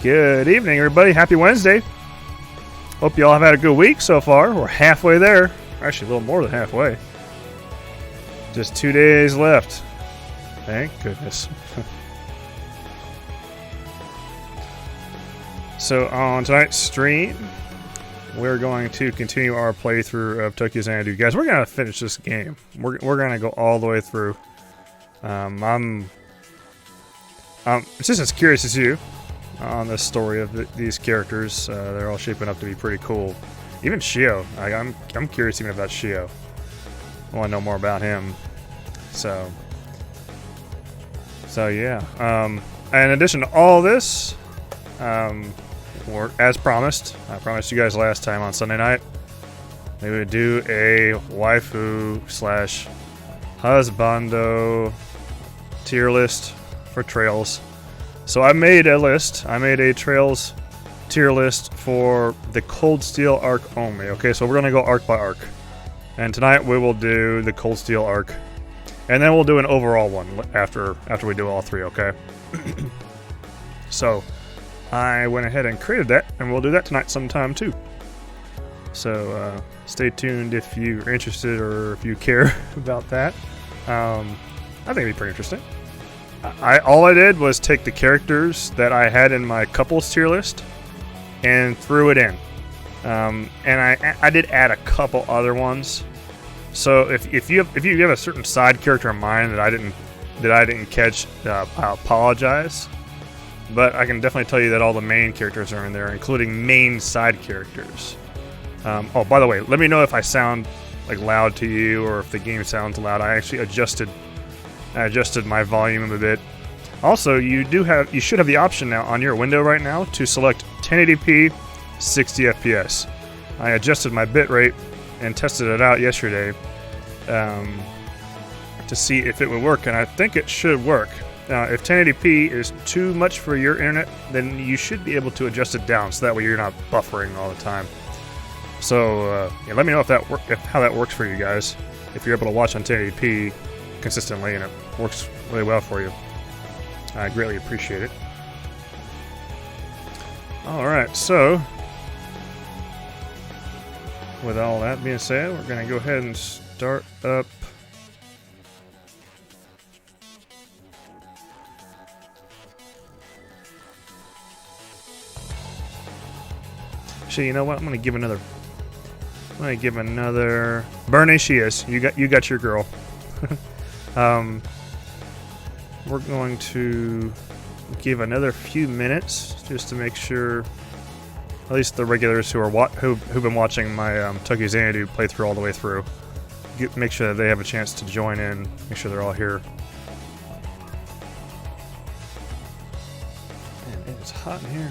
Good evening, everybody. Happy Wednesday. Hope you all have had a good week so far. We're halfway there. Actually, a little more than halfway. Just 2 days left. Thank goodness. So on tonight's stream, we're going to continue our playthrough of Tokyo Xanadu. Guys, we're going to finish this game. We're going to go all the way through. I'm just as curious as you on the story of these characters. They're all shaping up to be pretty cool. Even Shio. I'm curious even about Shio. I want to know more about him. So yeah. In addition to all this, as promised, I promised you guys last time on Sunday night, we would do a Waifu / Husbando tier list for Trails. So I made a list. I made a Trails tier list for the Cold Steel arc only. Okay, so we're going to go arc by arc. And tonight we will do the Cold Steel arc. And then we'll do an overall one after we do all three, okay? So I went ahead and created that, and we'll do that tonight sometime too. So stay tuned if you're interested or if you care about that. I think it'd be pretty interesting. All I did was take the characters that I had in my couples tier list and threw it in. And I did add a couple other ones. So if you have a certain side character in mind that I didn't catch, I apologize. But I can definitely tell you that all the main characters are in there, including main side characters. Oh, by the way, let me know if I sound like loud to you or if the game sounds loud. I actually adjusted my volume a bit. Also, you should have the option now on your window right now to select 1080p 60 FPS. I adjusted my bitrate and tested it out yesterday to see if it would work, and I think it should work. If 1080p is too much for your internet, then you should be able to adjust it down so that way you're not buffering all the time. So yeah, let me know how that works for you guys. If you're able to watch on 1080p consistently and it works really well for you, I greatly appreciate it. Alright, so with all that being said, we're going to go ahead and start up actually, you know what? I'm going to give another Bernie. She is. You got your girl. We're going to give another few minutes just to make sure at least the regulars who've been watching my Tokyo Xanadu playthrough all the way through, make sure that they have a chance to join in. Make sure they're all here. Man, it is hot in here.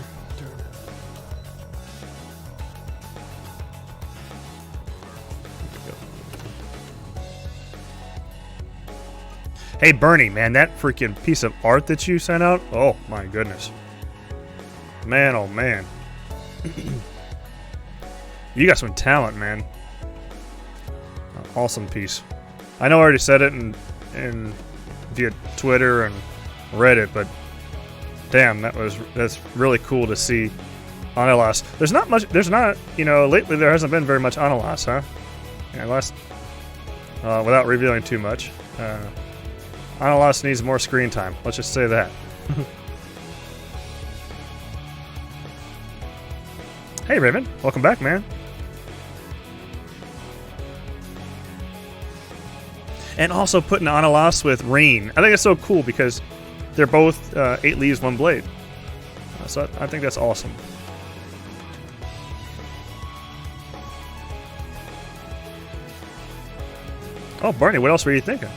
Hey Bernie, man, that freaking piece of art that you sent out, oh my goodness. Man, oh man. You got some talent, man. Awesome piece. I know I already said it in via Twitter and Reddit, but damn, that's really cool to see Analas. Lately there hasn't been very much Analas, huh? Yeah, without revealing too much. Analas needs more screen time. Let's just say that. Hey, Raven. Welcome back, man. And also putting Analas with Rain. I think it's so cool because they're both 8 leaves, 1 blade. So I think that's awesome. Oh, Barney, what else were you thinking?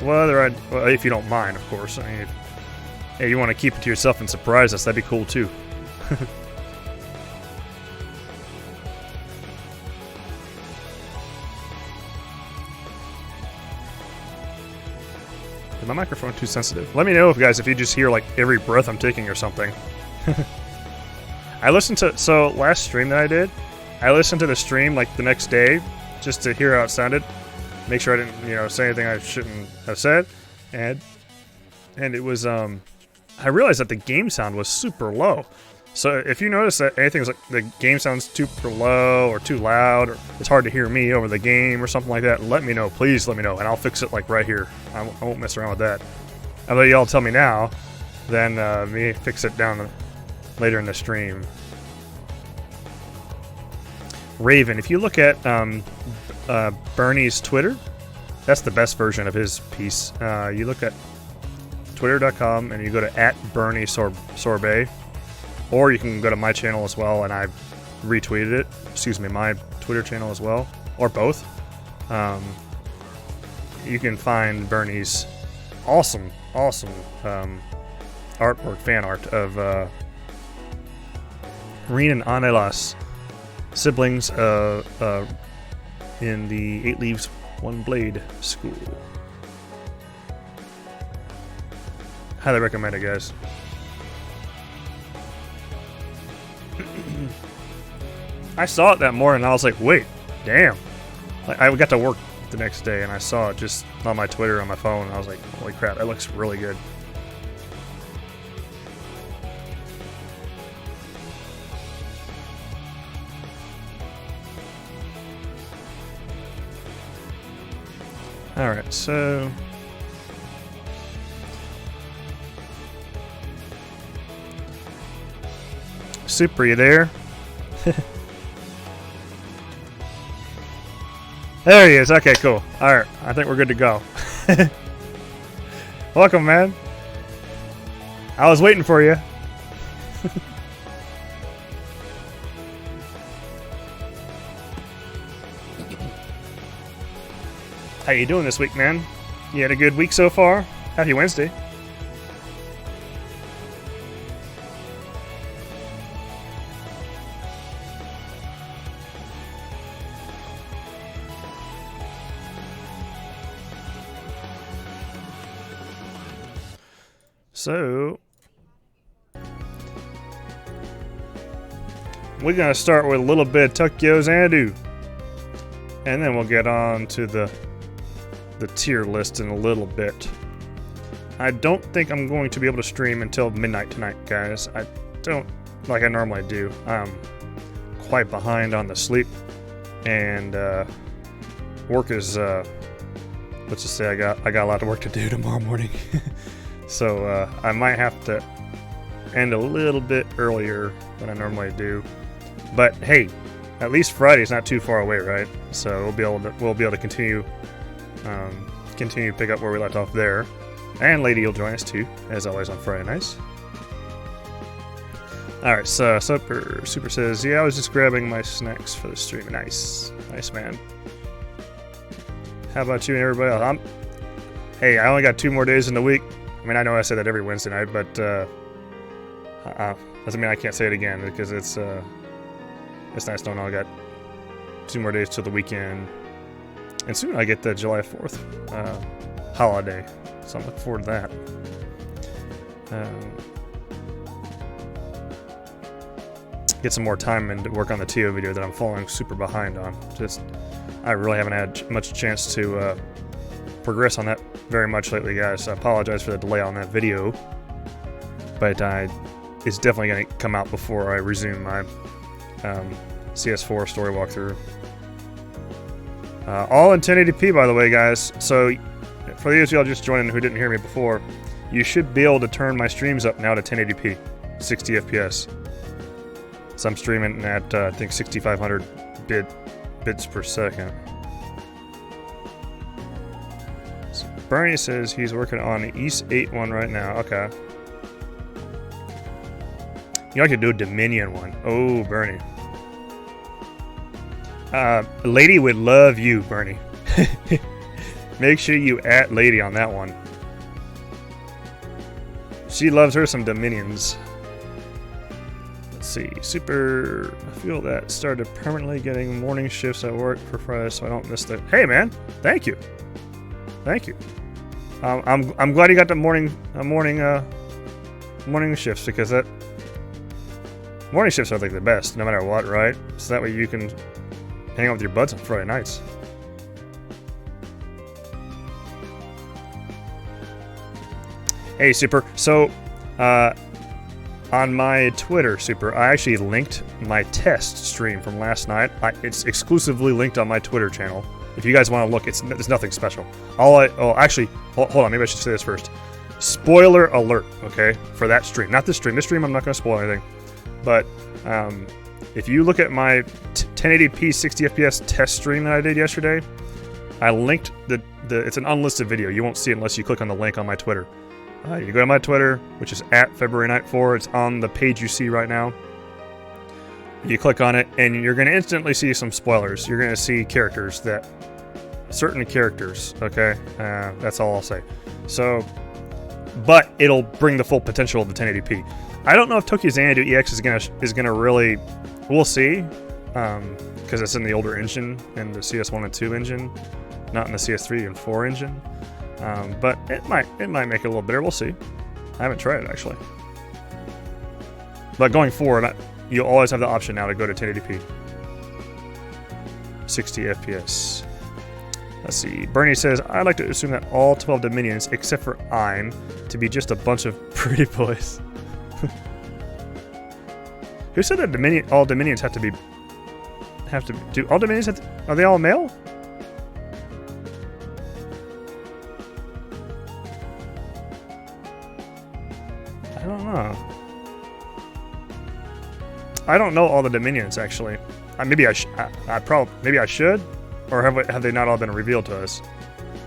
Well, if you don't mind, of course. I mean, if you want to keep it to yourself and surprise us, that'd be cool too. Is my microphone too sensitive? Let me know, guys, if you just hear like every breath I'm taking or something. Last stream that I did, I listened to the stream like the next day just to hear how it sounded. Make sure I didn't, say anything I shouldn't have said, and it was I realized that the game sound was super low. So if you notice that anything's like the game sounds too low or too loud, or it's hard to hear me over the game or something like that, let me know. Please let me know, and I'll fix it like right here. I won't mess around with that. I'll let y'all tell me now, then me fix it down later in the stream. Raven, if you look at Bernie's Twitter, that's the best version of his piece. You look at twitter.com and you go to @BernieSorbet. Or you can go to my channel as well, and I retweeted it. Excuse me, my Twitter channel as well, or both. You can find Bernie's awesome artwork, fan art of Rin and Anelas, siblings in the 8 Leaves, 1 Blade school. Highly recommend it, guys. I saw it that morning and I was like, wait, damn. Like, I got to work the next day and I saw it just on my Twitter on my phone and I was like, holy crap, that looks really good. Alright, so Super, you there? There he is. Okay, cool. Alright, I think we're good to go. Welcome, man. I was waiting for you. How you doing this week, man? You had a good week so far? Happy Wednesday. So, we're going to start with a little bit of Tokyo Xanadu. And then we'll get on to the tier list in a little bit. I don't think I'm going to be able to stream until midnight tonight, guys. I don't, like I normally do. I'm quite behind on the sleep. And work is, let's just say I got a lot of work to do tomorrow morning. So I might have to end a little bit earlier than I normally do, but hey, at least Friday's not too far away, right? So we'll be able to continue pick up where we left off there, and Lady will join us too, as always on Friday nights. All right, so Super says, yeah, I was just grabbing my snacks for the stream. Nice, man. How about you and everybody else? Hey, I only got 2 more days in the week. I mean, I know I say that every Wednesday night, but doesn't mean I can't say it again, because it's nice knowing I got 2 more days till the weekend, and soon I get the July 4th holiday, so I'm looking forward to that. Get some more time and work on the TO video that I'm falling super behind on. I really haven't had much chance to progress on that very much lately, guys. So I apologize for the delay on that video, but it's definitely going to come out before I resume my CS4 story walkthrough. All in 1080p, by the way, guys. So for those of y'all just joining who didn't hear me before, you should be able to turn my streams up now to 1080p, 60 FPS. So I'm streaming at I think 6,500 bits per second. Bernie says he's working on the East 8 one right now. Okay. You like to do a Dominion one. Oh, Bernie. Lady would love you, Bernie. Make sure you @ Lady on that one. She loves her some Dominions. Let's see. Super. I feel that started permanently getting morning shifts at work for Friday, so I don't miss the. Hey, man. Thank you. Thank you. I'm glad you got the morning shifts, because that morning shifts are like the best, no matter what, right? So that way you can hang out with your buds on Friday nights. Hey, Super. So, On my Twitter, Super, I actually linked my test stream from last night. It's exclusively linked on my Twitter channel. If you guys want to look, it's nothing special. Actually, hold on, maybe I should say this first. Spoiler alert, okay, for that stream. Not this stream. This stream, I'm not going to spoil anything. But if you look at my 1080p 60 FPS test stream that I did yesterday, I linked it's an unlisted video. You won't see it unless you click on the link on my Twitter. You go to my Twitter, which is at February Night 4. It's on the page you see right now. You click on it, and you're going to instantly see some spoilers. You're going to see certain characters, okay? That's all I'll say. So, but it'll bring the full potential of the 1080p. I don't know if Tokyo Xanadu EX is gonna really. We'll see, because it's in the older engine, in the CS1 and 2 engine, not in the CS3 and 4 engine. But it might make it a little better. We'll see. I haven't tried it actually. But going forward, you'll always have the option now to go to 1080p, 60 FPS. Let's see. Bernie says, I'd like to assume that all 12 Dominions, except for Ein, to be just a bunch of pretty boys. Who said that all Dominions have to be? Do all Dominions are they all male? I don't know. I don't know all the Dominions actually. Maybe I should, or have they not all been revealed to us?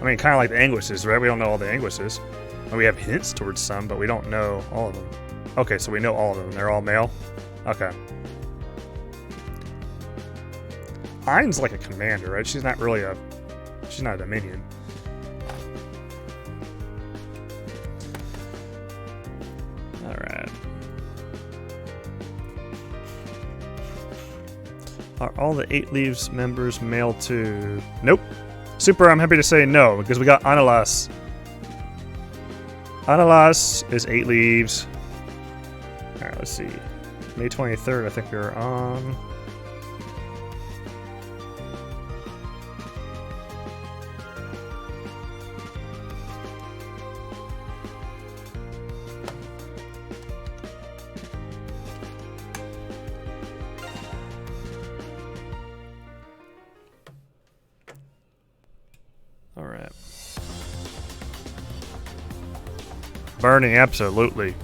I mean, kind of like the Anguisses, right? We don't know all the Anguisses. And we have hints towards some, but we don't know all of them. Okay, so we know all of them. They're all male. Okay. Ein's like a commander, right? She's not a Dominion. Alright. Are all the 8 Leaves members male too? Nope. Super, I'm happy to say no, because we got Analas. Analas is 8 Leaves. Alright, let's see. May 23rd, I think we were on. Alright. Burning, absolutely.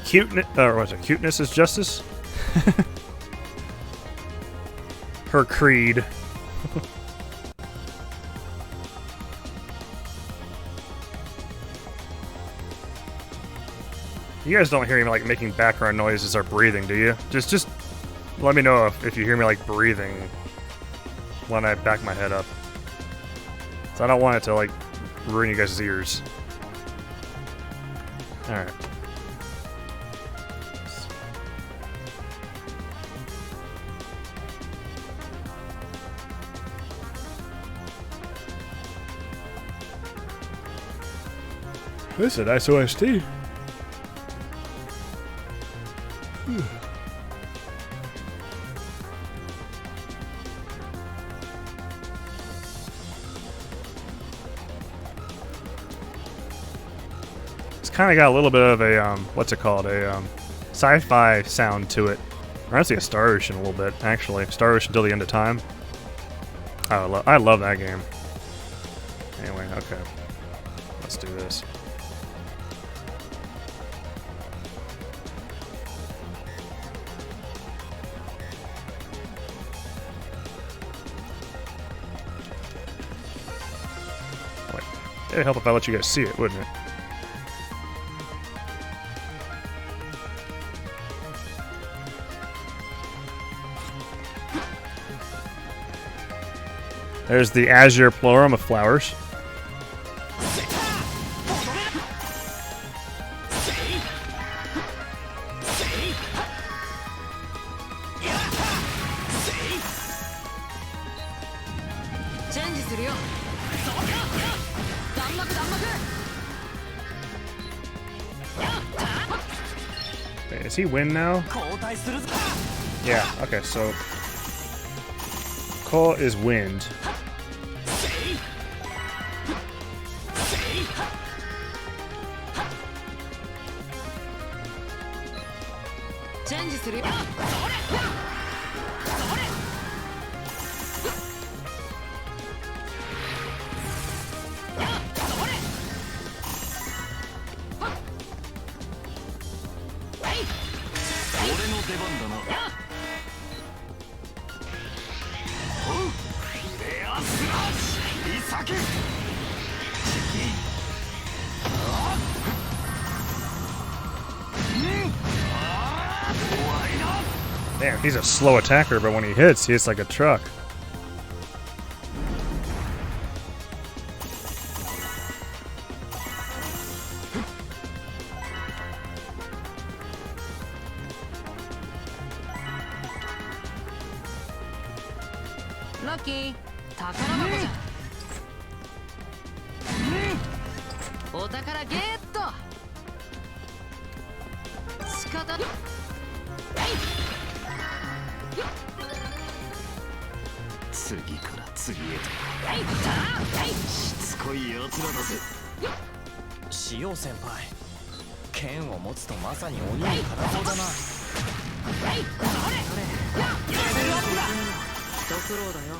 Cuteness, or what's it? Cuteness is justice? Her creed. You guys don't hear me like making background noises or breathing, do you? Just let me know if you hear me like breathing when I back my head up. So I don't want it to like ruin you guys' ears. Alright. This is a nice OST. It's kind of got a little bit of a, what's it called? A sci-fi sound to it. Or honestly, a Star Ocean a little bit, actually. Star Ocean Till the End of Time. I love that game. Anyway, okay. Let's do this. It'd help if I let you guys see it, wouldn't it? There's the azure florum of flowers. Does he win now? Yeah, okay, so Cole is wind. チェンジするよ。俺の出番だな。おう、レアスラッシュイサキ。Damn, he's a slow attacker, but when he hits like a truck. Lucky, 宝箱じゃ。お宝ゲット。仕方。次から次へとしつこい奴らだぜ。塩先輩、剣を持つとまさに鬼に辛そうだな。レベルアップだ。一苦労だよ。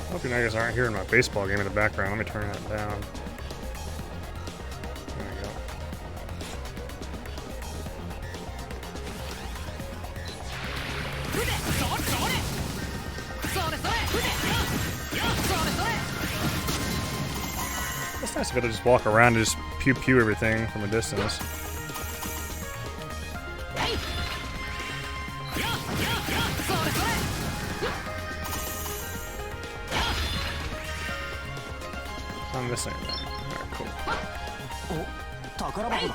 I hope you guys aren't hearing my baseball game in the background. Let me turn that down. There we go. It's nice to be able to just walk around and just pew pew everything from a distance. I'm missing anything. Alright, cool. お、宝箱だ。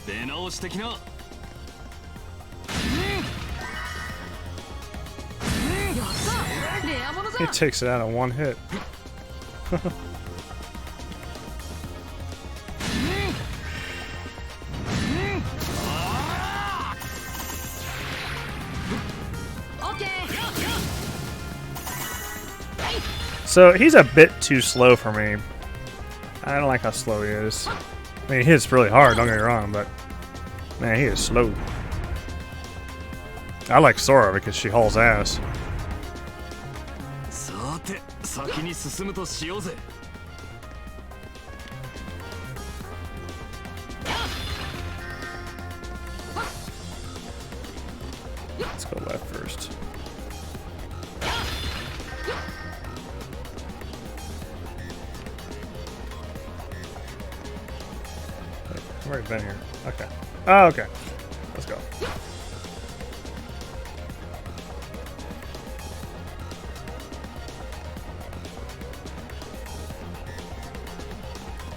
出直してきな。He takes it out in one hit. So he's a bit too slow for me. I don't like how slow he is. I mean, he hits really hard, don't get me wrong, but man, he is slow. I like Sora because she hauls ass. さて、先に進むとしようぜ。Let's go left first. I've already been here. Okay. Oh, okay. Let's go.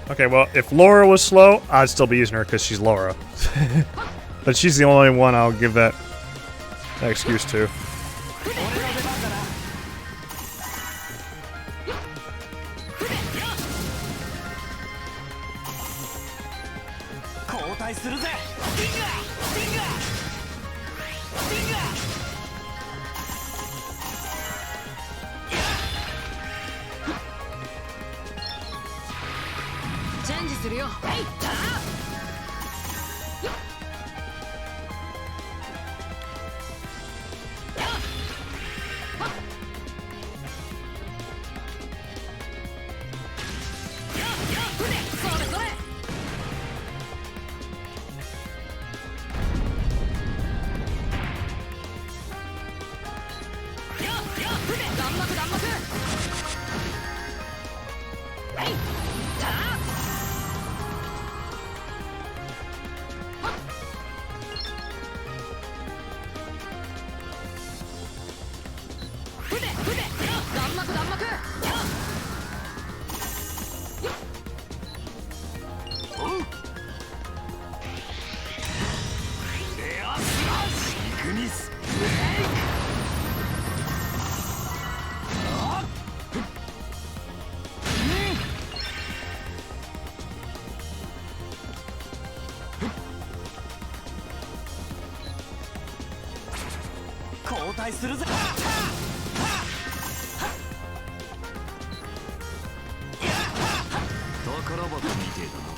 Okay, well, if Laura was slow, I'd still be using her because she's Laura. But she's the only one I'll give that excuse to. 幕弾幕。おうレアスラッシュイグニスブレイク。交代するぜ。宝箱みてえだな。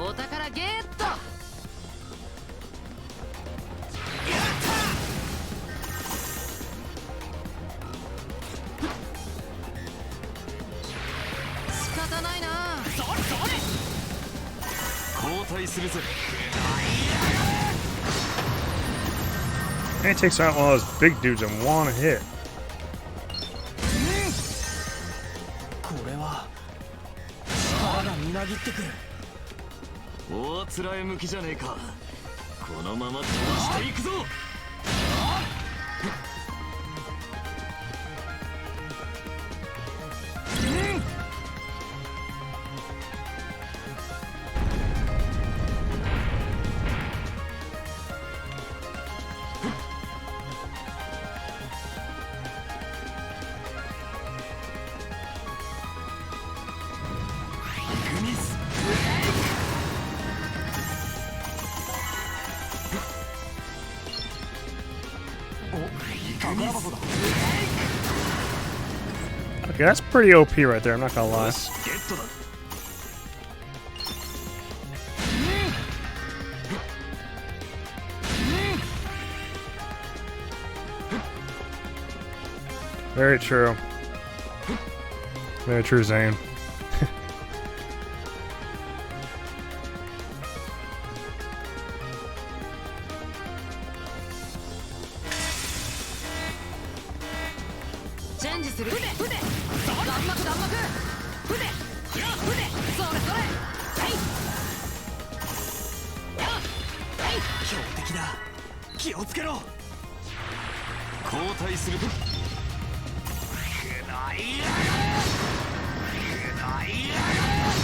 お宝ゲット。仕方ないな。それそれ。交代するぜ。 And it takes out one of those big dudes in one hit. これは力がみなぎってくる。おあつらえ向きじゃねえか。このまま飛ばしていくぞ。イグニスブレイク。 宝箱だ。 Okay, that's pretty OP right there, I'm not gonna lie. よしゲットだ。 Very true. Very true, Zane. チェンジする。船船。弾幕弾幕。船。船。それそれ。はい。はい。強敵だ。気をつけろ。交代する。くらいやがれ。くらいやがれ。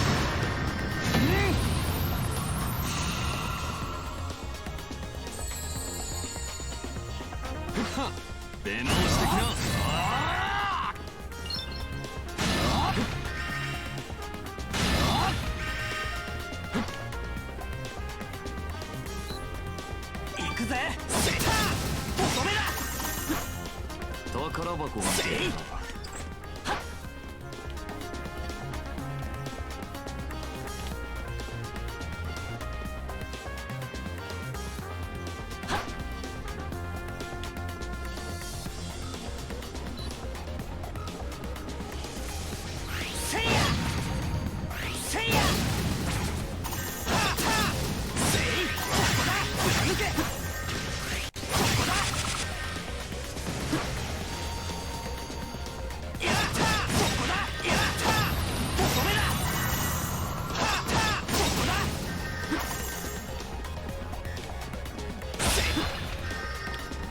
出直してきな。 行くぜ。宝箱が見てえな。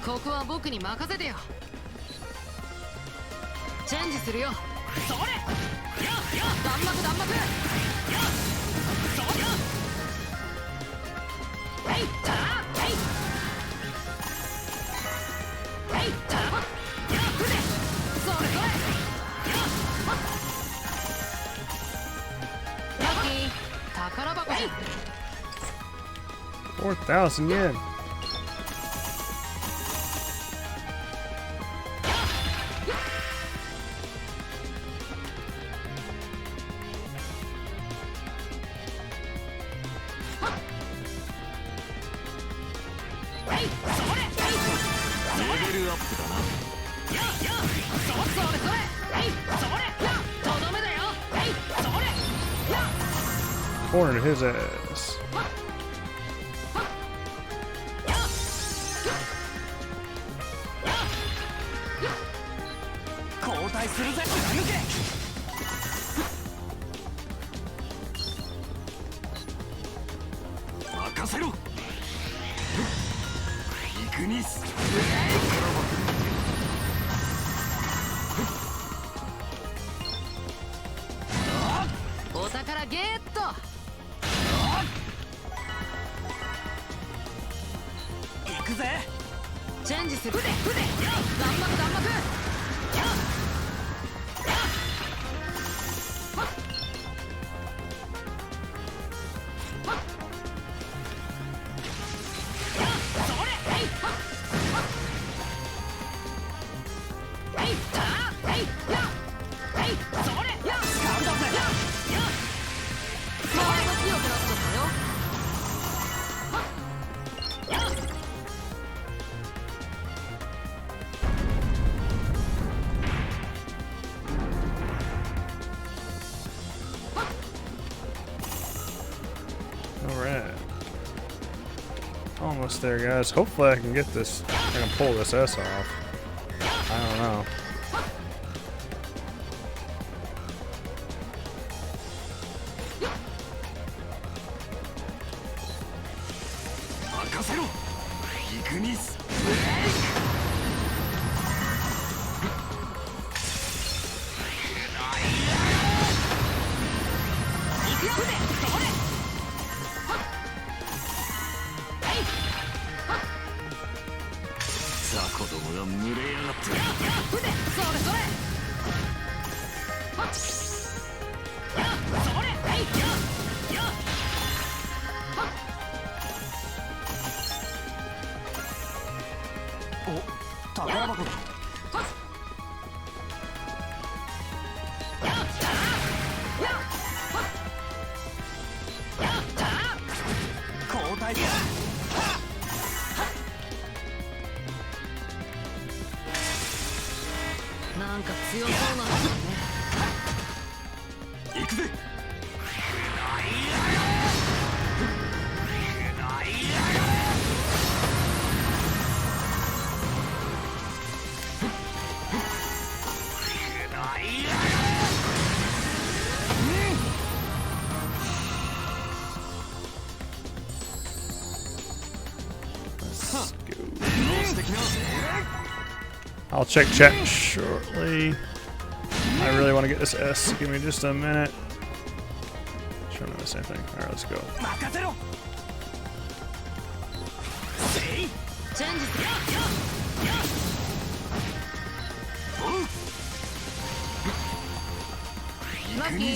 ここは僕に任せてよ。チェンジするよ。それ。弾幕弾幕。それ。はい、たら。はい。はい、たら。船。それそれ。ラッキー。宝箱じゃ。 4,000 yen. Cornered his ass. するぜ貫け任せろ。イグニス。お宝ゲット。行くぜ。チェンジする。筆弾幕弾幕。Alright. Almost there, guys. Hopefully I can get this. I can pull this S off. I don't know.なんか強そうなんだよね。行くぜ。I'll check chat shortly. I really want to get this S. Give me just a minute. Trying to do the same thing. Alright, let's go. チェンジする。ラッキー。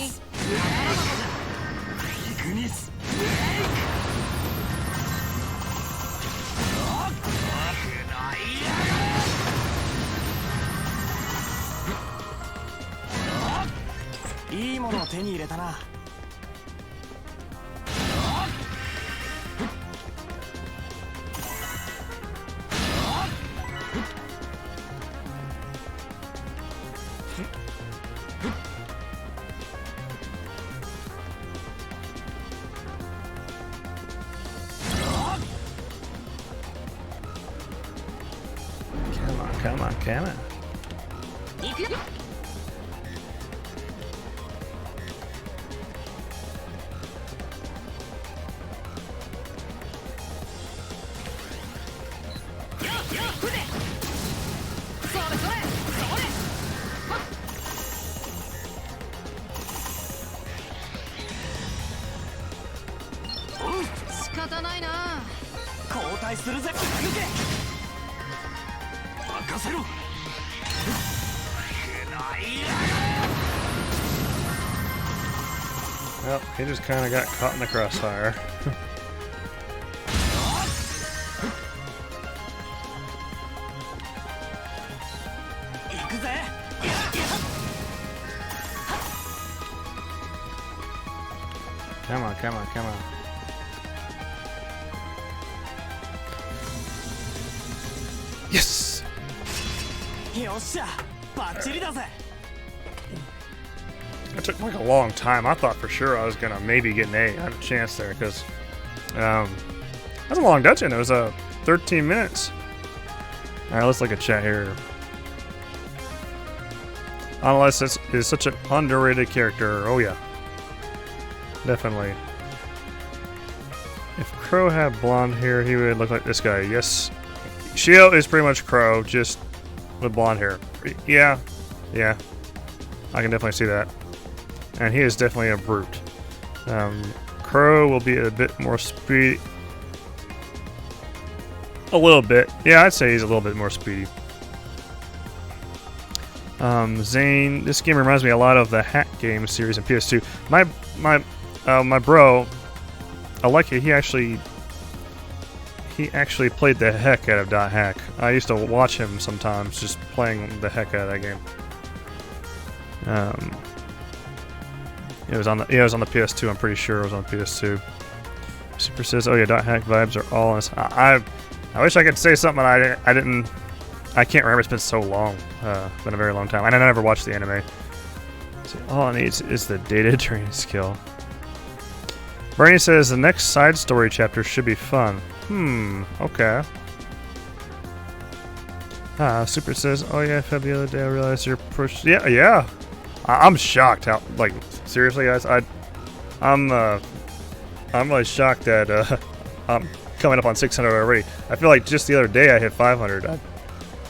イグニス。いいものを手に入れたな。Come on, come on. 行くよ。仕方ないな。交代するぜ。抜け。任せろ。Well, he just kind of got caught in the crossfire. Come on, come on, come on. Yes! よっしゃ、バッチリだぜ。 It took like a long time. I thought for sure I was gonna maybe get an A. I had a chance there because that's a long dungeon. It was 13 minutes. All right, let's look at chat here. Unless it is such an underrated character. Oh yeah. Definitely. If Crow had blonde hair, he would look like this guy. Yes. Shio is pretty much Crow, just with blonde hair. Yeah. Yeah. I can definitely see that. And he is definitely a brute. Crow will be a bit more speedy. A little bit. Yeah, I'd say he's a little bit more speedy. Zane, this game reminds me a lot of the Hack game series in PS2. My bro, I like it. He actually played the heck out of .hack. I used to watch him sometimes, just playing the heck out of that game. It was on the PS2. I'm pretty sure it was on the PS2. Super says, "Oh yeah, .hack vibes are all." I wish I could say something, but I didn't. I can't remember. It's been so long. It's been a very long time, and I never watched the anime. So all it needs is the data training skill. Bernie says the next side story chapter should be fun. Okay. Super says, "Oh yeah, Feb, the other day I realized you're pushed." Yeah. I'm shocked. How, like, seriously, guys, I'm really shocked that I'm coming up on 600 already. I feel like just the other day I hit 500.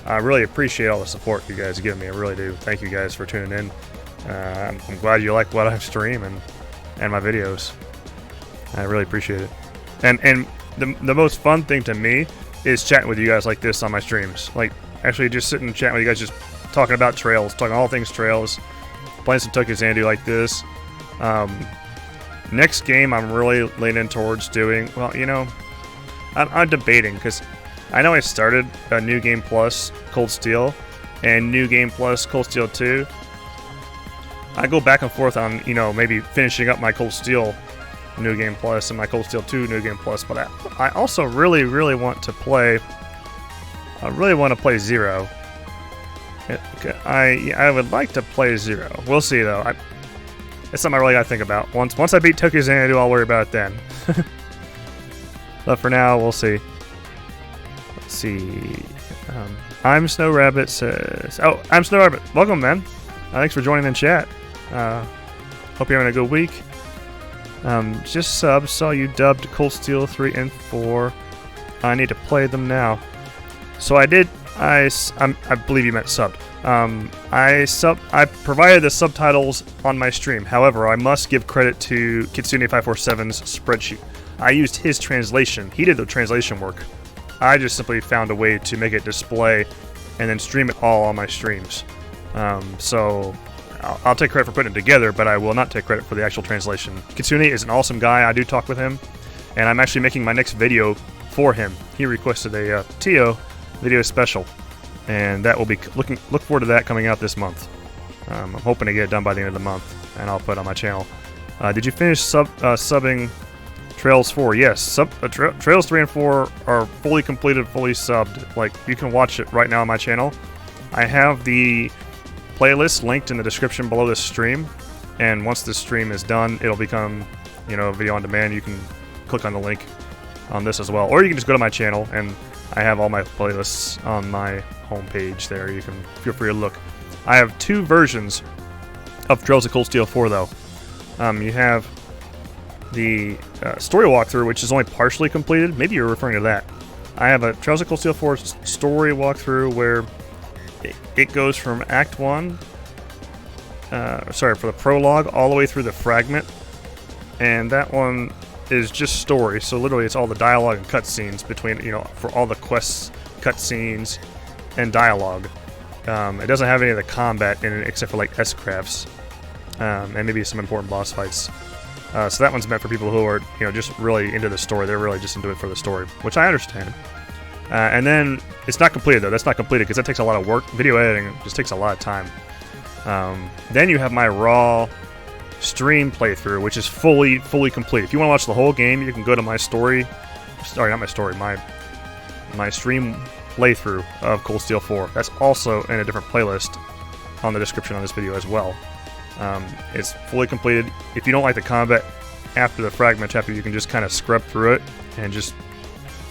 I really appreciate all the support you guys give me. I really do. Thank you guys for tuning in. I'm glad you like what I stream and my videos. I really appreciate it. And the most fun thing to me is chatting with you guys like this on my streams. Like, actually just sitting and chatting with you guys, just talking about trails, talking all things trails, playing some Xanadu like this. Next game I'm really leaning towards doing, well, you know, I'm debating, because I know I started a New Game Plus Cold Steel and New Game Plus Cold Steel 2. I go back and forth on, you know, maybe finishing up my Cold Steel New Game Plus and my Cold Steel 2 New Game Plus, but I also really want to play. I really want to play Zero. I would like to play Zero. We'll see though. It's something I really got to think about. Once I beat Tokyo Xanadu, I'll worry about it then. But for now, we'll see. Let's see. I'm Snow Rabbit says. Oh, I'm Snow Rabbit. Welcome, man. Thanks for joining in chat. Hope you're having a good week. Just subbed. Saw you dubbed Cold Steel 3 and 4. I need to play them now. So I did. I believe you meant subbed. I provided the subtitles on my stream. However, I must give credit to Kitsune547's spreadsheet. I used his translation. He did the translation work. I just simply found a way to make it display and then stream it all on my streams. So I'll take credit for putting it together, but I will not take credit for the actual translation. Kitsune is an awesome guy. I do talk with him, and I'm actually making my next video for him. He requested a TO video special, and that will be look forward to that coming out this month. I'm hoping to get it done by the end of the month, and I'll put it on my channel. Did you finish subbing Trails 4? Yes, Trails 3 and 4 are fully completed, fully subbed. Like, you can watch it right now on my channel. I have the playlist linked in the description below this stream, and once this stream is done, it'll become, you know, video on demand. You can click on the link on this as well, or you can just go to my channel, and I have all my playlists on my homepage there. You can feel free to look. I have two versions of Trails of Cold Steel 4 though. You have the story walkthrough, which is only partially completed. Maybe you're referring to that. I have a Trails of Cold Steel 4 story walkthrough where it goes from Act 1, for the prologue, all the way through the fragment. And that one is just story, so literally it's all the dialogue and cutscenes between, you know, for all the quests, cutscenes, and dialogue. It doesn't have any of the combat in it except for like S-crafts, and maybe some important boss fights. So that one's meant for people who are, you know, just really into the story. They're really just into it for the story, which I understand. And then it's not completed though. That's not completed because that takes a lot of work. Video editing just takes a lot of time. Then you have my raw stream playthrough, which is fully complete. If you want to watch the whole game, you can go to my story. Sorry, not my story. My stream playthrough of Cold Steel 4. That's also in a different playlist on the description on this video as well. It's fully completed. If you don't like the combat after the fragment chapter, you can just kind of scrub through it and just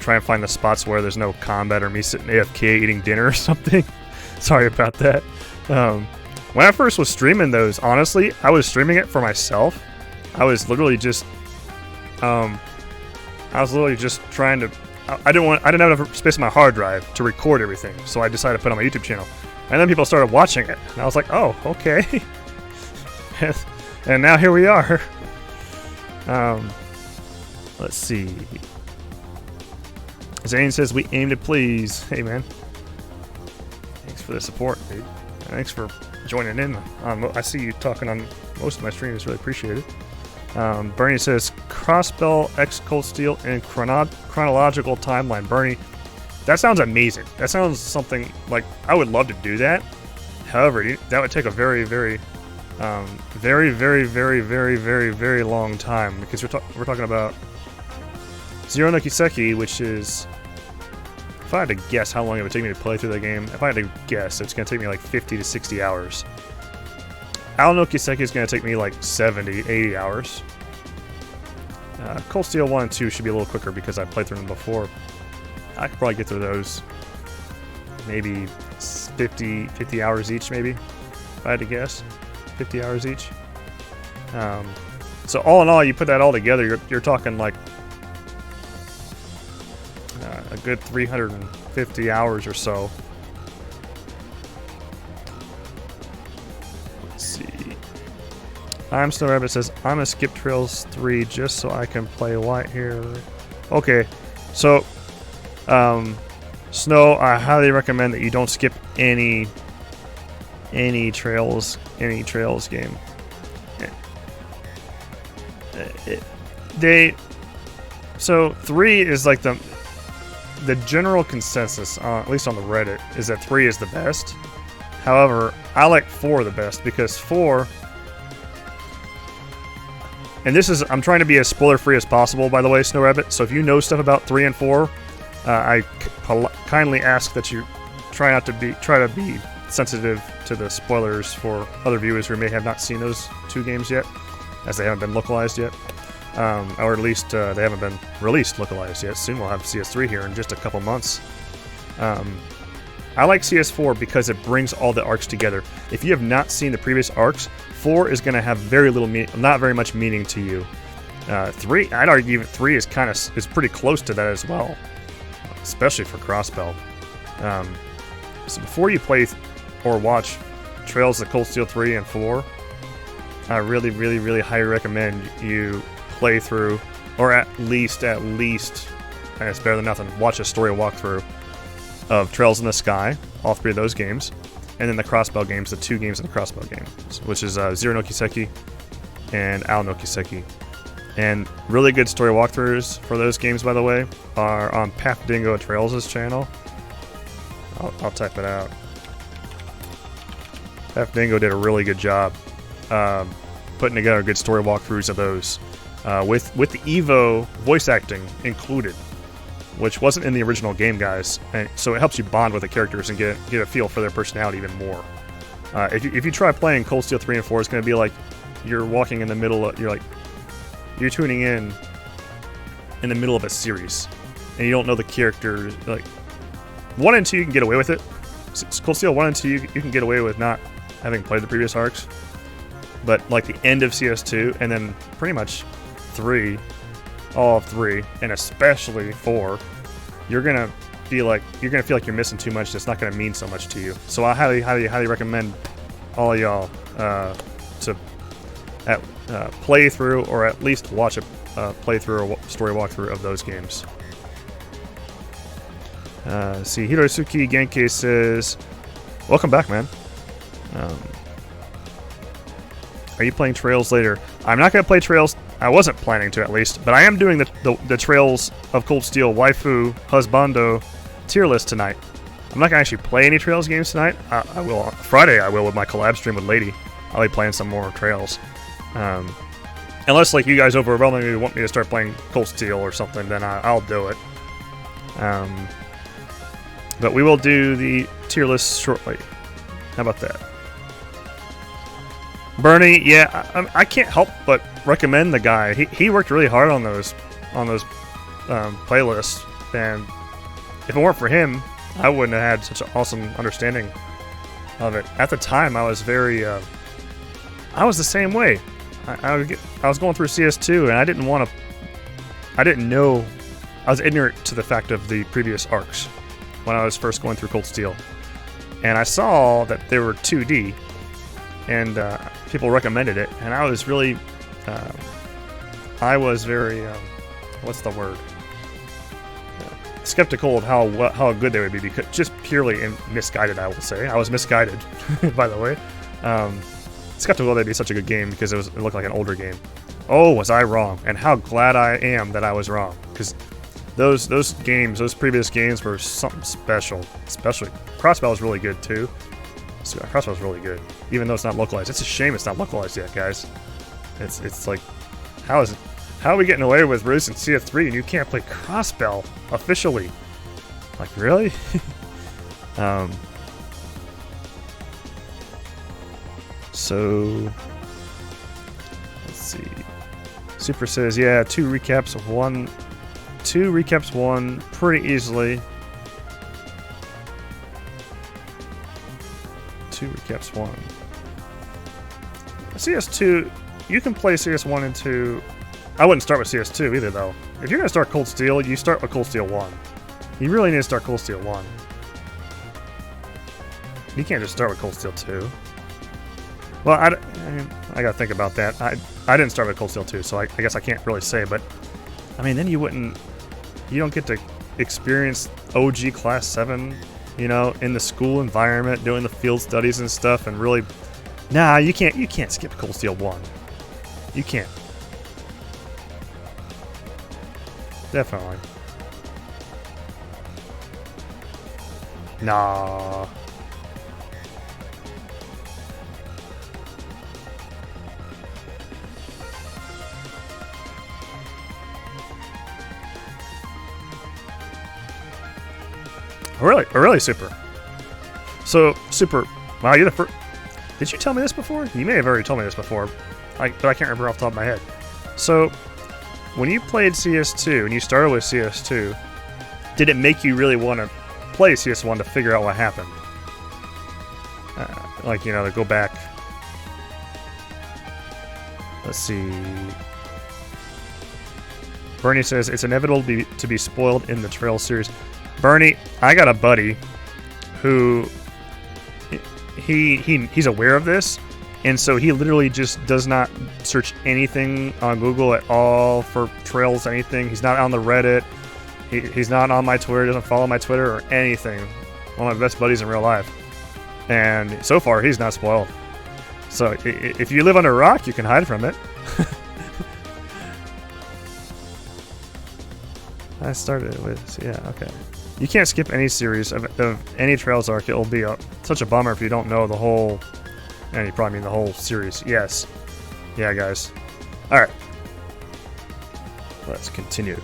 try and find the spots where there's no combat or me sitting AFK eating dinner or something. Sorry about that. When I first was streaming those, honestly, I was streaming it for myself. I was literally just trying to. I didn't have enough space on my hard drive to record everything, so I decided to put it on my YouTube channel. And then people started watching it, and I was like, oh, okay. And now here we are. Let's see. Zane says we aim to please. Hey, man. Thanks for the support, dude. Thanks for joining in. I see you talking on most of my streams. Really appreciate it. Bernie says Crossbell X Cold Steel in chronological timeline. Bernie, that sounds amazing. That sounds something like I would love to do that. However, that would take a very, very long time, because we're talking about Zero no Kiseki, which is, if I had to guess how long it would take me to play through the game, if I had to guess, it's going to take me like 50 to 60 hours. Ao no Kiseki is going to take me like 70, 80 hours. Cold Steel 1 and 2 should be a little quicker because I played through them before. I could probably get through those maybe 50 hours each, maybe, if I had to guess. 50 hours each. So all in all, you put that all together, you're talking like a good 350 hours or so. Let's see. I'm Snow Rabbit says, I'm gonna skip Trails 3 just so I can play White here. Okay, so Snow, I highly recommend that you don't skip any Trails game. So 3 is like the general consensus, at least on the Reddit, is that 3 is the best. However, I like 4 the best, because 4, and I'm trying to be as spoiler free as possible, by the way, Snow Rabbit. So if you know stuff about 3 and 4, I kindly ask that you try to be sensitive to the spoilers for other viewers who may have not seen those 2 games yet, as they haven't been localized yet. Or at least they haven't been released localized yet. Soon we'll have CS3 here in just a couple months. I like CS4 because it brings all the arcs together. If you have not seen the previous arcs, 4 is going to have not very much meaning to you. 3, I'd argue 3 is pretty close to that as well, especially for Crossbell. So before you play or watch Trails of Cold Steel 3 and 4, I really, really, really highly recommend you play through, or at least, and it's better than nothing, watch a story walkthrough of Trails in the Sky, all 3 of those games, and then the Crossbell games, the 2 games in the Crossbell games, which is Zero no Kiseki and Ao no Kiseki. And really good story walkthroughs for those games, by the way, are on Path Dingo Trails' channel. I'll type it out. Path Dingo did a really good job putting together good story walkthroughs of those, with the Evo voice acting included, which wasn't in the original game, guys. And so it helps you bond with the characters and get a feel for their personality even more. If you try playing Cold Steel 3 and 4, it's going to be like you're walking in the middle of, you're tuning in the middle of a series, and you don't know the characters. Like 1 and 2, you can get away with it. Cold Steel 1 and 2, you can get away with not having played the previous arcs. But like the end of CS2, and then pretty much 3, all of 3, and especially 4, you're gonna feel like you're missing too much. That's not gonna mean so much to you. So I highly, highly, highly recommend all of y'all to play through, or at least watch a playthrough or story walkthrough of those games. See, Hirosuke Genki says, "Welcome back, man. Are you playing Trails later?" I'm not going to play Trails. I wasn't planning to, at least, but I am doing the Trails of Cold Steel Waifu Husbando tier list tonight. I'm not going to actually play any Trails games tonight. I will on Friday. I will with my collab stream with Lady. I'll be playing some more Trails. Unless like you guys overwhelmingly want me to start playing Cold Steel or something, then I'll do it. But we will do the tier list shortly. How about that? Bernie, yeah, I can't help but recommend the guy. He worked really hard on those playlists, and if it weren't for him, I wouldn't have had such an awesome understanding of it. At the time, I was very, I was the same way. I was going through CS2, and I didn't want to. I didn't know. I was ignorant to the fact of the previous arcs when I was first going through Cold Steel, and I saw that they were 2D, and people recommended it, and I was really, I was very, what's the word? Skeptical of how good they would be, because just purely misguided. I will say I was misguided, by the way. Skeptical they'd be such a good game because it looked like an older game. Oh, was I wrong? And how glad I am that I was wrong, because those previous games were something special. Especially Crossbow was really good too. So Crossbow was really good, even though it's not localized. It's a shame it's not localized yet, guys. It's like, how are we getting away with releasing CS3 and you can't play Crossbow officially? Like, really? So let's see. Super says, yeah, two recaps won pretty easily. Two recaps won. CS2, you can play CS1 and 2. I wouldn't start with CS2 either, though. If you're gonna start Cold Steel, you start with Cold Steel 1. You really need to start Cold Steel 1. You can't just start with Cold Steel 2. Well, I gotta think about that. I didn't start with Cold Steel 2, so I guess I can't really say, but I mean, then you don't get to experience OG Class 7, you know, in the school environment, doing the field studies and stuff, and really, nah, you can't skip Cold Steel 1. You can't. Definitely. Nah. Really, Super. So, Super, wow, you're the first. Did you tell me this before? You may have already told me this before, but I can't remember off the top of my head. So, when you played CS2 and you started with CS2, did it make you really want to play CS1 to figure out what happened? Like, you know, to go back. Let's see. Bernie says it's inevitable to be spoiled in the Trail series. Bernie, I got a buddy who he's aware of this, and so he literally just does not search anything on Google at all for Trails, anything. He's not on the Reddit. He's not on my Twitter, doesn't follow my Twitter or anything. One of my best buddies in real life. And so far, he's not spoiled. So if you live under a rock, you can hide from it. I started with, yeah, okay. You can't skip any series of any Trails arc. It'll be such a bummer if you don't know the whole, and you probably mean the whole series. Yes. Yeah, guys. Alright. Let's continue.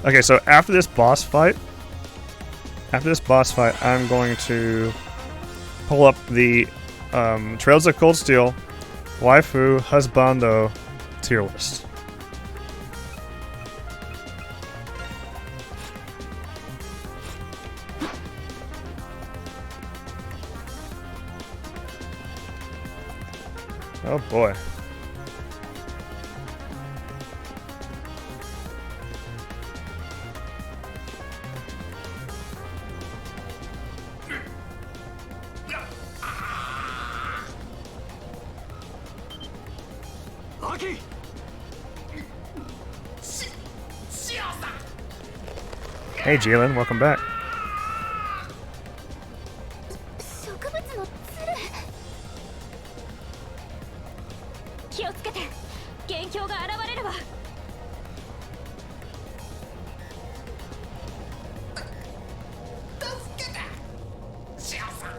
Okay, so after this boss fight, I'm going to pull up the Trails of Cold Steel, Waifu, Husbando tier list. Oh boy. Hey Jalen, welcome back. 植物のつる気をつけて元凶が現れるわ助けてシオさん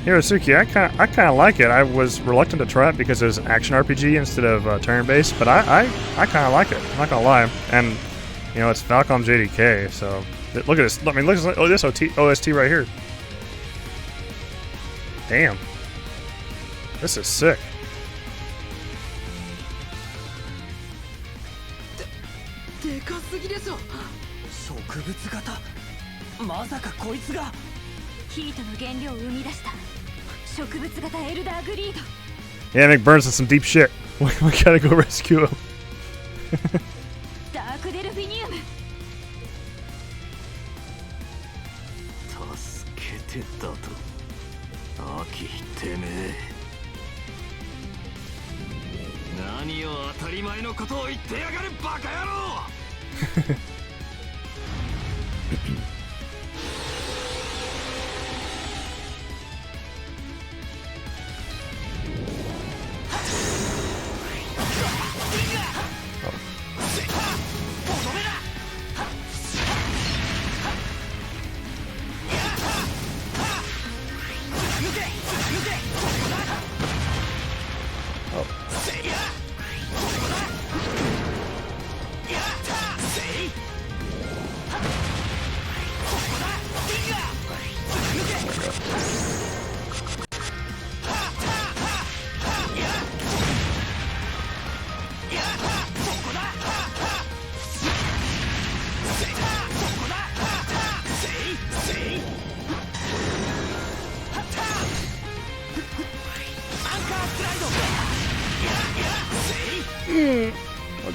Hirosuke, I kind of like it. I was reluctant to try it because it was an action RPG instead of turn-based, but I kind of like it. I'm not gonna lie. And you know, it's Falcom JDK, so Look at this. I mean, look at this OST right here. Damn. This is sick. でかすぎでしょ。植物型まさかこいつが。ヒートの原料を生み出した植物型エルダーグリード。 Yeah, Nick Burns in some deep shit. We gotta go rescue him. ダークデルフィニウム。助けてだとアキてめえ何を当たり前のことを言ってやがるバカ野郎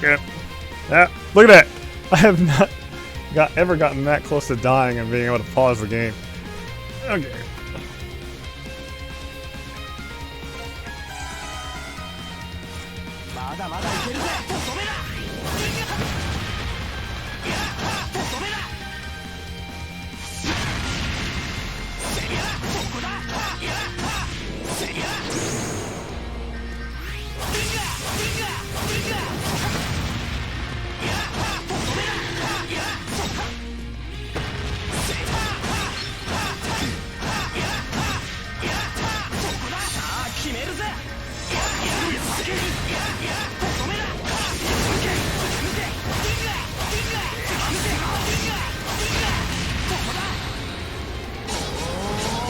Okay. Yeah, look at that. I have not ever gotten that close to dying and being able to pause the game. Okay.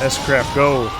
S-Crap, go.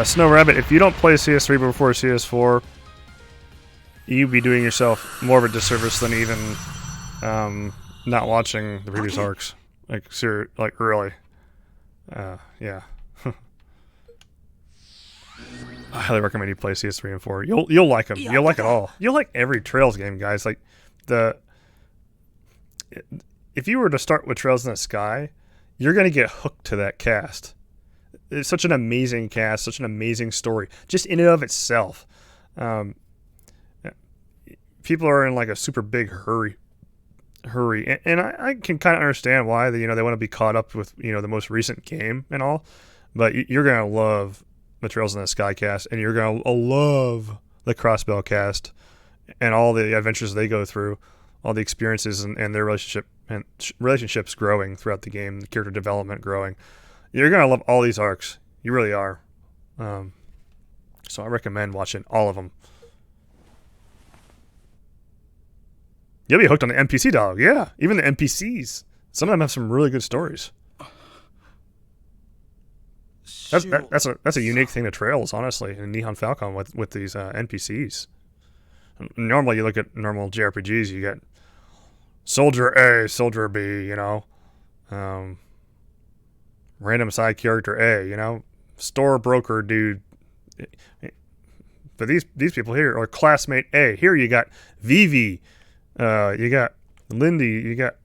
Snow Rabbit, if you don't play CS3 before CS4, you'd be doing yourself more of a disservice than even not watching the previous arcs. Like really. Yeah. I highly recommend you play CS3 and 4. You'll like them. You'll like it all. You'll like every Trails game, guys. Like if you were to start with Trails in the Sky, you're gonna get hooked to that cast. It's such an amazing cast, such an amazing story, just in and of itself. People are in like a super big hurry, and I can kind of understand why. They want to be caught up with the most recent game and all, but you're gonna love the Trails in the Sky cast, and you're gonna love the Crossbell cast and all the adventures they go through, all the experiences and their relationships growing throughout the game, the character development growing. You're going to love all these arcs. You really are. So I recommend watching all of them. You'll be hooked on the NPC dialogue. Yeah, even the NPCs. Some of them have some really good stories. That's a unique thing to Trails, honestly, and Nihon Falcon with these NPCs. Normally, you look at normal JRPGs, you get Soldier A, Soldier B, you know, random side character A, you know, store broker dude. But these people here are classmate A. Here you got Vivi, you got Lindy, you got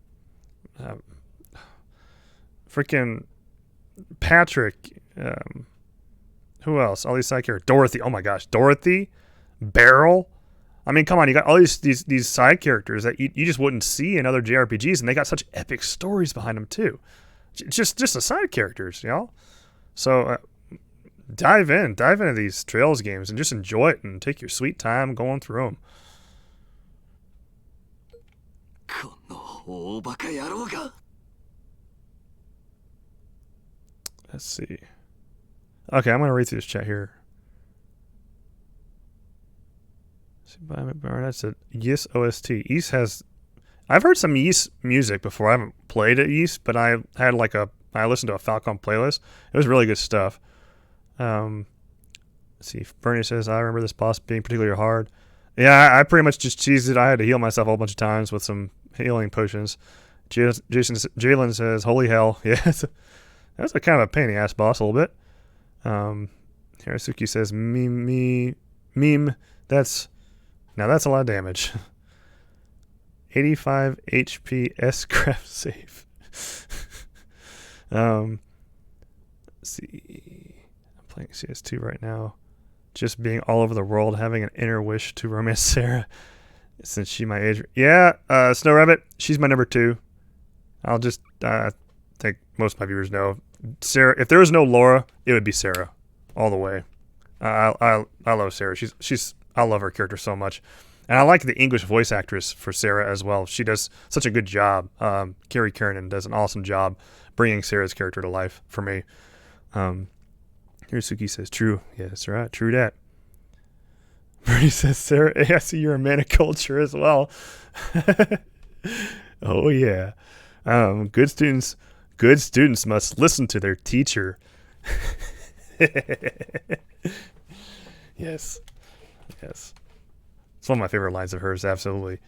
freaking Patrick. Who else? All these side characters. Dorothy. Oh my gosh, Dorothy, Beryl. I mean, come on, you got all these side characters that you just wouldn't see in other JRPGs, and they got such epic stories behind them too. Just the side characters, you know. So dive into these Trails games and just enjoy it and take your sweet time going through them. この大バカ野郎が Let's see. Okay, I'm gonna read through this chat here. That said Ys OST. Ys has. I've heard some Ys music before. I haven't played at Ys, but I had I listened to a Falcon playlist. It was really good stuff. Let's see. Bernie says I remember this boss being particularly hard. Yeah, I pretty much just cheesed it. I had to heal myself a whole bunch of times with some healing potions. Jalen says, "Holy hell!" Yeah, that's a kind of a pain in the ass boss a little bit. Hirasuki says, meme. That's a lot of damage. 85 HP S-craft save. Let's see. I'm playing CS2 right now. Just being all over the world, having an inner wish to romance Sarah, since she my age. Yeah, Snow Rabbit, she's my number 2. I'll just think most of my viewers know. Sarah, if there was no Laura, it would be Sarah, all the way. I love Sarah. I love her character so much, and I like the English voice actress for Sarah as well. She does such a good job. Carrie Kiernan does an awesome job bringing Sarah's character to life for me. Hirasuki says, "True, yeah, that's right, true that." Bernie says, "Sarah, I see you're a man of culture as well." Oh yeah, good students must listen to their teacher. Yes. It's one of my favorite lines of hers, absolutely.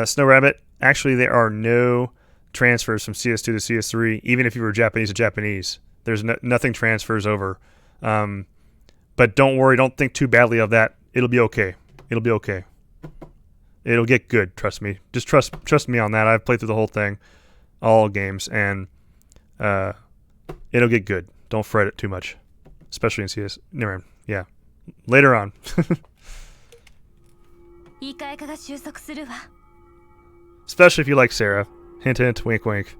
Snow Rabbit, actually there are no transfers from CS2 to CS3, even if you were Japanese to Japanese. There's nothing transfers over. But don't worry, don't think too badly of that. It'll be okay. It'll get good, trust me. Just trust me on that. I've played through the whole thing, all games, and it'll get good. Don't fret it too much, especially in CS. Never mind. Yeah, later on. Especially if you like Sarah. Hint, hint, wink, wink.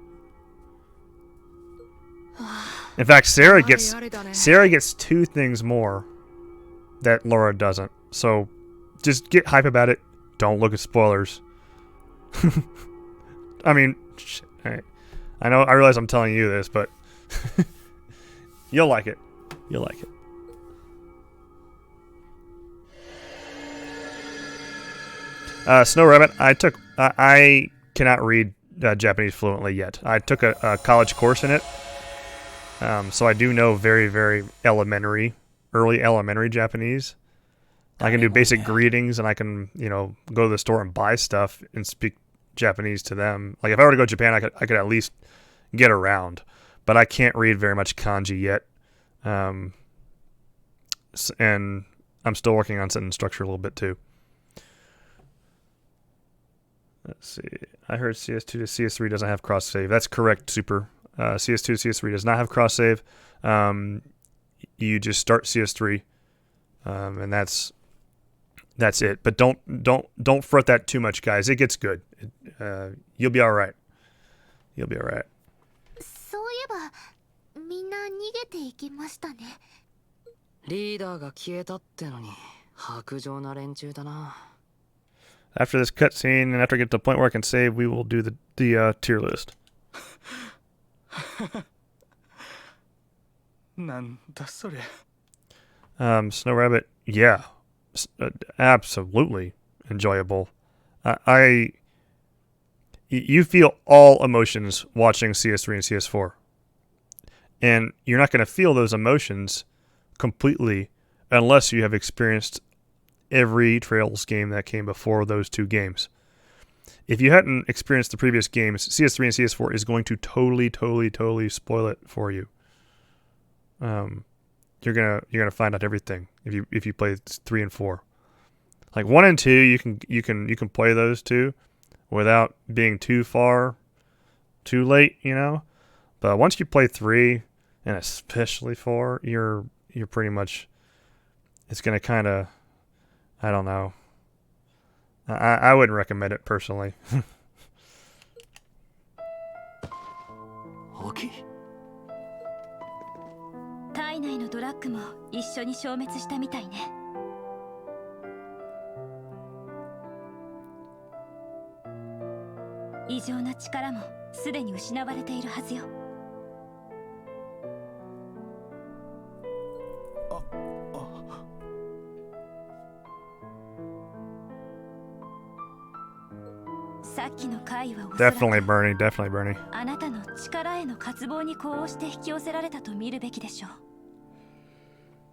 In fact, Sarah gets 2 things more that Laura doesn't. So just get hype about it. Don't look at spoilers. I mean, I realize I'm telling you this, but you'll like it. You'll like it. Snow Rabbit, I cannot read Japanese fluently yet. I took a college course in it, so I do know very, very early elementary Japanese. I can do basic greetings, and I can, go to the store and buy stuff and speak Japanese to them. Like if I were to go to Japan, I could at least get around, but I can't read very much kanji yet. And I'm still working on sentence structure a little bit too. Let's see. I heard CS2 to CS3 doesn't have cross save. That's correct, Super. CS2 to CS3 does not have cross save. You just start CS3, and that's it. But don't fret that too much, guys. It gets good. You'll be all right. You'll be all right. After this cutscene and after I get to the point where I can save, we will do the tier list. Snow Rabbit, yeah, absolutely enjoyable. You feel all emotions watching CS3 and CS4, and you're not going to feel those emotions completely unless you have experienced every Trails game that came before those two games. If you hadn't experienced the previous games, CS3 and CS4 is going to totally spoil it for you. You're gonna find out everything if you play 3 and 4. Like 1 and 2, you can play those two without being too late, you know. But once you play 3 and especially 4, you're pretty much, it's gonna kind of, I don't know. I wouldn't recommend it personally. 体内のドラッグも一緒に消滅したみたいね。異常な力もすでに失われているはずよ。さっきの回はおそらく Definitely Bernie. あなたの力への渇望に呼応して引き寄せられたと見るべきでしょう。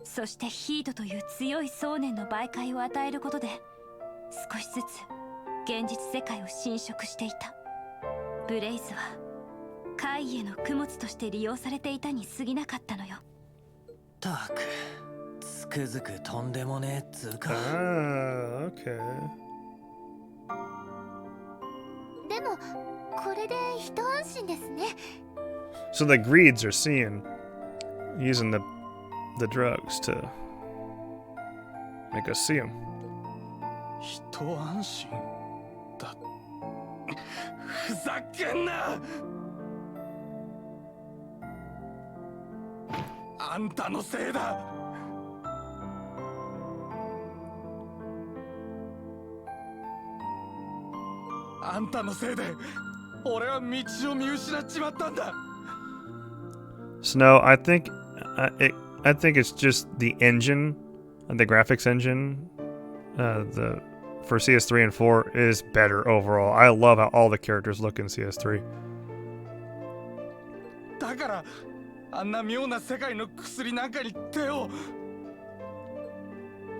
そしてヒートという強い想念の媒介を与えることで少しずつ現実世界を侵食していた。ブレイズは怪異への供物として利用されていたに過ぎなかったのよ。たくつくづくとんでもねえっつうか。Okay. でもこれで一安心ですね。 So the greeds are using the drugs to make us see them. 一安心だ。ふざけんな。あんたのせいだ。あんたのせいで俺は道を見失っちまったんだ。 Snow, I think it's just the engine, the graphics engine, for CS3 and 4 is better overall. I love how all the characters look in CS3. だからあんな妙な世界の薬なんかに手を。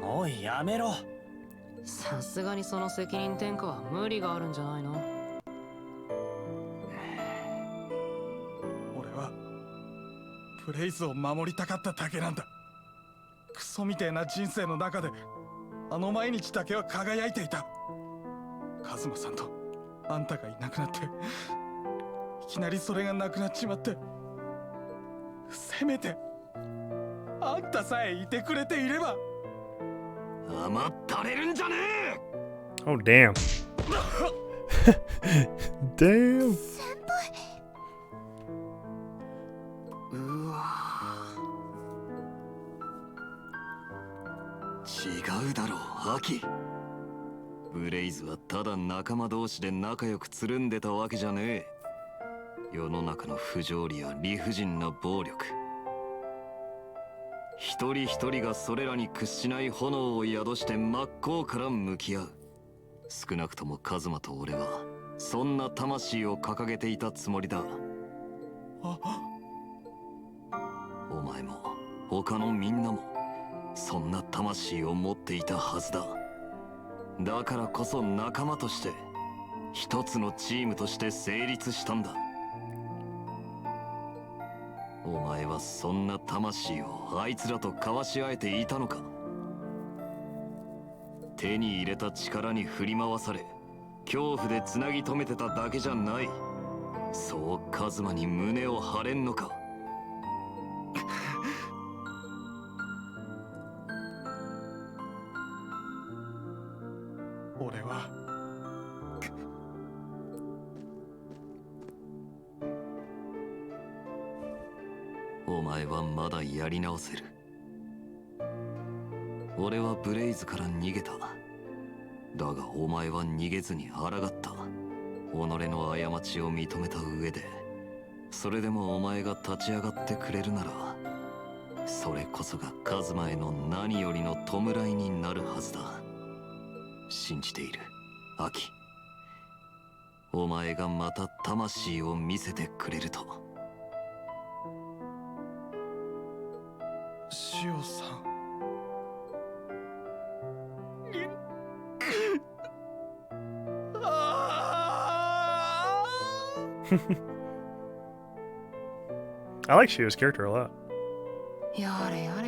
おいやめろ。さすがにその責任転嫁は無理があるんじゃないの？俺はブレイズを守りたかっただけなんだ。クソみてえな人生の中であの毎日だけは輝いていた。カズマさんとあんたがいなくなっていきなりそれがなくなっちまって、せめてあんたさえいてくれていれば。甘ったれるんじゃねえ。 Oh damn. Damn. うわ違うだろうアキ。ブレイズはただ仲間同士で仲良くつるんでたわけじゃねえ。世の中の不条理や理不尽な暴力、一人一人がそれらに屈しない炎を宿して真っ向から向き合う。少なくともカズマと俺はそんな魂を掲げていたつもりだ。お前も他のみんなもそんな魂を持っていたはずだ。だからこそ仲間として一つのチームとして成立したんだ。お前はそんな魂をあいつらと交わし合えていたのか。手に入れた力に振り回され恐怖でつなぎ止めてただけじゃない。そうカズマに胸を張れんのか。俺はお前はまだやり直せる。俺はブレイズから逃げた。だがお前は逃げずに抗った。己の過ちを認めた上で、それでもお前が立ち上がってくれるなら、それこそがカズマへの何よりの弔いになるはずだ。信じている、アキ。お前がまた魂を見せてくれると。シオさん。I like Shio's character a lot. やれやれ、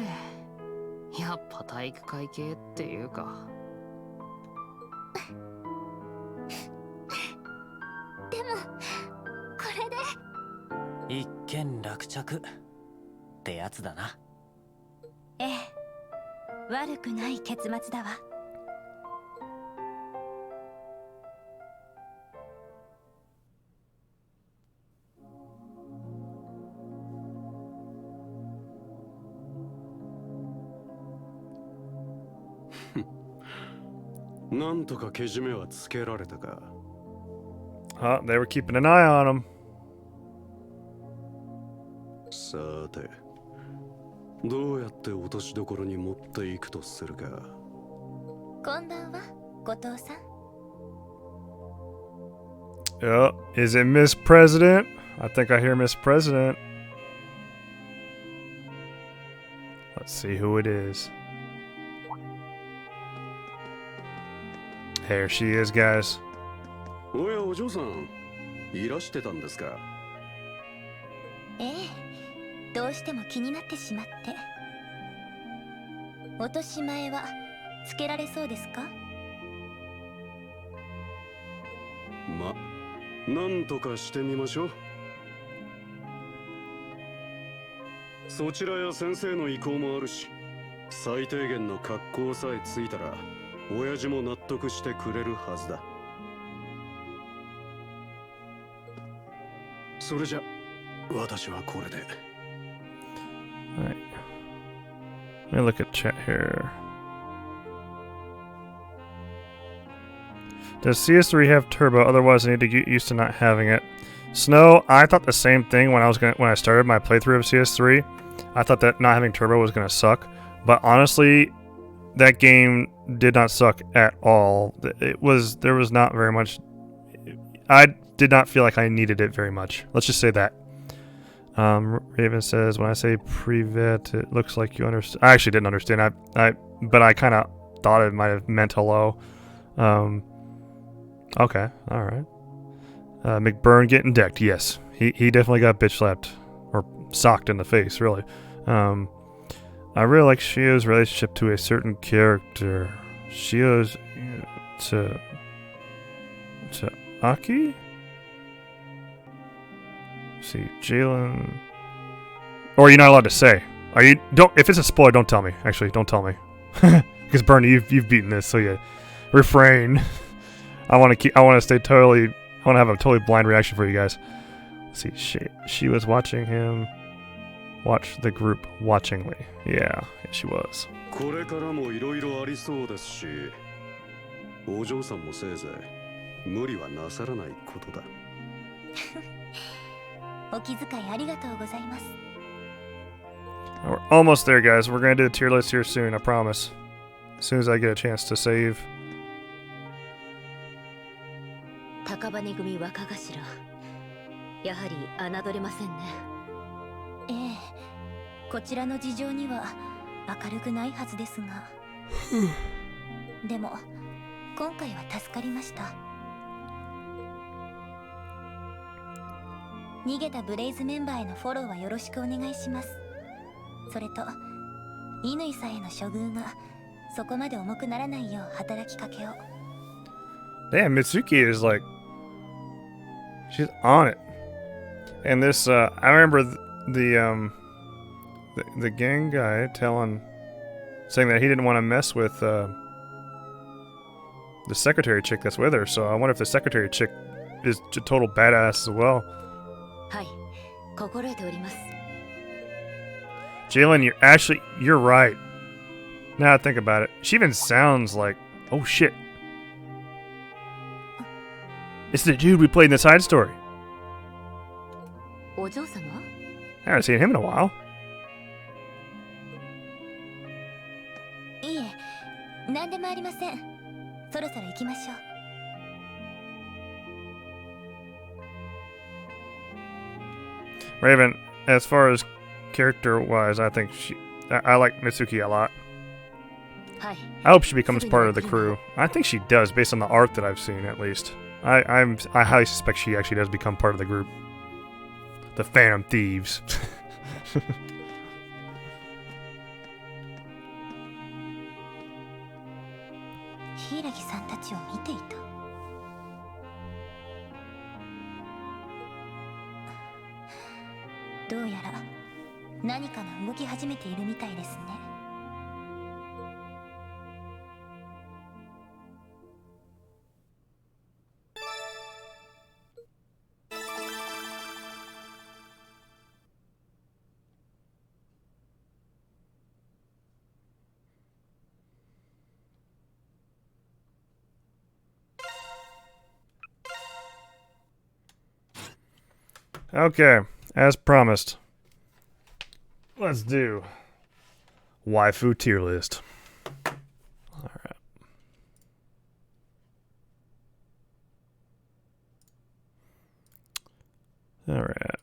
やっぱ体育会系っていうか。でもこれで一件落着ってやつだな。ええ、悪くない結末だわ。なんとかけじめはつけられたか。Oh, they were keeping an eye on him. さて、どうやって落としどころに持っていくとするか。こんばんは、後藤さん。Oh, is it Miss President? I think I hear Miss President. Let's see who it is. There she is, guys. おやお嬢さん、いらしてたんですか。ええ、どうしても気になってしまって。落とし前はつけられそうですか？ま、なんとかしてみましょう。そちらや先生の意向もあるし、最低限の格好さえついたら親父も納得してくれるはずだ。それじゃ私はこれで。Alright. Let me look at chat here. Does CS3 have turbo? Otherwise, I need to get used to not having it. Snow, I thought the same thing when I started my playthrough of CS3. I thought that not having turbo was gonna suck, but honestly, that game did not suck at all. There was not very much. I did not feel like I needed it very much. Let's just say that. Raven says, when I say pre-vet, it looks like you understand. I actually didn't understand. But I kind of thought it might have meant hello. Okay, all right. McBurn getting decked. Yes, he definitely got bitch slapped or socked in the face. Really. I really like Shio's relationship to a certain character. Shio's to Aki. Let's see, Jalen. Or you're not allowed to say. Are you? Don't. If it's a spoiler, don't tell me. Actually, don't tell me. Because Bernie, you've beaten this, so yeah. Refrain. I want to stay totally. I want to have a totally blind reaction for you guys. Let's see, she was watching him. Watch the group watchingly. Yeah, she was. これからもいろいろありそうですし、お嬢さんもせいぜい無理はなさらないことだ。お気遣いありがとうございます。We're almost there, guys. We're gonna do the tier list here soon. I promise. As soon as I get a chance to save. 高羽組若頭、やはり侮れませんね。ええ、こちらの事情には明るくないはずですが。でも今回は助かりました。逃げたブレイズメンバーへのフォローはよろしくお願いします。それと乾さんへの処遇がそこまで重くならないよう働きかけを。Damn, Mitsuki is like, she's on it. And this, I remember the gang guy saying that he didn't want to mess with the secretary chick that's with her. So I wonder if the secretary chick is a total badass as well. はい、心得ております。Jalen, you're right. Now I think about it, she even sounds like, oh shit. It's the dude we played in the side story. お嬢様？ I haven't seen him in a while. いいえ、何でもありません。そろそろ行きましょう。Raven, as far as character-wise, I think I like Mitsuki a lot. はい I hope she becomes part of the crew. I think she does, based on the art that I've seen, at least. I highly suspect she actually does become part of the group. The Phantom Thieves.柊さんたちを見ていた。どうやら何かが動き始めているみたいですね。Okay, as promised. Let's do Waifu tier list. Alright. Alright.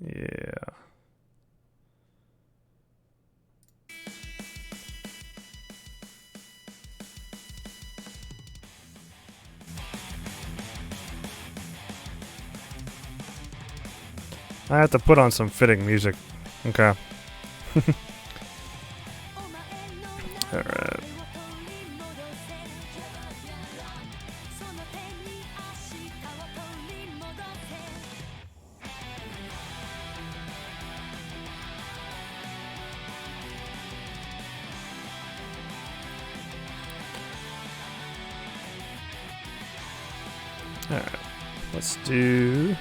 Yeah. I have to put on some fitting music. Okay. Alright. Alright, let's do...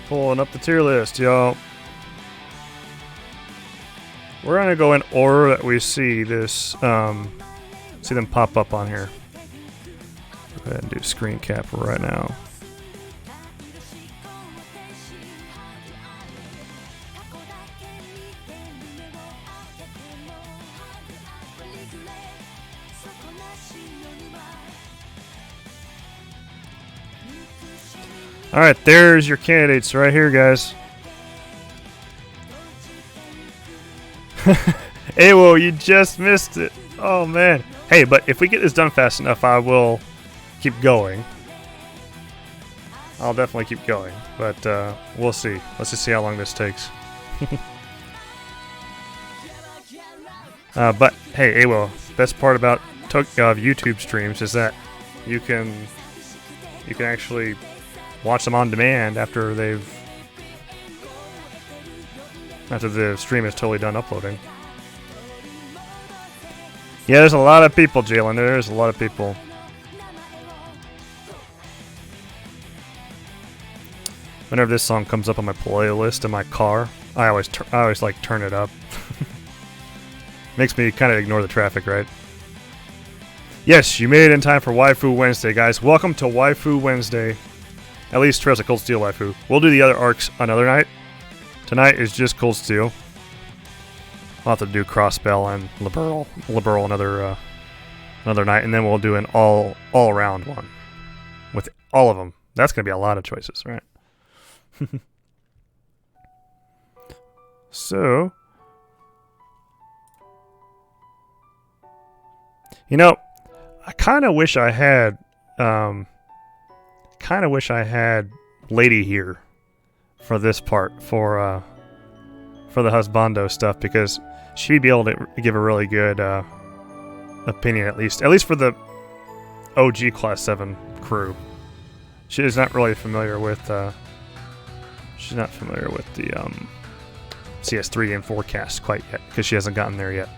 Pulling up the tier list, y'all. We're gonna go in order that we see this, see them pop up on here. Go ahead and do screen cap right now. Alright, there's your candidates right here, guys. Hey, whoa, you just missed it. Oh, man. Hey, but if we get this done fast enough, I will keep going. I'll definitely keep going, but we'll see. Let's just see how long this takes. But, hey, Awo, best part about YouTube streams is that you can actually watch them on demand after the stream is totally done uploading. Yeah, there's a lot of people, Jalen. There's a lot of people. Whenever this song comes up on my playlist in my car, I always like turn it up. Makes me kind of ignore the traffic, right? Yes, you made it in time for Waifu Wednesday, guys. Welcome to Waifu Wednesday. At least Trails of Cold Steel Waifu. We'll do the other arcs another night. Tonight is just Cold Steel. I'll have to do Crossbell and Liberal another night, and then we'll do an all-around one with all of them. That's gonna be a lot of choices, right? So, you know, I kind of wish I had. Lady here for this part, for the Husbando stuff, because she'd be able to give a really good opinion, at least for the OG Class 7 crew. She is not really familiar with she's not familiar with the CS3 and 4 cast quite yet, because she hasn't gotten there yet.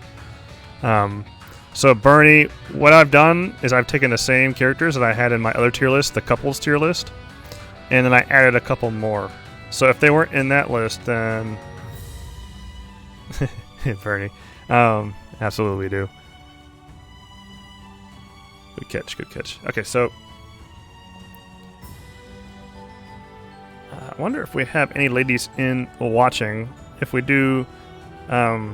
So Bernie, what I've done is I've taken the same characters that I had in my other tier list, the couples tier list, and then I added a couple more. So if they weren't in that list, then Bernie, absolutely do. Good catch, good catch. Okay, so I wonder if we have any ladies in watching. If we do, I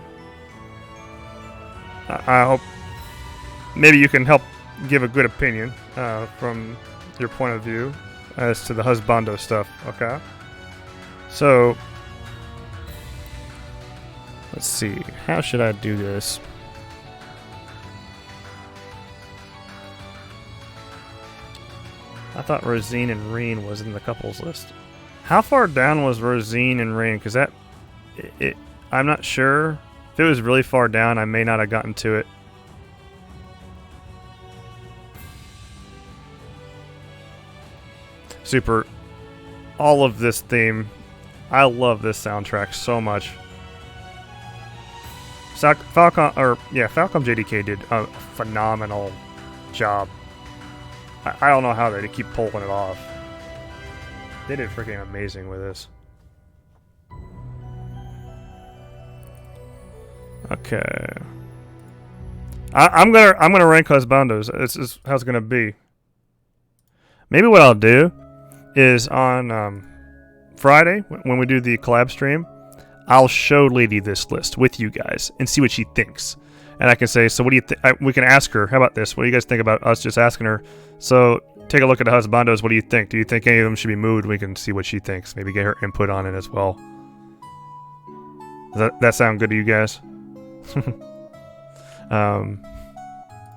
hope maybe you can help give a good opinion from your point of view as to the Husbando stuff, okay? So, let's see. How should I do this? I thought Rosine and Reen was in the couples list. How far down was Rosine and Reen? Because I'm not sure. If it was really far down, I may not have gotten to it. Super. All of this theme. I love this soundtrack so much. Falcom JDK did a phenomenal job. I don't know how they keep pulling it off. They did freaking amazing with this. Okay. I'm gonna rank Husbandos. This is how it's gonna be. Maybe what I'll do is on Friday when we do the collab stream, I'll show Lady this list with you guys and see what she thinks. And I can say, so what do you think? We can ask her. How about this? What do you guys think about us just asking her? So take a look at the Husbandos. What do you think? Do you think any of them should be moved? We can see what she thinks. Maybe get her input on it as well. Does that sound good to you guys?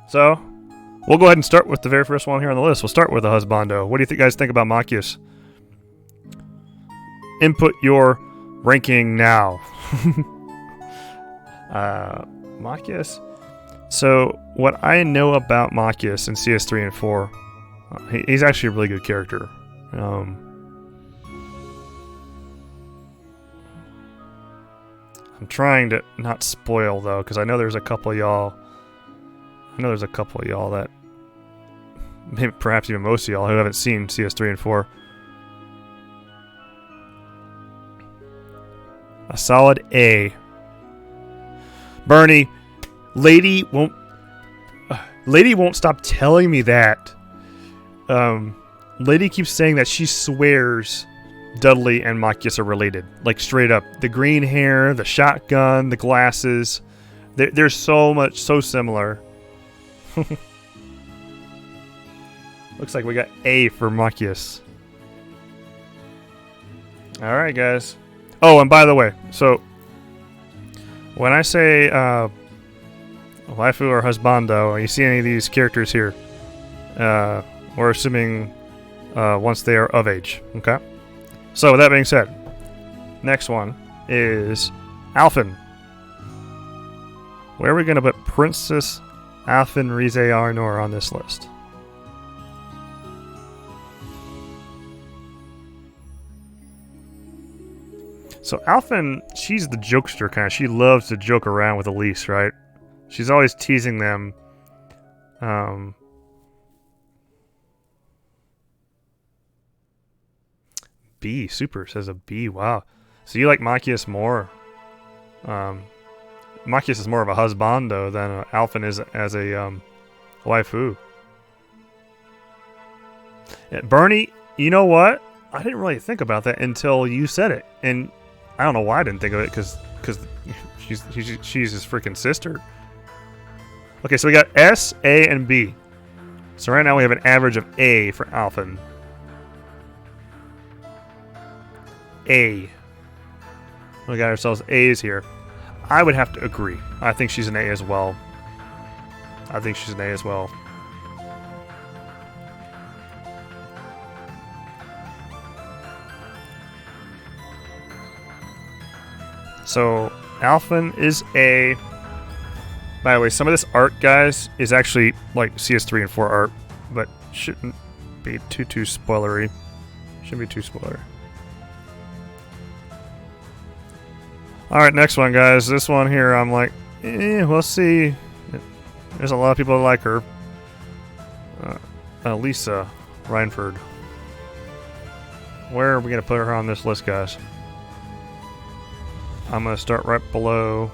So we'll go ahead and start with the very first one here on the list. We'll start with the Husbando. What do you guys think about Machias? Input your ranking now. Machias. So what I know about Machias in CS3 and 4, he's actually a really good character. I'm trying to not spoil though, because I know there's a couple of y'all. That maybe perhaps even most of y'all who haven't seen CS3 and 4. A solid A. Bernie, Lady won't stop telling me that. Lady keeps saying that she swears Dudley and Machias are related. Like straight up. The green hair, the shotgun, the glasses. They're so similar. Looks like we got A for Machias. Alright, guys. Oh, and by the way, so when I say waifu or husbando, and you see any of these characters here, we're assuming once they are of age. Okay? So with that being said, next one is Alphen. Where are we going to put Princess Alphen Rize Arnor on this list? So Alphen, she's the jokester kind of. She loves to joke around with Elise, right? She's always teasing them. B, super, says a B, wow. So you like Machias more. Machias is more of a husbando than Alphen is as a waifu. Bernie, you know what? I didn't really think about that until you said it. And I don't know why I didn't think of it, because she's his freaking sister. Okay, so we got S, A, and B. So right now we have an average of A for Alphen. A. We got ourselves A's here. I would have to agree. I think she's an A as well. So Alphen is A. By the way, some of this art, guys, is actually like CS3 and 4 art, but shouldn't be too spoilery. Shouldn't be too spoilery. Alright, next one, guys. This one here, I'm like, we'll see. There's a lot of people that like her. Lisa Reinford. Where are we going to put her on this list, guys? I'm going to start right below.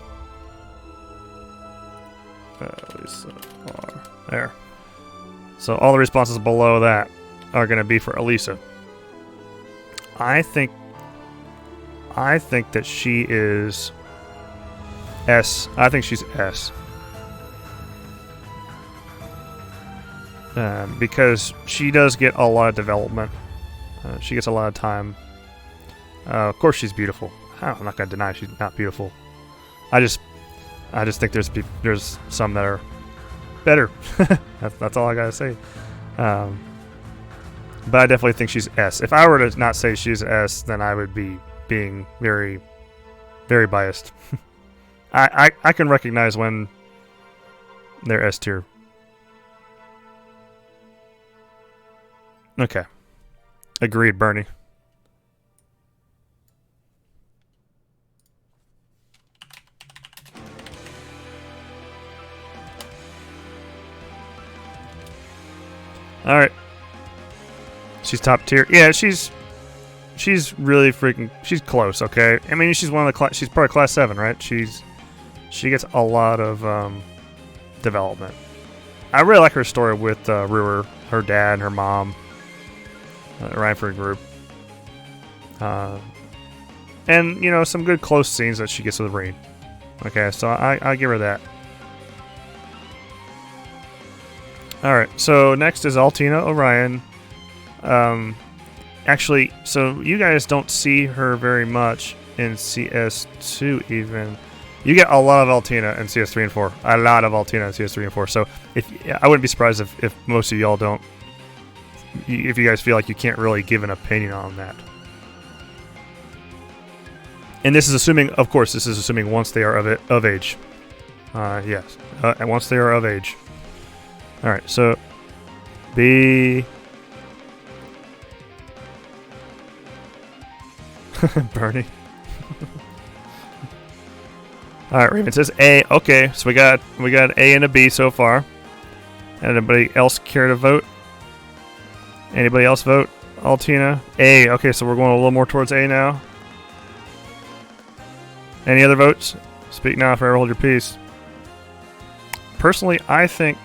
Lisa R. There. So all the responses below that are going to be for Elisa. I think that she is S. I think she's S. Because she does get a lot of development. She gets a lot of time. Of course, she's beautiful. I'm not gonna deny she's not beautiful. I just think there's some that are better. that's all I gotta say. But I definitely think she's S. If I were to not say she's S, then I would be being very, very biased. I can recognize when they're S tier. Okay. Agreed, Bernie. Alright. She's top tier. Yeah, she's really freaking... She's close, okay? I mean, she's one of the... She's probably class 7, right? She gets a lot of development. I really like her story with Ruhr, her dad, and her mom. Reinford group. And, you know, some good close scenes that she gets with Rain. Okay, so I give her that. Alright, so next is Altina Orion. Actually, so you guys don't see her very much in CS2 even. You get a lot of Altina in CS3 and 4. A lot of Altina in CS3 and 4. So I wouldn't be surprised if most of y'all don't. If you guys feel like you can't really give an opinion on that. And this is assuming, of course, this is assuming once they are of age. Yes. And once they are of age. Alright, so B. Bernie. Alright, Raven says A. Okay, so we got A and a B so far. Anybody else care to vote? Anybody else vote? Altina? A. Okay, so we're going a little more towards A now. Any other votes? Speak now, forever hold your peace. Personally, I think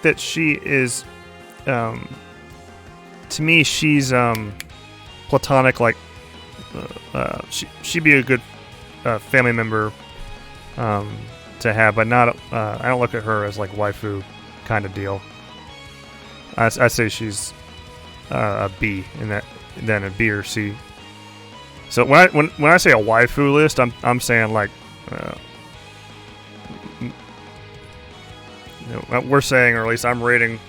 that she is, to me, she's platonic. Like, she'd be a good family member to have, but not. I don't look at her as like waifu kind of deal. I say she's a B in that, then a B or C. So when I say a waifu list, I'm saying like. We're saying, or at least I'm rating,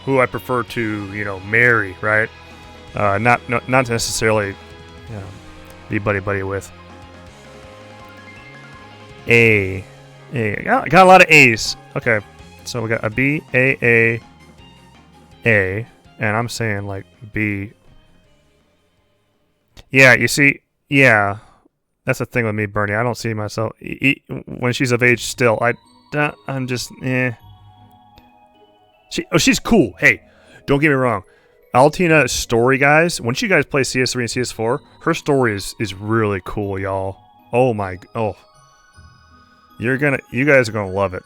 who I prefer to, marry, right? Not necessarily, be buddy with. A. Got a lot of A's. Okay, so we got a B, A, and I'm saying like B. Yeah, you see, yeah, that's the thing with me, Bernie. I don't see myself when she's of age still. I'm just She's cool. Hey, don't get me wrong. Altina's story, guys. Once you guys play CS3 and CS4, her story is really cool, y'all. Oh my, you guys are gonna love it.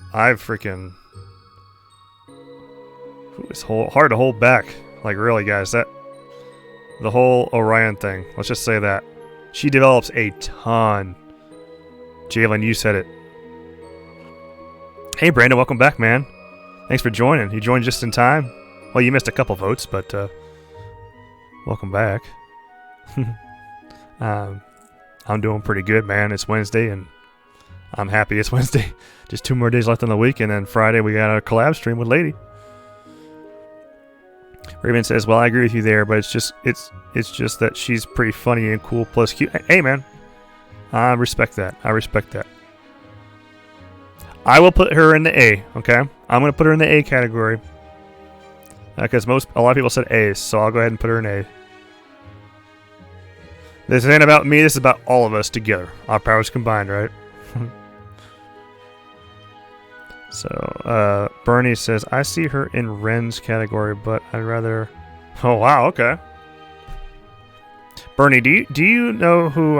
It's hard to hold back. Like really, guys, the whole Orion thing. Let's just say that she develops a ton. Jalen, you said it. Hey, Brandon, welcome back, man. Thanks for joining. You joined just in time. Well, you missed a couple votes, but welcome back. I'm doing pretty good, man. It's Wednesday, and I'm happy it's Wednesday. Just 2 more days left on the week, and then Friday we got a collab stream with Lady. Raven says, "Well, I agree with you there, but it's just that she's pretty funny and cool plus cute." Hey, man, I respect that. I will put her in the A, okay? I'm going to put her in the A category. Because a lot of people said A, so I'll go ahead and put her in A. This ain't about me, this is about all of us together. Our powers combined, right? So, Bernie says, I see her in Ren's category, but I'd rather... Oh, wow, okay. Bernie, do you know who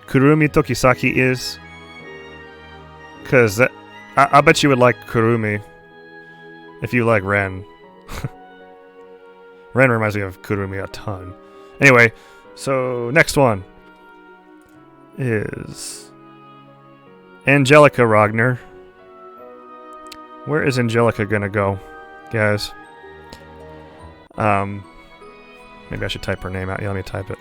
Kurumi Tokisaki is? Because I bet you would like Kurumi if you like Ren. Ren reminds me of Kurumi a ton. Anyway, so next one is Angelica Ragnar. Where is Angelica gonna go, guys? Maybe I should type her name out. Yeah, let me type it.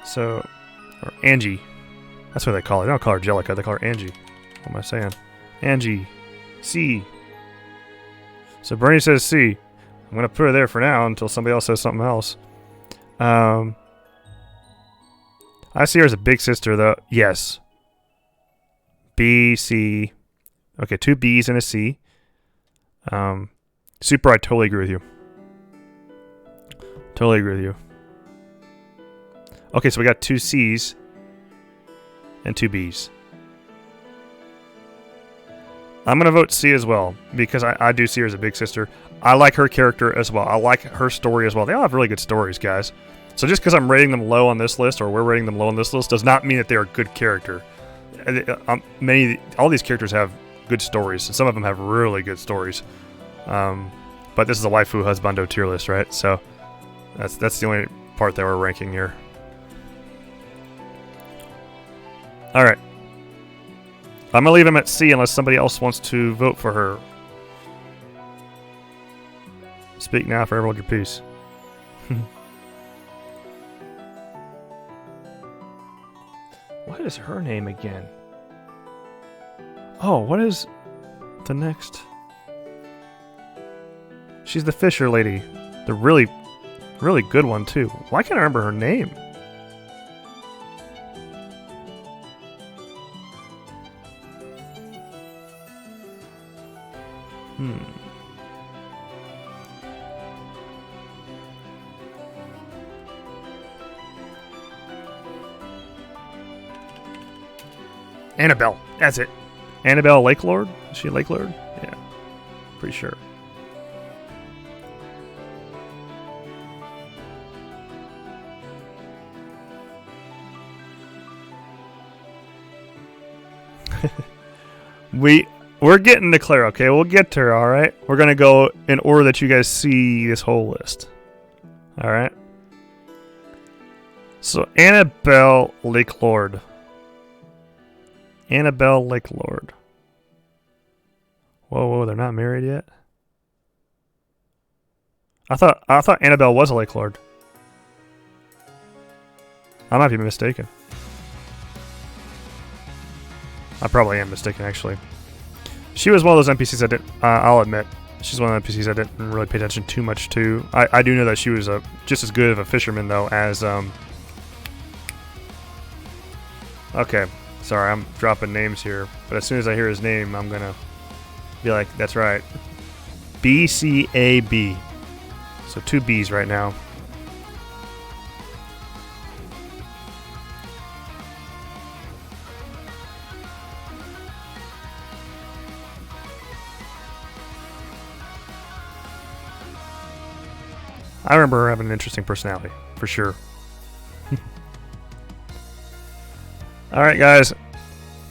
So, or Angie. That's what they call her. They don't call her Angelica. They call her Angie. What am I saying? Angie. C. So Bernie says C. I'm going to put her there for now until somebody else says something else. I see her as a big sister, though. Yes. B, C. Okay, 2 B's and a C. Super, I totally agree with you. Totally agree with you. Okay, so we got 2 C's and 2 B's. I'm going to vote C as well, because I do see her as a big sister. I like her character as well. I like her story as well. They all have really good stories, guys. So just because I'm rating them low on this list, or we're rating them low on this list, does not mean that they're a good character. All these characters have good stories, and some of them have really good stories. But this is a Waifu Husbando tier list, right? So that's the only part that we're ranking here. Alright. I'm going to leave him at C unless somebody else wants to vote for her. Speak now, forever hold your peace. What is her name again? Oh, what is the next? She's the Fisher lady. The really, really good one, too. Why can't I remember her name? Annabelle. That's it. Annabelle Lake Lord? Is she a Lake Lord? Yeah. Pretty sure. We're getting to Claire, okay? We'll get to her, alright? We're gonna go in order that you guys see this whole list. Alright? So, Annabelle Lake Lord. Annabelle Lake Lord. Whoa, they're not married yet? I thought Annabelle was a Lake Lord. I might be mistaken. I probably am mistaken, actually. She was one of those NPCs I didn't, I'll admit, she's one of the NPCs I didn't really pay attention too much to. I do know that she was just as good of a fisherman, though, as, okay, sorry, I'm dropping names here, but as soon as I hear his name, I'm gonna be like, that's right. B-C-A-B. So 2 B's right now. I remember her having an interesting personality, for sure. Alright, guys.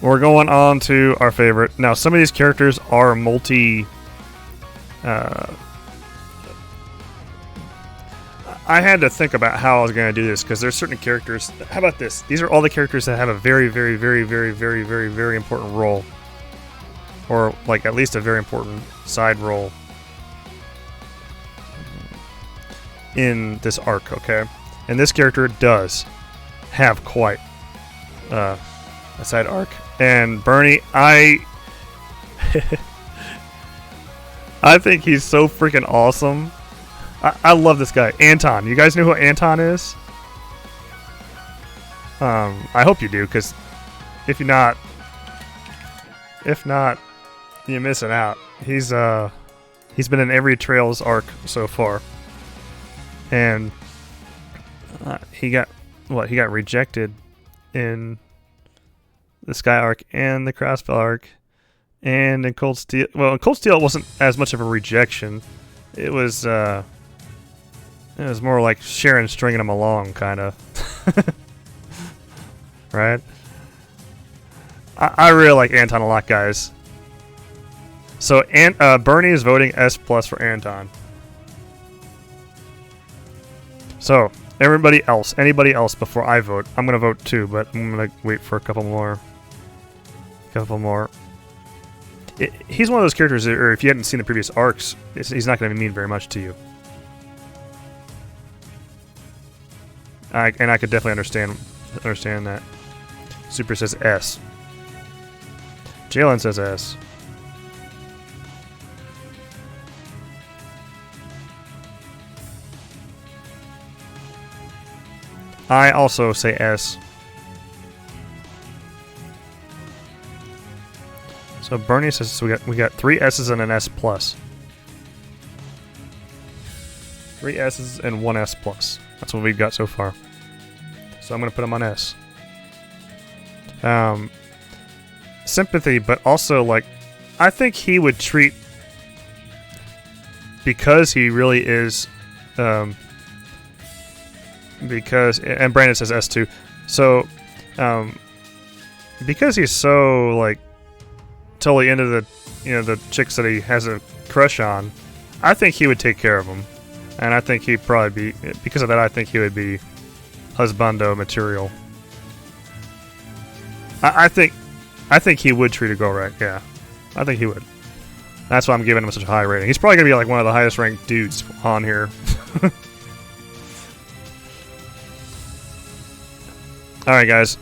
We're going on to our favorite. Now, some of these characters are multi... I had to think about how I was going to do this, because there's certain characters... How about this? These are all the characters that have a very, very, very, very, very, very, very important role. Or, like, at least a very important side role in this arc, okay? And this character does have quite a side arc. And Bernie, I think he's so freaking awesome. I love this guy. Anton. You guys know who Anton is? I hope you do, because if not, you're missing out. He's been in every Trails arc so far. And he got rejected in the Sky arc and the Crossbell arc, and in Cold Steel. Well, in Cold Steel it wasn't as much of a rejection. It was more like Sharon stringing him along, kind of. Right? I really like Anton a lot, guys. So Bernie is voting S plus for Anton. So anybody else before I vote? I'm gonna vote too, but I'm gonna wait for a couple more. He's one of those characters that, or if you hadn't seen the previous arcs, he's not gonna mean very much to you. And I could definitely understand that. Super says S. Jalen says S. I also say S. So Bernie says so we got 3 S's and an S plus. 3 S's and 1 S plus. That's what we've got so far. So I'm gonna put him on S. Sympathy, but also like I think he would treat, because he really is because, and Brandon says S2, so because he's so like totally into the, you know, the chicks that he has a crush on, I think he would take care of them, and I think he'd probably be, because of that, I think he would be husbando material. I think he would treat a girl right. Yeah, I think he would. That's why I'm giving him such a high rating. He's probably gonna be like one of the highest ranked dudes on here. Alright guys,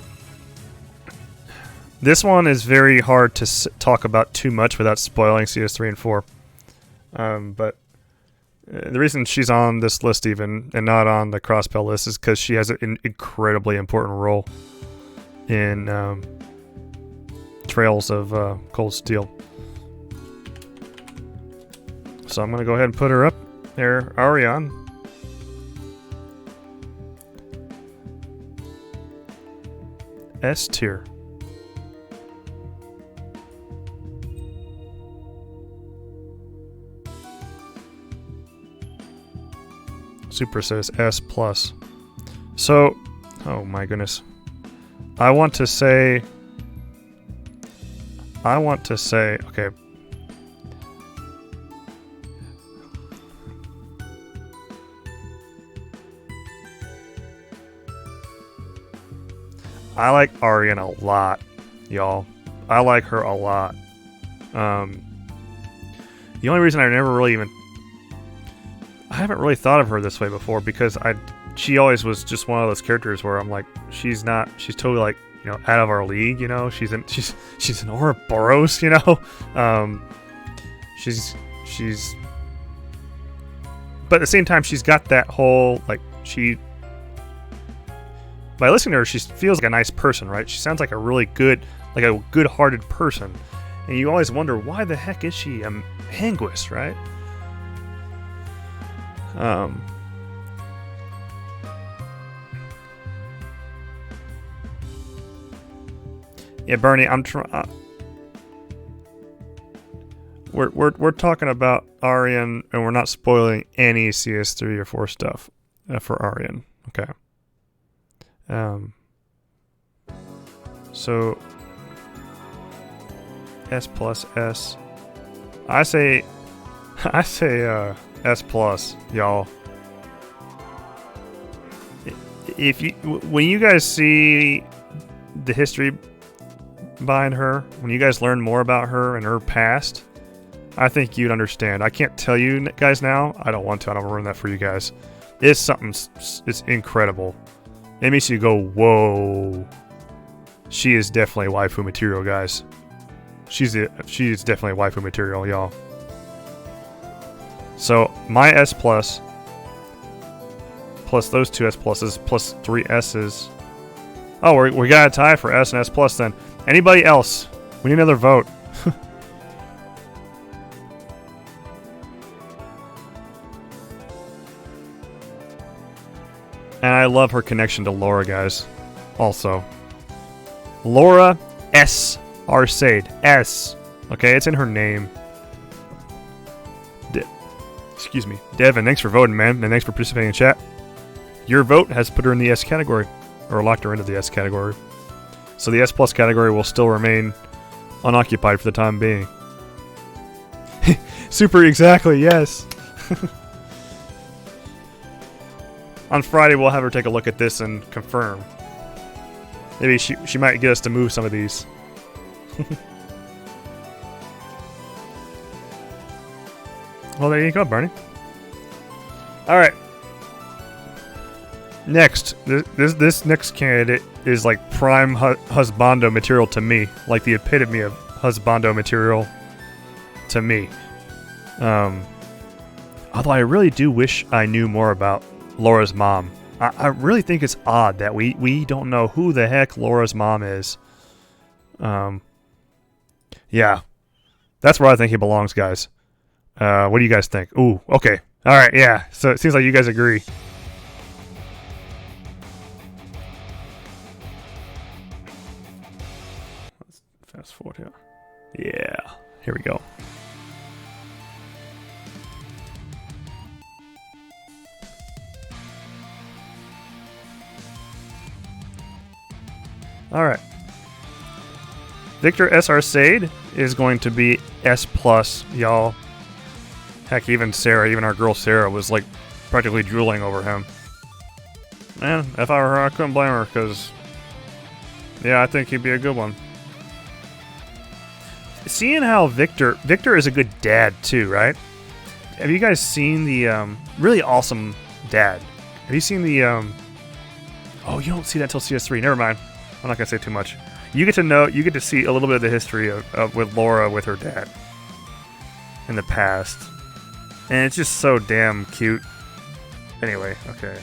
this one is very hard to talk about too much without spoiling CS3 and 4. But the reason she's on this list even, and not on the Crossbell list, is because she has an incredibly important role in Trails of Cold Steel. So I'm going to go ahead and put her up there, Ariane. S tier. Super says S plus. So, oh my goodness. I want to say, okay. I like Ariane a lot, y'all. I like her a lot. The only reason I haven't really thought of her this way before, because she always was just one of those characters where I'm like, she's totally like, you know, out of our league, you know. She's an Ouroboros, you know. But at the same time, she's got that whole like by listening to her, she feels like a nice person, right? She sounds like a really good, like a good-hearted person. And you always wonder, why the heck is she a Anguis, right? Yeah, Bernie, I'm trying. We're talking about Ariane, and we're not spoiling any CS3 or 4 stuff for Ariane. Okay. So S plus S. I say S plus, y'all. When you guys see the history behind her, when you guys learn more about her and her past, I think you'd understand. I can't tell you guys now. I don't want to. I don't ruin that for you guys. It's something. It's incredible. It makes you go, whoa. She is definitely waifu material, guys. She's definitely waifu material, y'all. So my S plus those 2 S pluses plus 3 S's. Oh, we got a tie for S and S plus then. Anybody else? We need another vote. And I love her connection to Laura, guys. Also. Laura S. Arcade. S. Okay, it's in her name. Excuse me. Devin, thanks for voting, man. And thanks for participating in chat. Your vote has put her in the S category. Or locked her into the S category. So the S plus category will still remain unoccupied for the time being. Super exactly, yes. On Friday, we'll have her take a look at this and confirm. Maybe she might get us to move some of these. Well, there you go, Barney. All right. Next, this next candidate is like prime husbando material to me, like the epitome of husbando material to me. Although I really do wish I knew more about Laura's mom. I really think it's odd that we don't know who the heck Laura's mom is. Yeah, that's where I think he belongs, guys. What do you guys think? Ooh, okay. All right, yeah. So it seems like you guys agree. Let's fast forward here. Yeah, here we go. All right. Victor S. Arcade is going to be S+, y'all. Heck, even Sarah, even our girl Sarah, was like practically drooling over him. Man, if I were her, I couldn't blame her, because, yeah, I think he'd be a good one. Seeing how Victor is a good dad, too, right? Have you guys seen the, really awesome dad? Have you seen the, oh, you don't see that until CS3, never mind. I'm not going to say too much. You get to see a little bit of the history of with Laura with her dad in the past. And it's just so damn cute. Anyway, okay.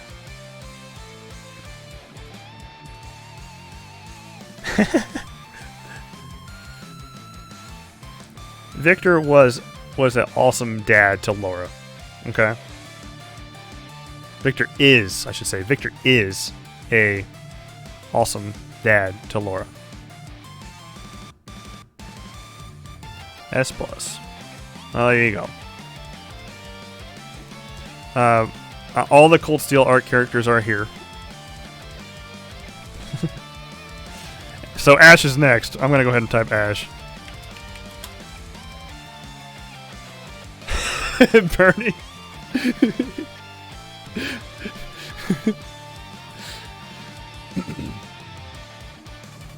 Victor was an awesome dad to Laura. Okay? Victor is a awesome dad to Laura. S+. Oh, there you go. All the Cold Steel art characters are here. So Ash is next. I'm gonna go ahead and type Ash. Bernie.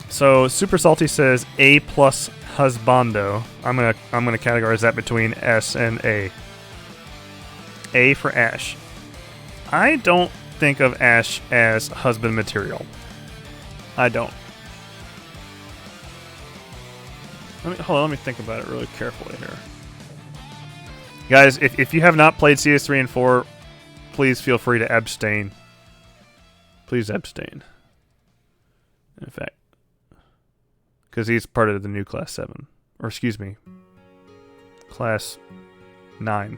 So Super Salty says A+ husbando. I'm gonna categorize that between S and A. A for Ash. I don't think of Ash as husband material. I don't. Let me think about it really carefully here. Guys, if you have not played CS3 and 4, please feel free to abstain. Please abstain. In fact, because he's part of the new Class 7. Or excuse me, Class 9.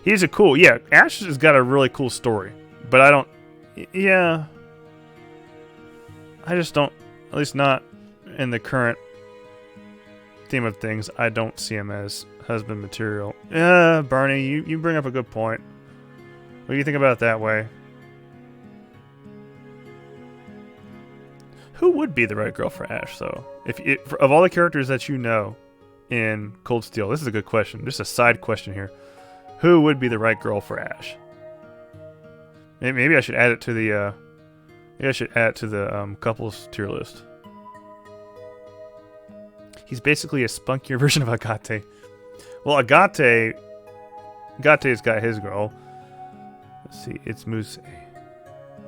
He's a cool, yeah, Ash has got a really cool story. But I don't, yeah. I just don't, at least not in the current theme of things, I don't see him as husband material. Barney, you bring up a good point. What do you think about it that way? Who would be the right girl for Ash, though? Of all the characters that you know in Cold Steel, this is a good question. Just a side question here. Who would be the right girl for Ash? Maybe I should add it to the. Maybe I should add it to the couples tier list. He's basically a spunkier version of Agate. Well, Agate's got his girl. Let's see, it's Muse.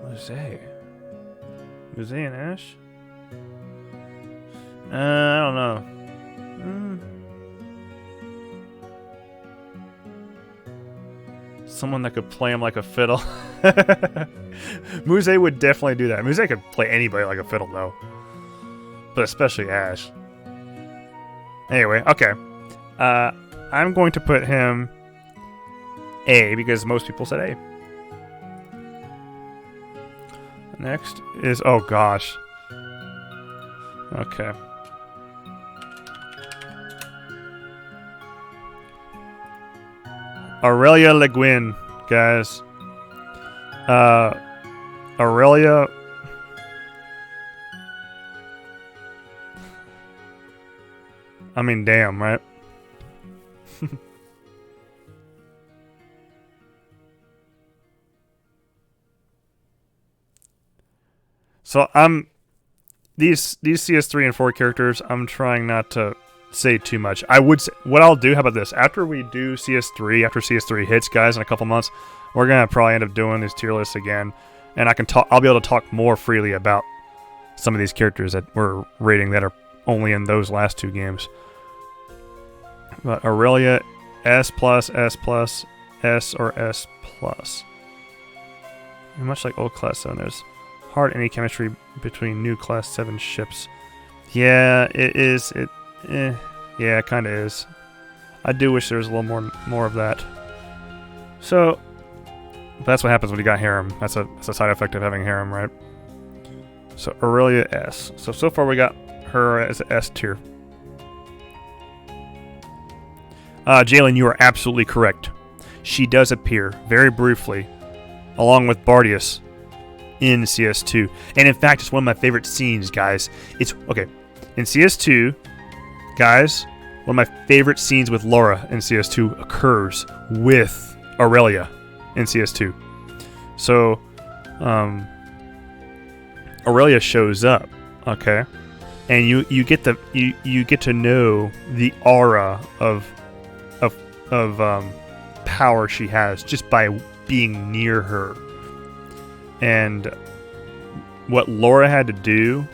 Muse and Ash? I don't know. Someone that could play him like a fiddle. Muse would definitely do that. Muse could play anybody like a fiddle, though. But especially Ash. Anyway, okay. I'm going to put him A, because most people said A. Next is... oh, gosh. Okay. Aurelia Le Guin, guys. Aurelia... I mean, damn, right? So these CS3 and 4 characters, I'm trying not to say too much. I would say, what I'll do, how about this? After we do CS3, after CS3 hits, guys, in a couple months, we're gonna probably end up doing these tier lists again, and I'll be able to talk more freely about some of these characters that we're rating that are only in those last 2 games. But Aurelia, S+, S+, S or S+. And much like old Class 7, there's hard any chemistry between new Class 7 ships. Yeah, it is. Yeah, it kind of is. I do wish there was a little more of that. So, that's what happens when you got harem. That's a side effect of having harem, right? So, Aurelia S. So far we got her as an S tier. Jalen, you are absolutely correct. She does appear, very briefly, along with Bardius, in CS2. And in fact, it's one of my favorite scenes, guys. It's, okay, in CS2, guys, one of my favorite scenes with Laura in CS2 occurs with Aurelia in CS2. So, Aurelia shows up, okay? And you get to know the aura of power she has just by being near her. And what Laura had to do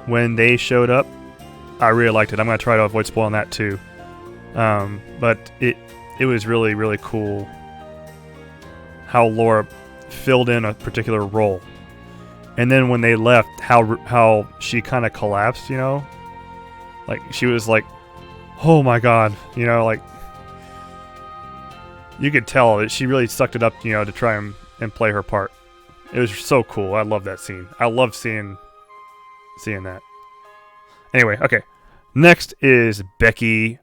when they showed up, I really liked it. I'm going to try to avoid spoiling that too. But it was really, really cool how Laura filled in a particular role. And then when they left, how she kind of collapsed, you know? Like, she was like, oh my god, you know, like, you could tell that she really sucked it up, you know, to try and play her part. It was so cool. I love that scene. I love seeing that. Anyway, okay. Next is Becky.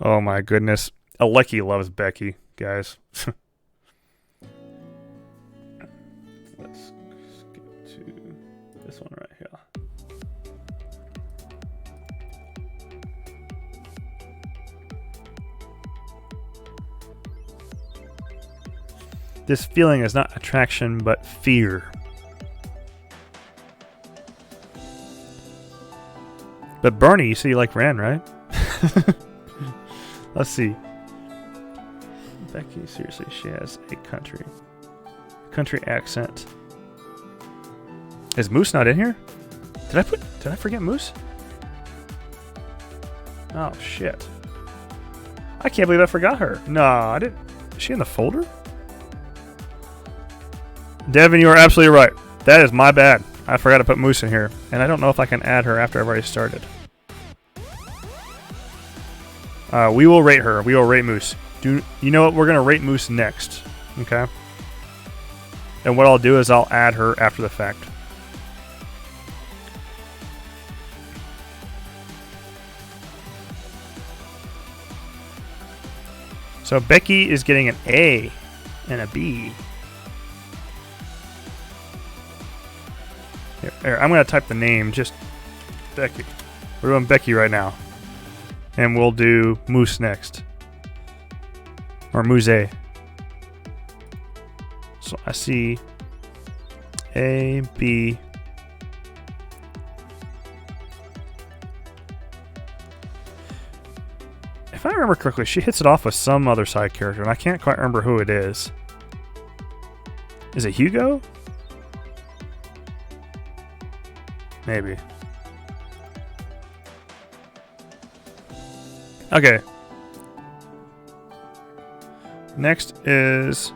Oh my goodness. Aleki loves Becky, guys. Let's get to this one right here. This feeling is not attraction, but fear. But Bernie, you see, you like Ren, right? Let's see. Becky, seriously, she has a country accent. Is Moose not in here? Did I forget Moose? Oh shit. I can't believe I forgot her. No, I didn't. Is she in the folder? Devin, you are absolutely right. That is my bad. I forgot to put Moose in here. And I don't know if I can add her after I've already started. We will rate her. We will rate Moose. You know what? We're going to rate Moose next. Okay? And what I'll do is I'll add her after the fact. So Becky is getting an A and a B. Here, I'm going to type the name, just Becky. We're doing Becky right now. And we'll do Moose next. Or Moose. So I see A, B. If I remember correctly, she hits it off with some other side character, and I can't quite remember who it is. Is it Hugo? Maybe. Okay. Next is...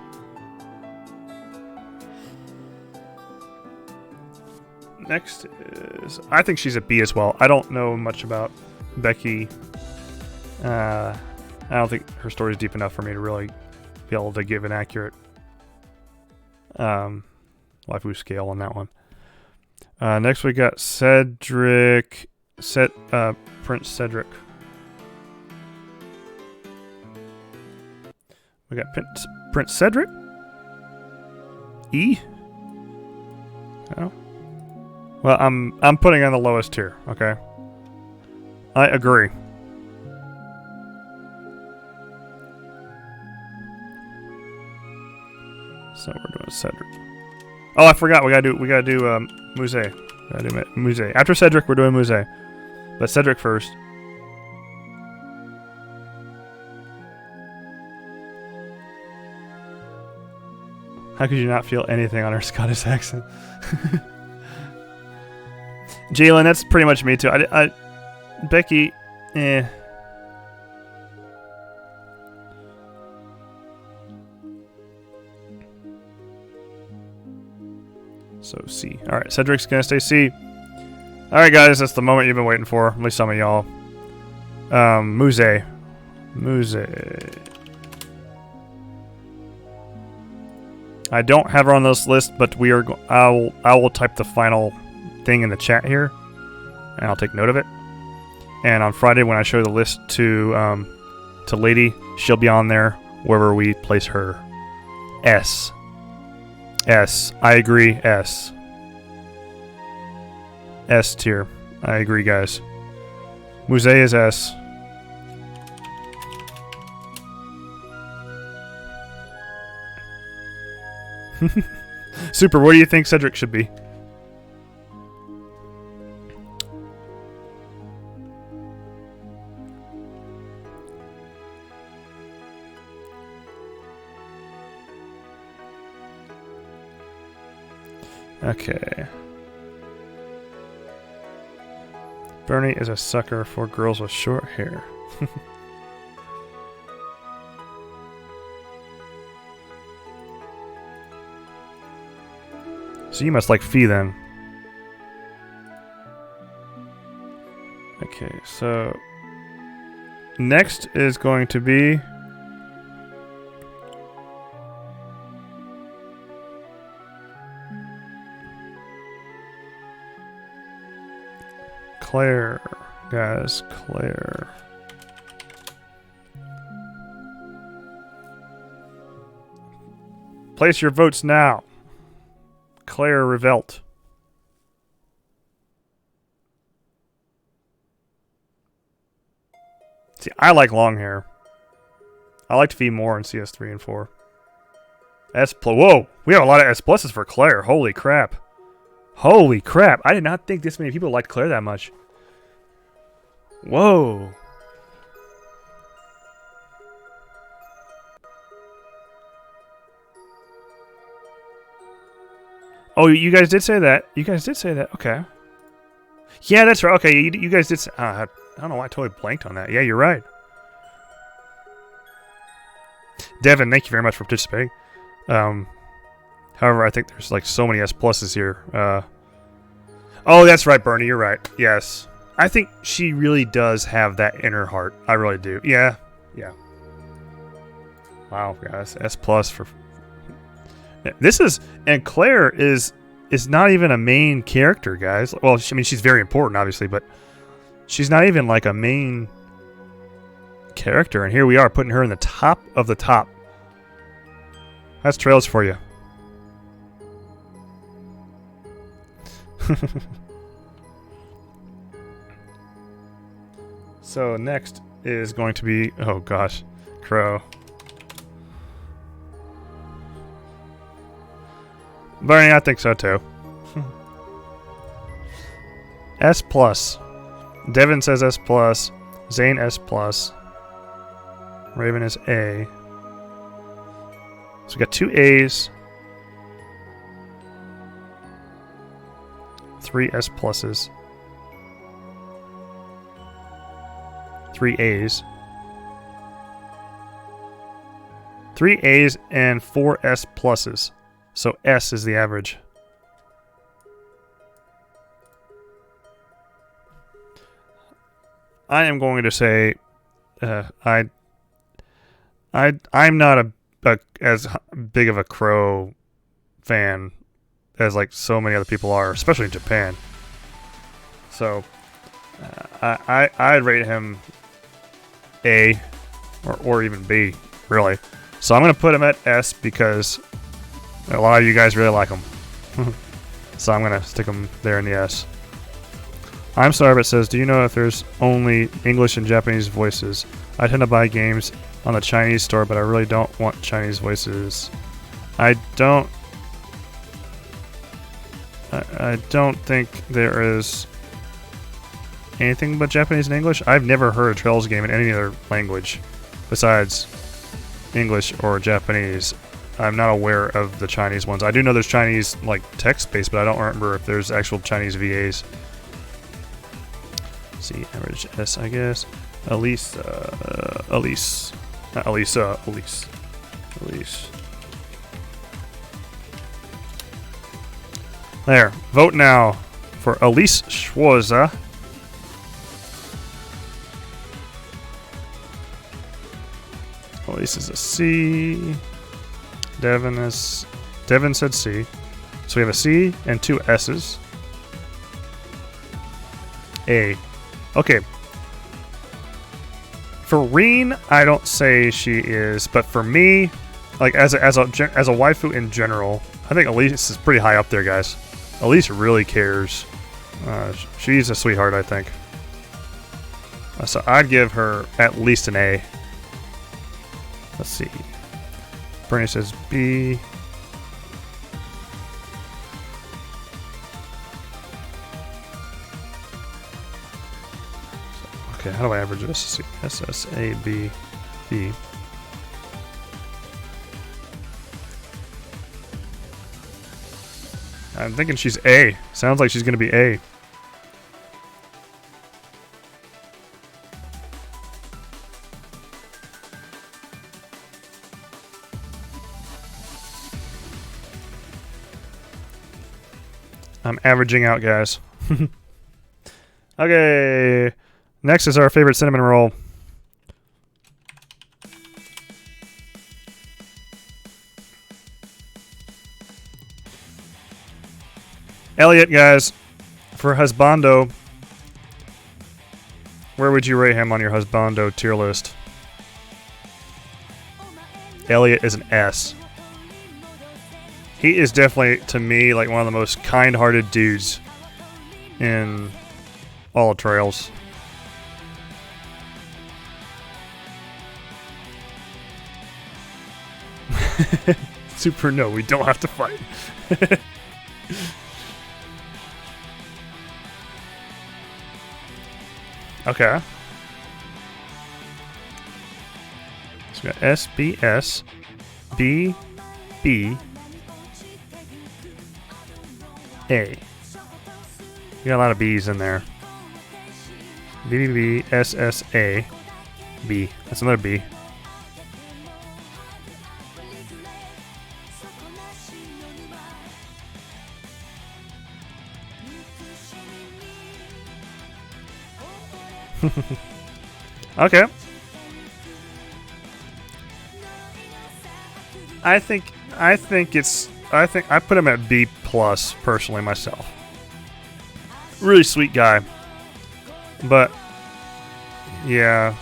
I think she's a B as well. I don't know much about Becky. I don't think her story is deep enough for me to really be able to give an accurate waifu scale on that one. Next we got Cedric, Prince Cedric. We got Prince Cedric. E. Oh. Well, I'm putting on the lowest tier. Okay. I agree. So we're doing Cedric. Oh, I forgot. We gotta do Muse. Gotta do Muse. After Cedric, we're doing Muse. But Cedric first. How could you not feel anything on her Scottish accent? Jalen, that's pretty much me too. Becky, eh. So C. Alright, Cedric's gonna stay C. Alright guys, that's the moment you've been waiting for. At least some of y'all. Muse. Muse. I don't have her on this list, but we are. I will type the final thing in the chat here, and I'll take note of it. And on Friday, when I show the list to Lady, she'll be on there wherever we place her. S. S. I agree. S. S tier. I agree, guys. Muse is S. Super, what do you think Cedric should be? Okay. Bernie is a sucker for girls with short hair. So you must like Fee then. Okay, so next is going to be Claire, guys, Claire. Place your votes now. Claire Revelt. See, I like long hair. I liked Fee more in CS3 and 4. S+. Whoa! We have a lot of S pluses for Claire. Holy crap. Holy crap. I did not think this many people liked Claire that much. Whoa. Oh, you guys did say that. You guys did say that. Okay. Yeah, that's right. Okay, you guys did say... I don't know why I totally blanked on that. Yeah, you're right. Devin, thank you very much for participating. However, I think there's like so many S pluses here. Oh, that's right, Bernie. You're right. Yes. I think she really does have that in her heart. I really do. Yeah. Yeah. Wow, guys. S plus for... This is... And Claire is not even a main character, guys. Well, I mean, she's very important, obviously, but she's not even like a main character. And here we are, putting her in the top of the top. That's Trails for you. So next is going to be... Oh, gosh. Crow. Bernie, I think so too. S plus. Devin says S plus. Zane S plus. Raven is A. So we got 2 A's. 3 S pluses. 3 A's. 3 A's and 4 S pluses. So S is the average. I am going to say, I'm not as big of a Crow fan as like so many other people are, especially in Japan. So I'd rate him A or even B, really. So I'm going to put him at S because a lot of you guys really like him. So I'm going to stick him there in the S. I'm sorry, but it says, do you know if there's only English and Japanese voices? I tend to buy games on the Chinese store, but I really don't want Chinese voices. I don't think there is anything but Japanese and English. I've never heard a Trails game in any other language besides English or Japanese. I'm not aware of the Chinese ones. I do know there's Chinese like text-based, but I don't remember if there's actual Chinese VAs. See, average S, I guess. Elise. Not Elisa, Elise. There. Vote now for Elise Schwarza. Elise is a C. Devin said C. So we have a C and 2 S's. A. Okay. For Reen, I don't say she is, but for me, like as a waifu in general, I think Elise is pretty high up there, guys. Elise really cares. She's a sweetheart, I think. So I'd give her at least an A. Let's see. Bernie says B. Okay, how do I average this? S, S, A, B, B. I'm thinking she's A. Sounds like she's going to be A. I'm averaging out, guys. Okay. Next is our favorite cinnamon roll. Elliot, guys, for Husbando, where would you rate him on your Husbando tier list? Elliot is an S. He is definitely, to me, like one of the most kind-hearted dudes in all of Trails. Super no, we don't have to fight. Okay. So we got S, B, S, B, B, A. You got a lot of B's in there. B, B, B, S, S, A, B. That's another B. Okay. I think I put him at B plus personally myself. Really sweet guy. But yeah.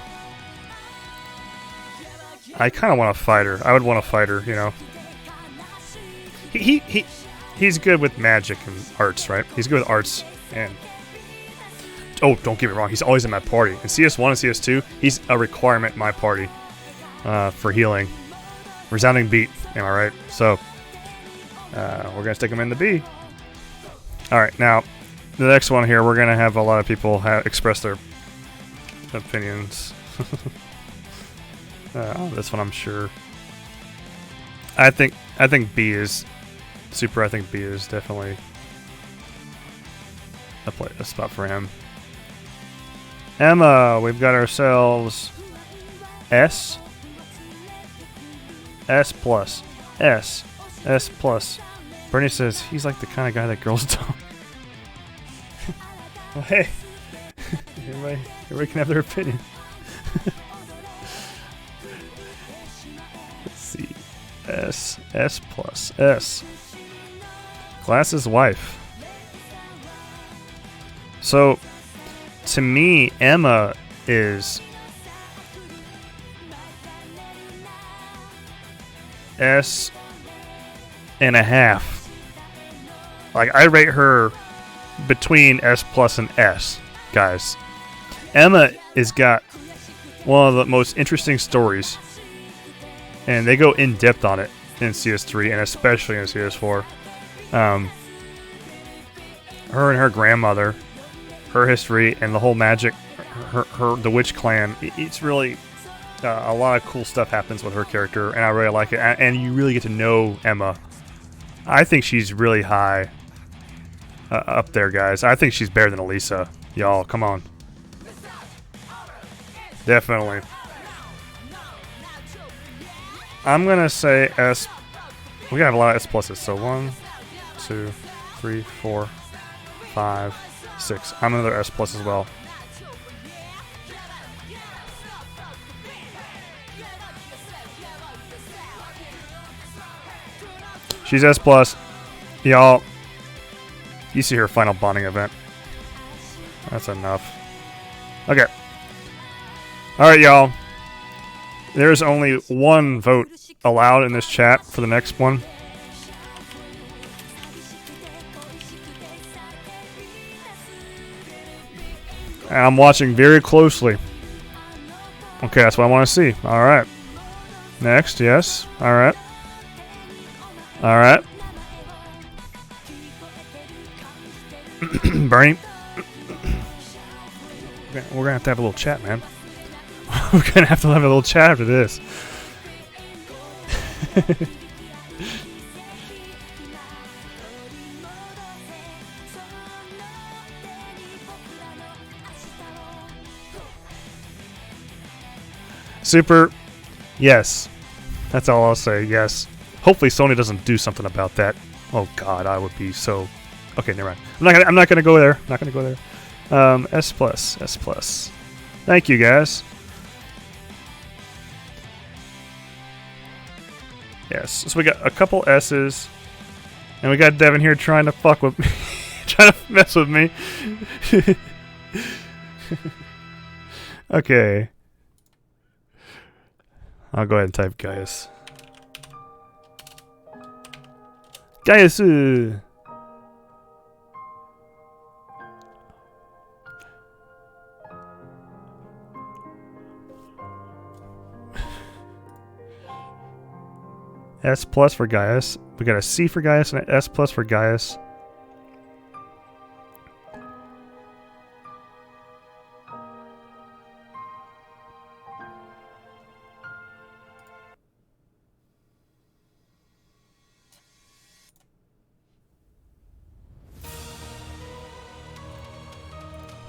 I kind of want a fighter. I would want a fighter, you know. He's good with magic and arts, right? He's good with arts and oh, don't get me wrong, he's always in my party. In CS1 and CS2, he's a requirement in my party for healing. Resounding beat, am I right? So, we're going to stick him in the B. Alright, now, the next one here, we're going to have a lot of people express their opinions. This one I'm sure. I think B is super. I think B is definitely a spot for him. Emma, we've got ourselves S, S plus, S, S plus. Bernie says he's like the kind of guy that girls don't. Well, hey, everybody can have their opinion. Let's see, S, S plus, S. Glass's wife. So, to me, Emma is S and a half. Like, I rate her between S plus and S, guys. Emma has got one of the most interesting stories, and they go in depth on it in CS3 and especially in CS4. Her and her grandmother, her history, and the whole magic, the witch clan. It's really a lot of cool stuff happens with her character, and I really like it. And you really get to know Emma. I think she's really high up there, guys. I think she's better than Elisa. Y'all, come on. Definitely. I'm gonna say S. We have a lot of S pluses. So 1, 2, 3, 4, 5, 6. I'm another S plus as well. She's S plus. Y'all, you see her final bonding event. That's enough. Okay. Alright, y'all. There's only one vote allowed in this chat for the next one. And I'm watching very closely. Okay, that's what I want to see. Alright. Next, yes. Alright. Alright. Bernie. We're gonna have to have a little chat, man. We're gonna have to have a little chat after this. Super. Yes. That's all I'll say. Yes. Hopefully Sony doesn't do something about that. Oh God, I would be so. Okay, never mind. I'm not gonna go there. Not gonna go there. S plus. S plus. Thank you, guys. Yes. So we got a couple S's, and we got Devin here trying to fuck with me, trying to mess with me. Okay. I'll go ahead and type Gaius. Gaius! S plus for Gaius. We got a C for Gaius and an S plus for Gaius.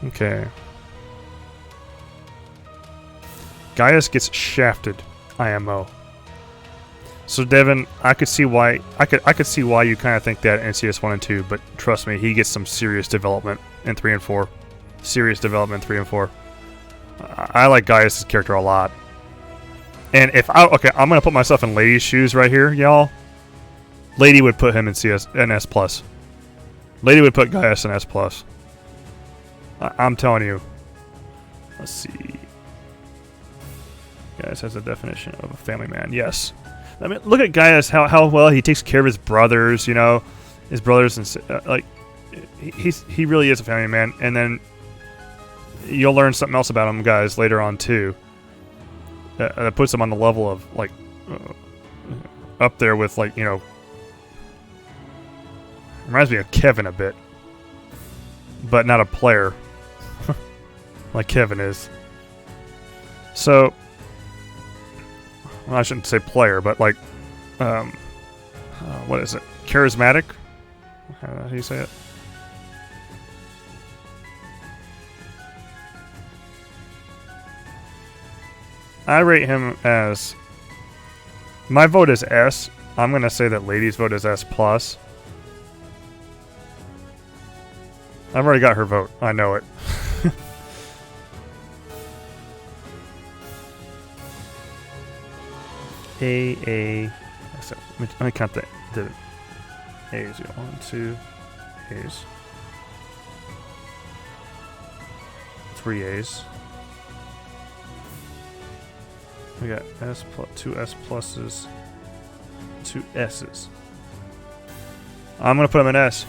Okay. Gaius gets shafted. IMO. So Devin, I could see why I could see why you kind of think that in CS 1 and 2, but trust me, he gets some serious development in 3 and 4. Serious development in 3 and 4. I like Gaius' character a lot. And if I'm gonna put myself in Lady's shoes right here, y'all. Lady would put him in S plus. Lady would put Gaius in S plus. I'm telling you. Let's see. Gaius has a definition of a family man. Yes. I mean, look at Gaius, how well he takes care of his brothers, you know, his brothers, and like, he really is a family man. And then you'll learn something else about him, guys, later on too. That puts him on the level of like up there with, like, you know, reminds me of Kevin a bit, but not a player like Kevin is. So. Well, I shouldn't say player, but like, what is it? Charismatic? How do you say it? I rate him as. My vote is S. I'm gonna say that Lady's vote is S plus. I've already got her vote. I know it. A. So let me count the A's. 1, 2 A's. 3 A's. We got S plus 2 S pluses, 2 S's. I'm gonna put them in S.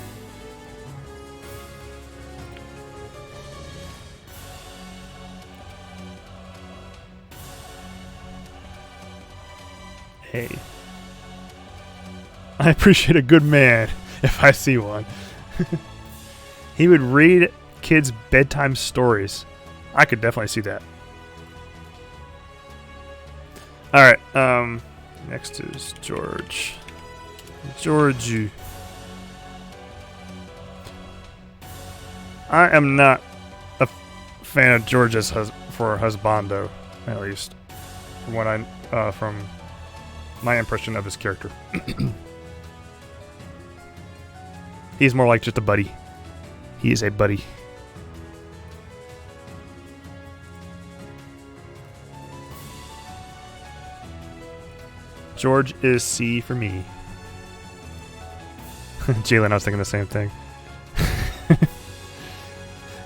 Hey. I appreciate a good man if I see one. He would read kids bedtime stories. I could definitely see that. Alright, next is George. Georgie. I am not a fan of George's for Husbando, at least. From what from my impression of his character. He's more like just a buddy. He is a buddy. George is C for me. Jalen, I was thinking the same thing.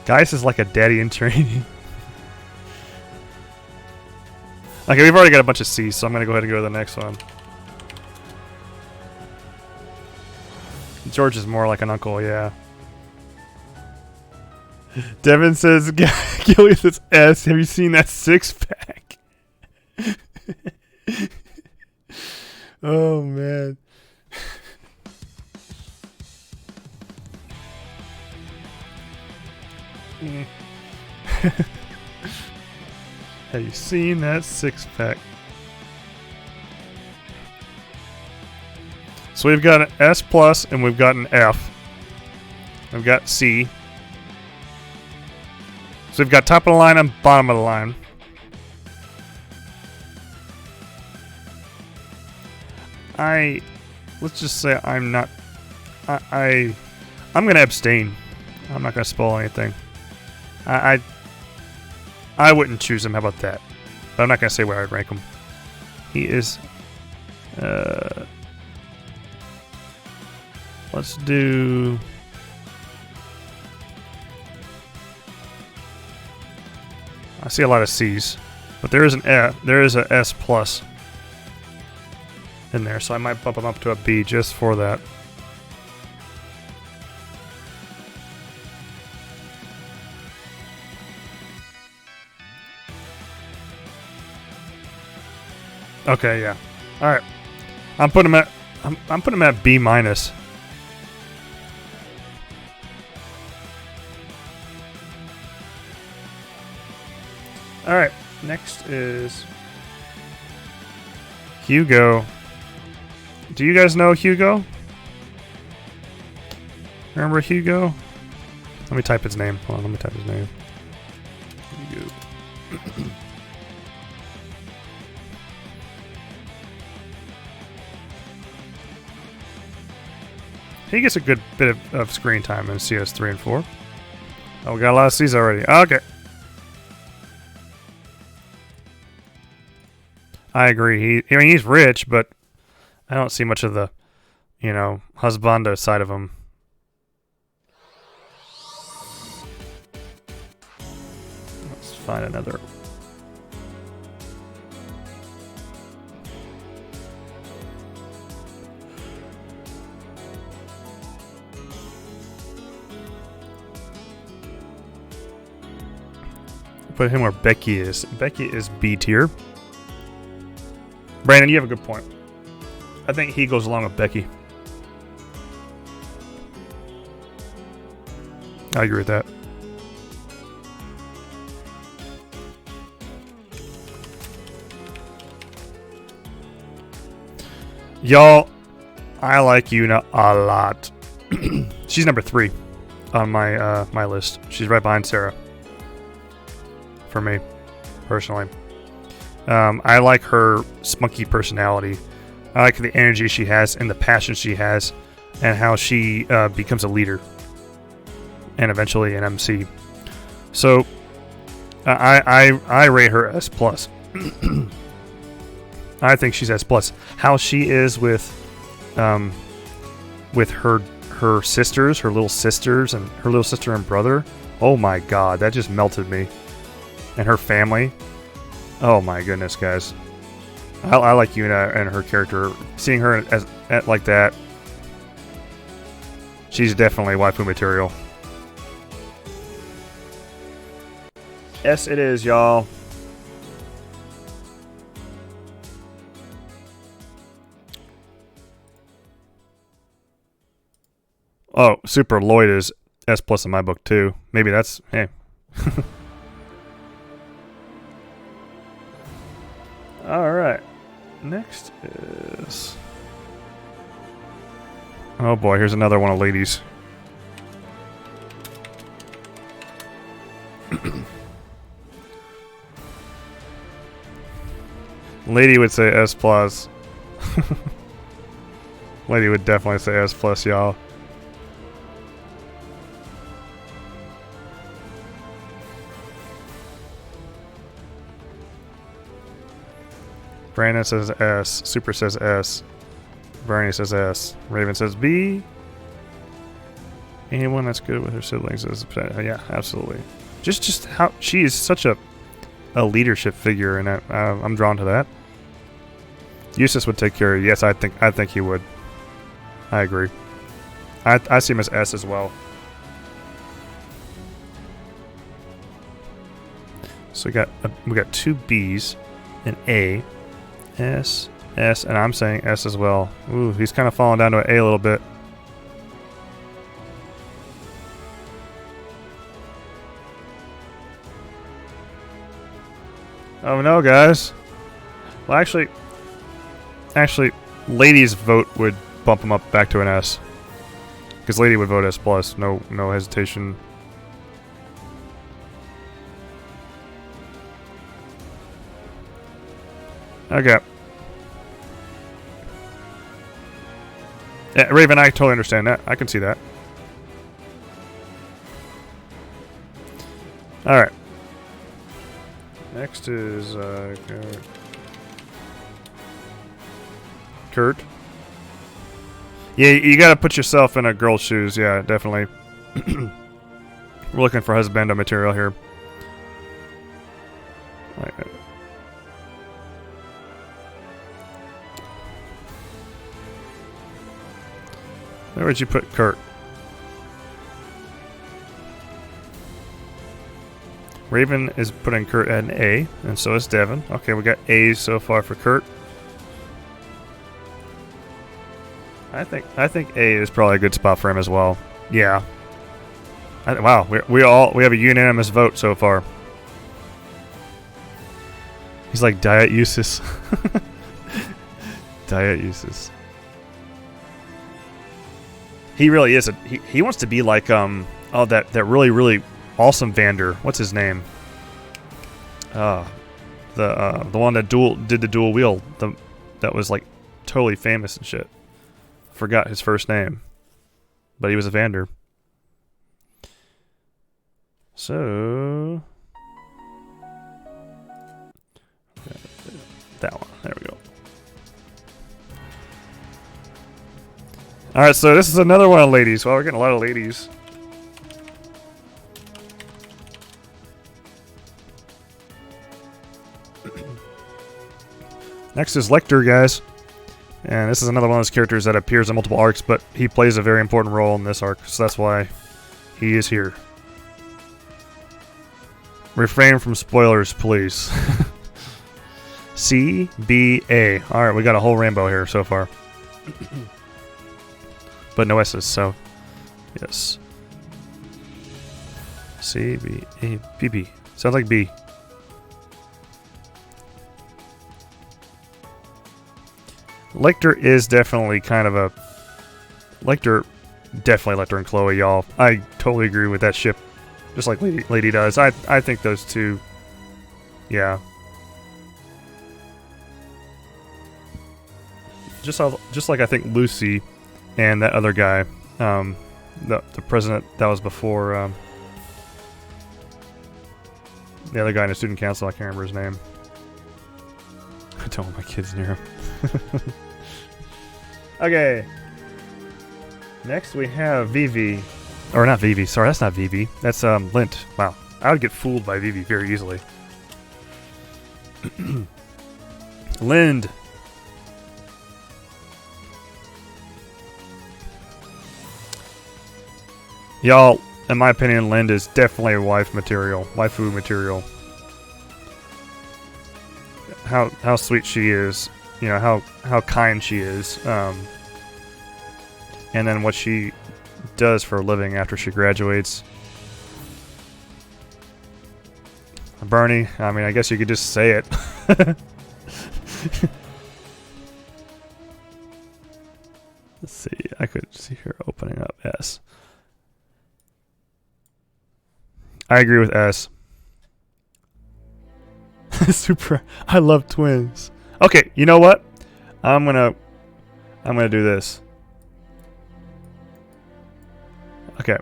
Gaius is like a daddy in training. Okay, we've already got a bunch of C's, so I'm going to go ahead and go to the next one. George is more like an uncle, yeah. Devin says, Gilly says S. Have you seen that six-pack? Oh, man. Have you seen that six-pack? So we've got an S plus and we've got an F. We've got C. So we've got top of the line and bottom of the line. Let's just say I'm not, I'm gonna abstain. I'm not gonna spoil anything. I wouldn't choose him. How about that? But I'm not gonna say where I'd rank him. He is. Let's do. I see a lot of C's, but there is an F. There is a S plus in there, so I might bump him up to a B just for that. Okay, yeah. All right. I'm putting him at B minus. All right. Next is Hugo. Do you guys know Hugo? Remember Hugo? Let me type his name. Hold on, let me type his name. Hugo. He gets a good bit of screen time in CS3 and 4. Oh, we got a lot of C's already. Okay. I agree. I mean, he's rich, but I don't see much of the, husbando side of him. Let's find another. Put him where Becky is. Becky is B tier. Brandon, you have a good point. I think he goes along with Becky. I agree with that. Y'all, I like Yuna a lot. She's number 3 on my my list. She's right behind Sarah. For me, personally. I like her spunky personality. I like the energy she has and the passion she has and how she becomes a leader and eventually an MC. So I rate her S+. I think she's S+. How she is with her sisters, her little sisters, and her little sister and brother. Oh my god, that just melted me. And her family. Oh my goodness, guys. I like Yuna and her character. Seeing her as like that, she's definitely waifu material. Yes, it is, y'all. Oh, Super Lloyd is S+ in my book too. Maybe that's hey. All right. Next is. Oh boy, here's another one of ladies. Lady would say S+. Lady would definitely say S+, y'all. Brandon says S. Super says S. Bernie says S. Raven says B. Anyone that's good with her siblings is yeah, absolutely. Just how she is such a leadership figure, and I'm drawn to that. Eustace would take care of. Yes, I think he would. I agree. I see him as S as well. So we got 2 B's, an A, S, S, and I'm saying S as well. Ooh, he's kind of falling down to an A a little bit. Oh no, guys. Well, actually, Lady's vote would bump him up back to an S. Because Lady would vote S+, no hesitation. Okay. Yeah, Raven, I totally understand that. I can see that. Alright. Next is Kurt. Yeah, you gotta put yourself in a girl's shoes. Yeah, definitely. We're looking for husbando material here. Where would you put Kurt? Raven is putting Kurt at an A, and so is Devin. Okay, we got A's so far for Kurt. I think A is probably a good spot for him as well. Yeah. Wow, we have a unanimous vote so far. He's like Diet Eustace. Diet Eustace. He really is. He wants to be like that really awesome Vander. What's his name? The one that did the dual wheel. That was like totally famous and shit. Forgot his first name, but he was a Vander. So that one. There we go. All right, so this is another one of ladies. Well, we're getting a lot of ladies. Next is Lecter, guys. And this is another one of those characters that appears in multiple arcs, but he plays a very important role in this arc, so that's why he is here. Refrain from spoilers, please. C, B, A. Alright, we got a whole rainbow here so far. But no S's, so yes. C, B, A, B, B. Sounds like B. Lecter is definitely kind of a... Definitely Lecter and Chloe, y'all. I totally agree with that ship. Just like Lady does. I think those two... Yeah. Just like I think Lucy and that other guy, the president that was before, the other guy in the student council, I can't remember his name. I don't want my kids near him. Okay. Next we have Vivi. Or not Vivi, sorry, that's not Vivi. That's Lint. Wow. I would get fooled by Vivi very easily. Lind. Y'all, in my opinion, Lind is definitely waifu material. How sweet she is. You know, how kind she is. And then what she does for a living after she graduates. Bernie, I mean, I guess you could just say it. Let's see, I could see her opening up S. I agree with S. Super, I love twins. Okay, you know what? I'm gonna do this. Okay,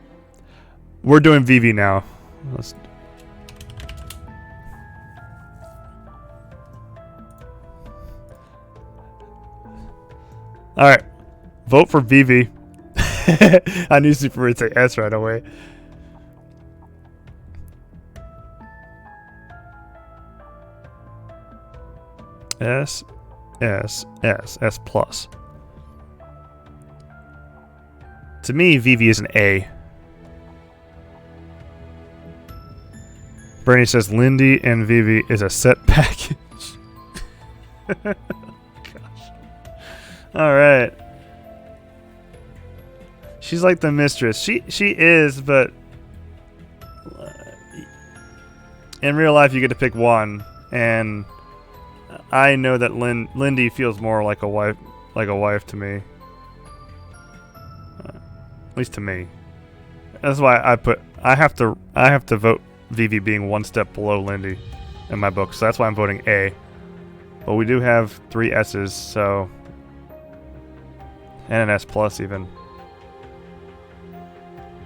we're doing VV now. Let's. All right, vote for VV. I knew Super would say S right away. S plus. To me, VV is an A. Bernie says Lindy and VV is a set package. Gosh. All right. She's like the mistress. She is, but in real life you get to pick one, and I know that Lindy feels more like a wife to me. At least to me. That's why I have to vote Vivi being one step below Lindy in my book. So that's why I'm voting A. But we do have 3 S's, so and an S plus even.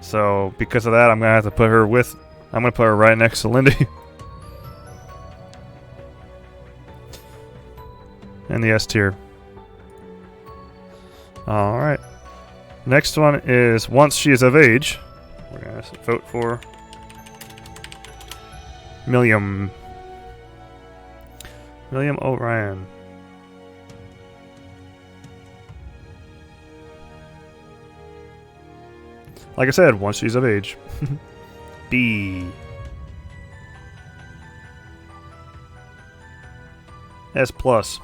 So because of that, I'm gonna have to put her right next to Lindy. And the S tier. Alright. Next one is Once She Is of Age. We're going to vote for Milliam. Milliam O'Ryan. Like I said, Once She's of Age. B. S plus.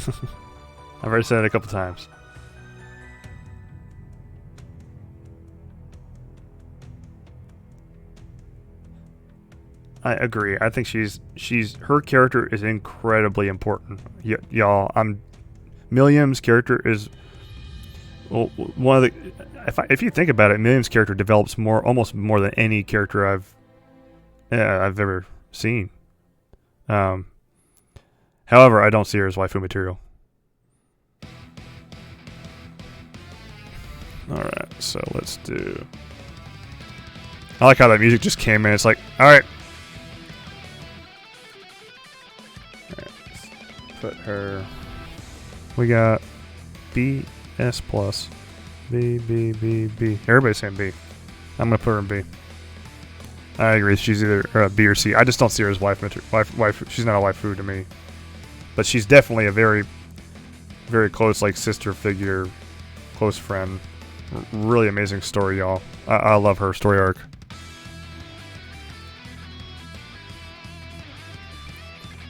I've already said it a couple times. I agree. I think her character is incredibly important. Y'all, Milliam's character is one of the. If you think about it, Milliam's character develops almost more than any character I've ever seen. However, I don't see her as waifu material. Alright, so let's do... I like how that music just came in. It's like, alright. Alright, let's put her... We got B, S plus. B, B, B, B. Everybody's saying B. I'm going to put her in B. I agree. She's either B or C. I just don't see her as waifu. She's not a waifu to me. But she's definitely a very, very close, like, sister figure, close friend. Really amazing story, y'all. I love her story arc.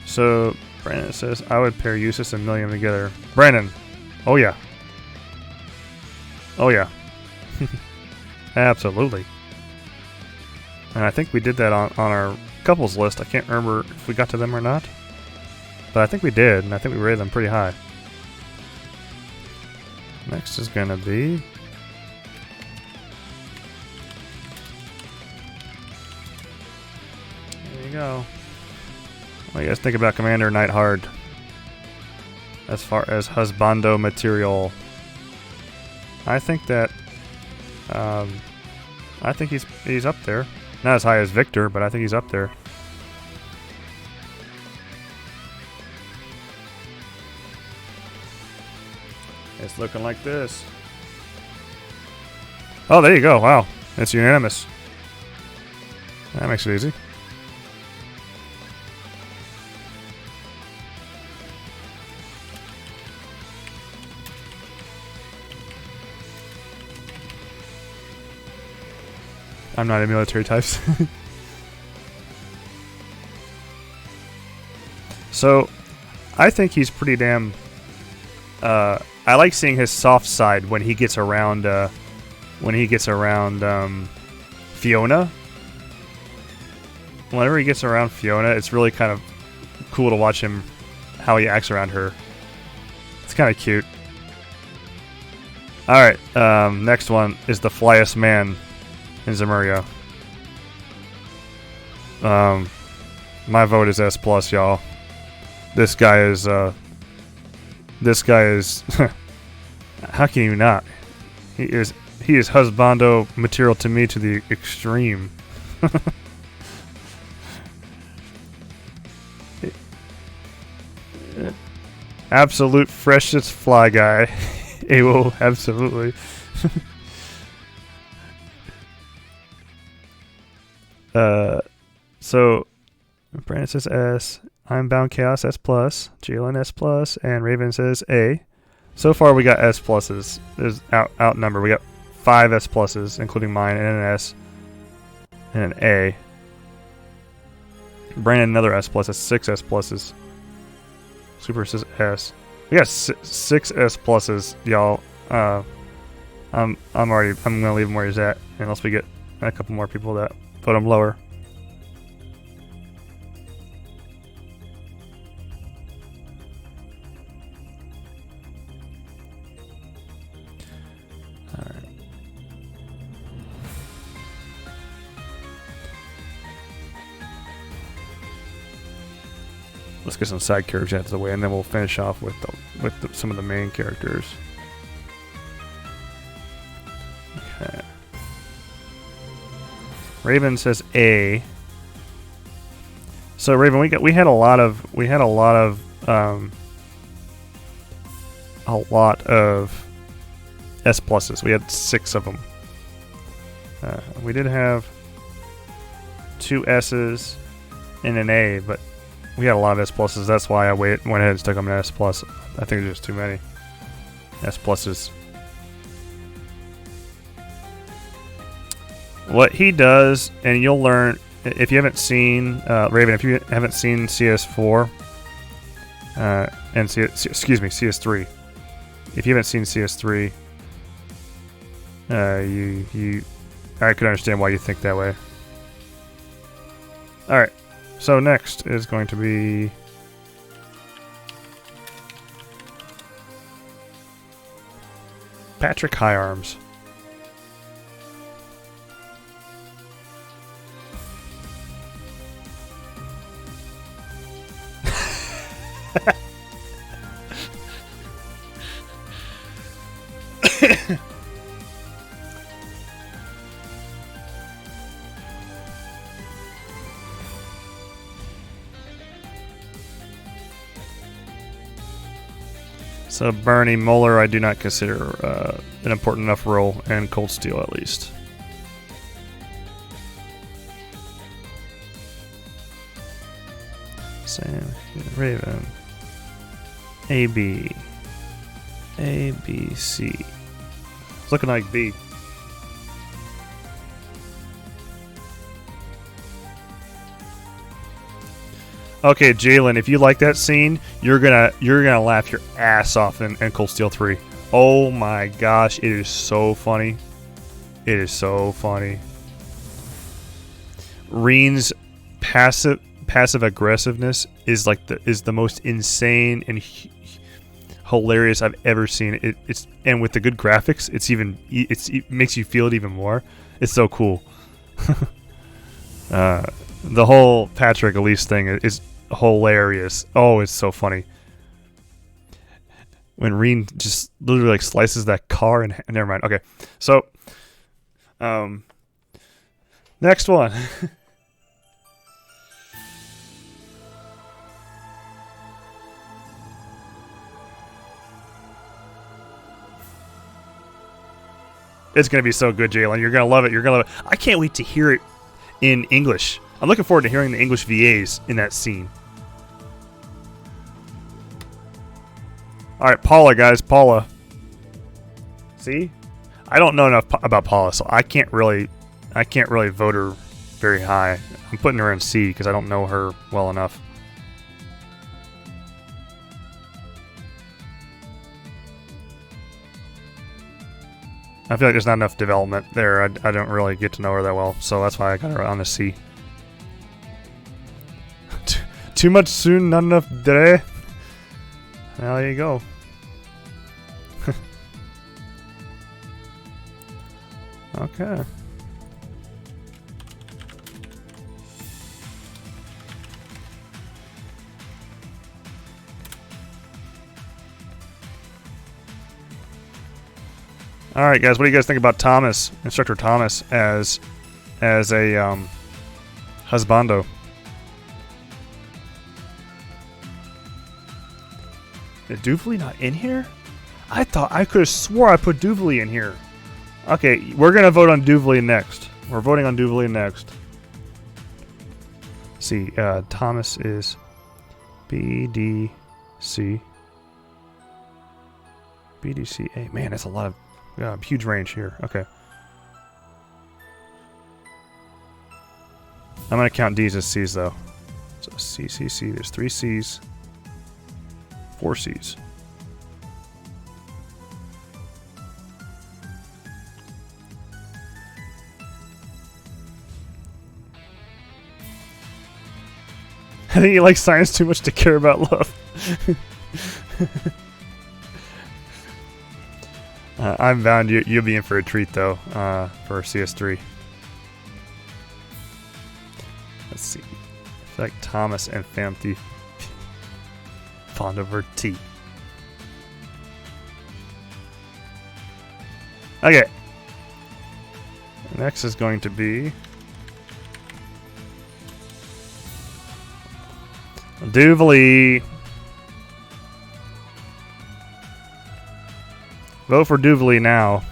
So, Brandon says, I would pair Eustace and Milliam together. Brandon! Oh, yeah. Oh, yeah. Absolutely. And I think we did that on our couples list. I can't remember if we got to them or not. But I think we did, and I think we rated them pretty high. Next is going to be... There you go. What do you guys think about Commander Nightheart? As far as Husbando material. I think that... I think he's up there. Not as high as Victor, but I think he's up there. It's looking like this. Oh, there you go. Wow. It's unanimous. That makes it easy. I'm not a military types. So, I think he's pretty damn I like seeing his soft side when he gets around Fiona. Whenever he gets around Fiona, it's really kind of cool to watch him, how he acts around her. It's kind of cute. Alright, next one is the flyest man in Zemuria. My vote is S+, y'all. This guy is, how can you not? He is husbando material to me to the extreme. Absolute freshest fly guy. Ewo, absolutely. So Brandon says S. I'm Bound Chaos S+, Jalen S+, and Raven says A. So far we got S pluses. There's outnumbered. We got 5 S pluses, including mine, and an S and an A. Brandon another S+. That's 6 S pluses. Super says S. We got 6 S pluses, y'all. I'm gonna leave him where he's at unless we get a couple more people that vote him lower. Let's get some side characters out of the way, and then we'll finish off with some of the main characters. Okay. Raven says A. So Raven, we had a lot of S pluses. We had 6 of them. We did have 2 S's and an A, but we had a lot of S pluses. That's why I went ahead and stuck them in S plus. I think there's just too many S pluses. What he does, and you'll learn if you haven't seen Raven. If you haven't seen CS4 and CS3. If you haven't seen CS3, I could understand why you think that way. All right. So next is going to be Patrick Higharms. So Bernie Moeller, I do not consider an important enough role in Cold Steel, at least. Sam, Raven, A, B, C. It's looking like B. Okay, Jalen, if you like that scene, you're gonna laugh your ass off in Cold Steel 3. Oh my gosh, it is so funny. It is so funny. Reen's passive aggressiveness is the most insane and hilarious I've ever seen. And with the good graphics, it makes you feel it even more. It's so cool. The whole Patrick Elise thing is hilarious. Oh, it's so funny. When Reen just literally slices that car and never mind. Okay, so next one. It's gonna be so good, Jalen. You're gonna love it. You're gonna love it. I can't wait to hear it in English. I'm looking forward to hearing the English VAs in that scene. All right, Paula, guys, Paula. See, I don't know enough about Paula, so I can't really vote her very high. I'm putting her in C because I don't know her well enough. I feel like there's not enough development there. I don't really get to know her that well, so that's why I got her on the C. Too much soon, not enough dre. Well, there you go. Okay. All right, guys. What do you guys think about Thomas, Instructor Thomas, as a husbando? Is Duvley not in here? I could have swore I put Duvley in here. Okay, we're gonna vote on Duvley next. We're voting on Duvley next. See, Thomas is BDC. BDCA. Man, that's a lot of huge range here. Okay. I'm gonna count D's as C's though. So C, C, C. There's 3 C's, 4 C's. I think he likes science too much to care about love. I'm bound you'll be in for a treat though, for CS3. Let's see. I feel like Thomas and Famty fond over tea. Okay. Next is going to be Duvley. Vote for Duvley now.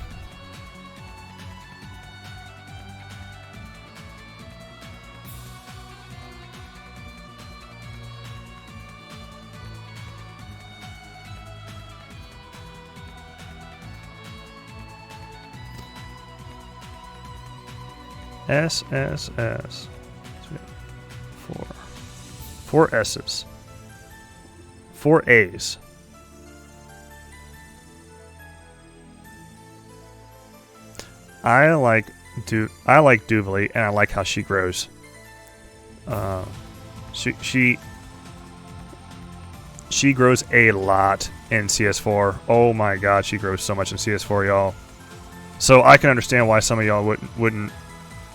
SSS. 4 S's. 4 A's. I like Duvley, and I like how she grows. She grows a lot in CS4. Oh my god, she grows so much in CS4, y'all. So I can understand why some of y'all wouldn't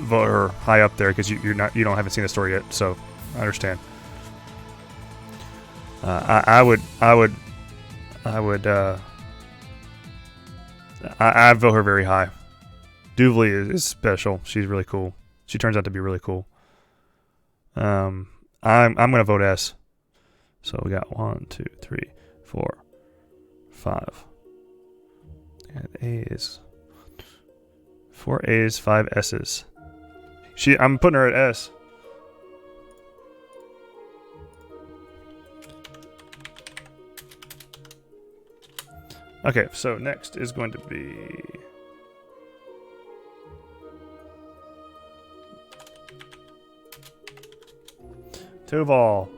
vote her high up there, because you haven't seen the story yet. So I understand. I would vote her very high. Duvley is special. She's really cool. She turns out to be really cool. I'm gonna vote S. So we got 1, 2, 3, 4, 5. And A's. 4 A's, 5 S's. I'm putting her at S. Okay, so next is going to be Toval.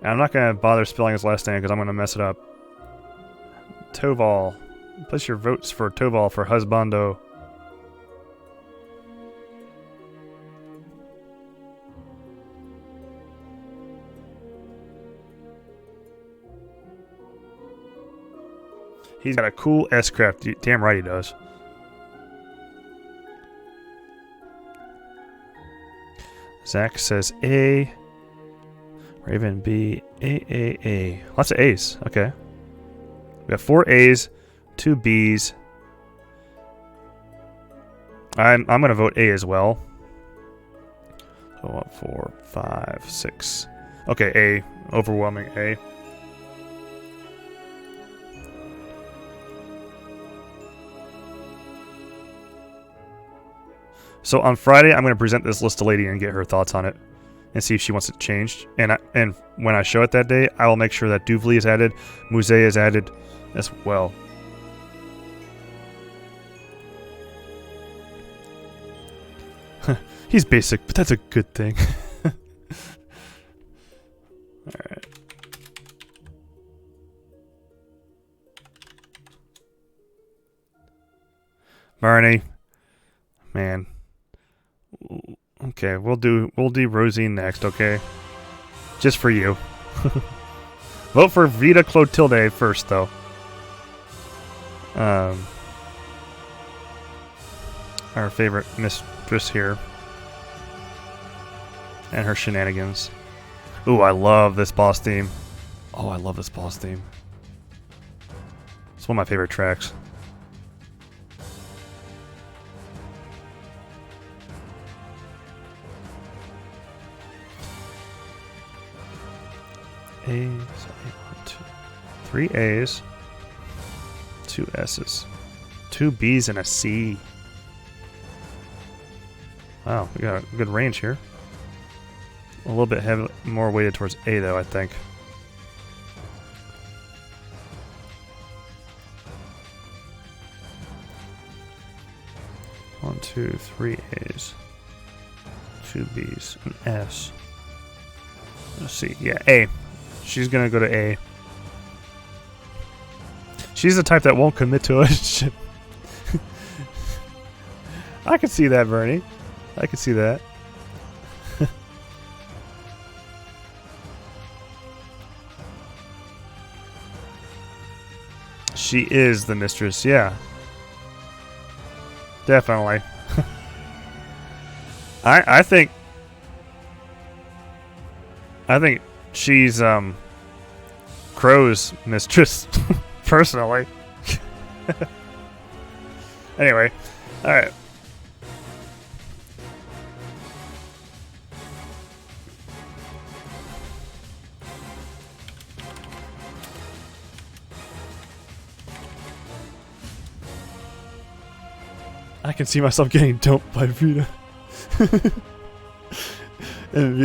And I'm not going to bother spelling his last name because I'm going to mess it up. Toval. Place your votes for Toval for Husbando. He's got a cool S-craft. Damn right he does. Zach says A. Raven B. A. Lots of A's. Okay. We have 4 A's, 2 B's. I'm going to vote A as well. So 4, 5, 6. Okay, A. Overwhelming A. So on Friday, I'm going to present this list to Lady and get her thoughts on it, and see if she wants it changed. And when I show it that day, I will make sure that Duvley is added, Muse is added as well. He's basic, but that's a good thing. Alright. Bernie. Man. Okay, we'll do Rosine next, okay? Just for you. Vote for Vita Clotilde first, though. Our favorite mistress here. And her shenanigans. Ooh, I love this boss theme. Oh, I love this boss theme. It's one of my favorite tracks. A's, 3 A's, 2 S's, 2 B's, and a C. Wow, we got a good range here. A little bit more weighted towards A, though, I think. One, 2, 3 A's, 2 B's, an S. Let's see. Yeah, A. She's gonna go to A. She's the type that won't commit to a ship. I can see that, Bernie. I can see that. She is the mistress, yeah. Definitely. I think she's Crow's mistress, personally. Anyway, alright. I can see myself getting dumped by Vita. And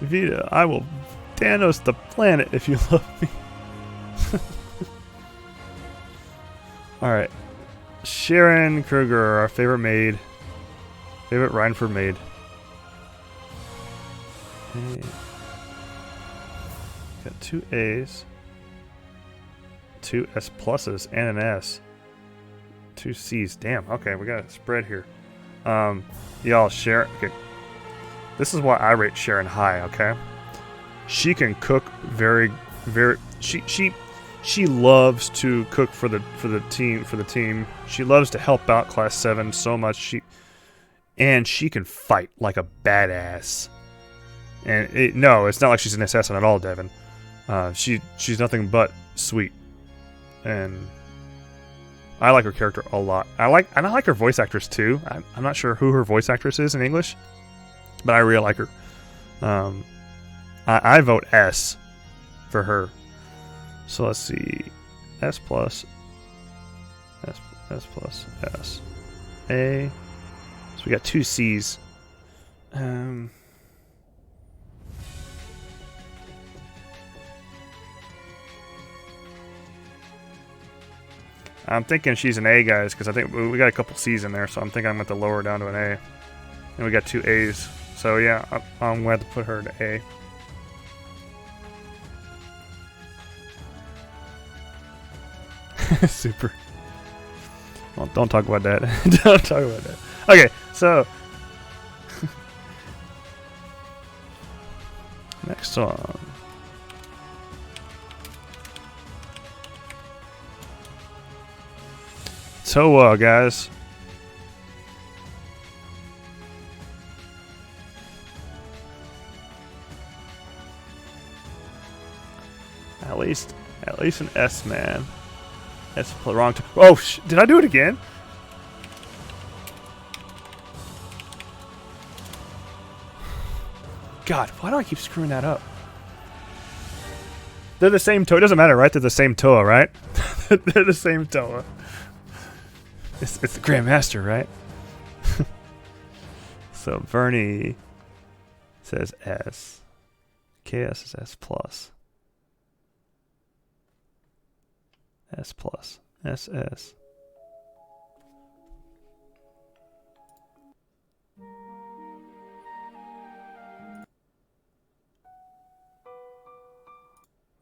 Vita, I will Thanos the planet if you love me. Alright. Sharon Kruger, our favorite maid. Favorite Rhineford maid. Okay. Got 2 A's. 2 S pluses and an S. 2 C's. Damn, okay, we got a spread here. Y'all, Sharon. Okay. This is why I rate Sharon high, okay? She can cook very. She loves to cook for the team. She loves to help out Class 7 so much. She can fight like a badass. And no, it's not like she's an assassin at all, Devin. She's nothing but sweet. And I like her character a lot. I like her voice actress too. I'm not sure who her voice actress is in English, but I really like her. I vote S for her. So let's see, S plus, S plus, S, A. So we got 2 C's. I'm thinking she's an A, guys, because I think we got a couple C's in there, so I'm thinking I'm going to lower her down to an A. And we got 2 A's. So yeah, I'm going to put her to A. Super. Well, don't talk about that. Don't talk about that. Okay, so next song. Toa, guys. At least an S, man. That's the wrong. Oh, did I do it again? God, why do I keep screwing that up? They're the same Toa. It doesn't matter, right? They're the same Toa, right? They're the same Toa. It's the Grandmaster, right? So Bernie says S. KS is S plus. S plus. SS.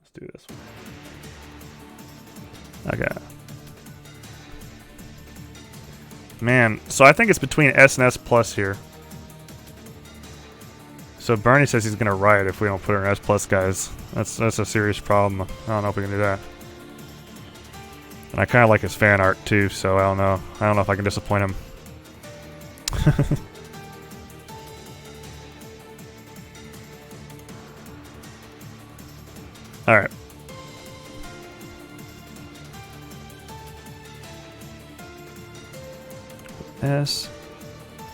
Let's do this one. Okay. Man, so I think it's between S and S plus here. So Bernie says he's gonna riot if we don't put her in S plus, guys. That's a serious problem. I don't know if we can do that. And I kind of like his fan art too, so I don't know. I don't know if I can disappoint him. All right. S,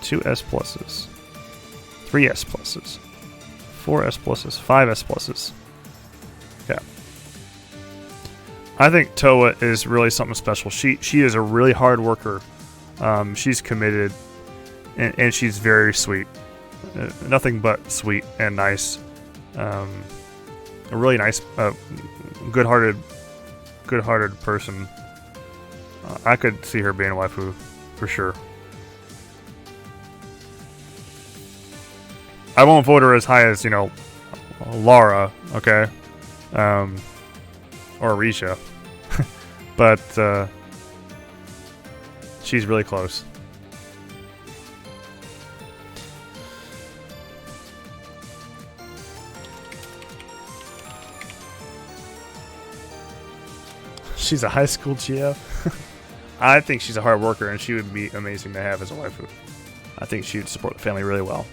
2 S pluses, 3 S pluses, 4 S pluses, 5 S pluses. Yeah. I think Toa is really something special. She is a really hard worker. She's committed, and she's very sweet. Nothing but sweet and nice. A really nice, good-hearted person. I could see her being a waifu for sure. I won't vote her as high as, you know, Lara, okay? Or Risha. But, she's really close. She's a high school GF. I think she's a hard worker, and she would be amazing to have as a waifu. I think she would support the family really well.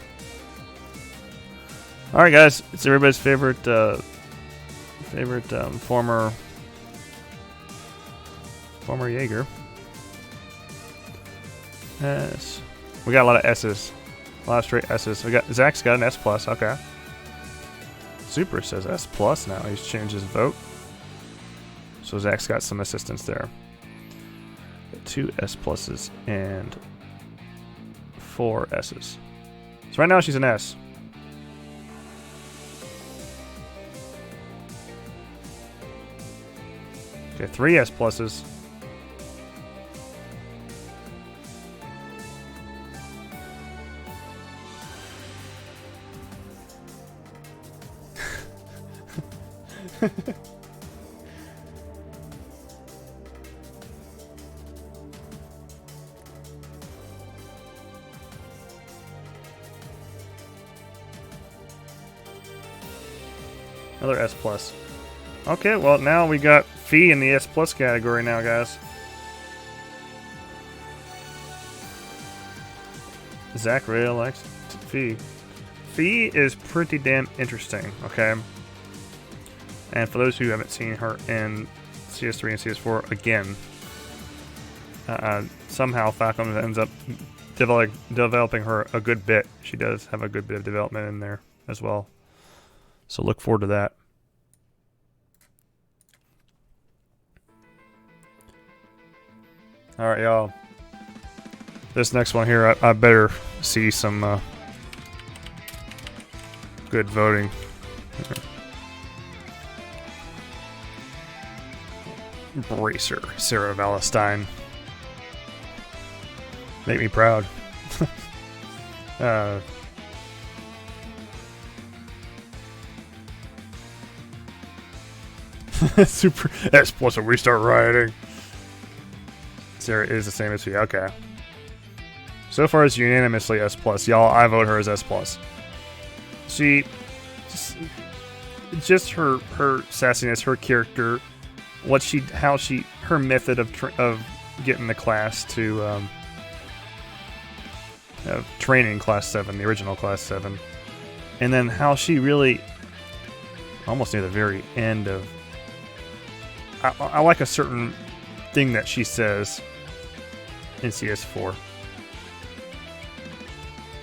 All right, guys, it's everybody's favorite former Jaeger. S. We got a lot of S's, a lot of straight S's. We got Zach's got an S plus. Okay. Super says S plus now. He's changed his vote, so Zach's got some assistance there. 2 S pluses and 4 S's. So right now she's an S. Okay, 3 S pluses. Another S plus. Okay, well now we got Fee in the S plus category now, guys. Zach really likes Fee. Fee is pretty damn interesting, okay? And for those who haven't seen her in CS3 and CS4, again, somehow Falcon ends up developing her a good bit. She does have a good bit of development in there as well. So look forward to that. All right, y'all. This next one here, I better see some good voting. Bracer, Sarah Valentine. Make me proud. Super S plus when we start rioting. Sarah is the same as me. Okay. So far it's unanimously S plus. Y'all, I vote her as S plus. She just her sassiness, her character, her method of getting the class to training class 7, the original class 7, and then how she really almost near the very end of I like a certain thing that she says in CS4.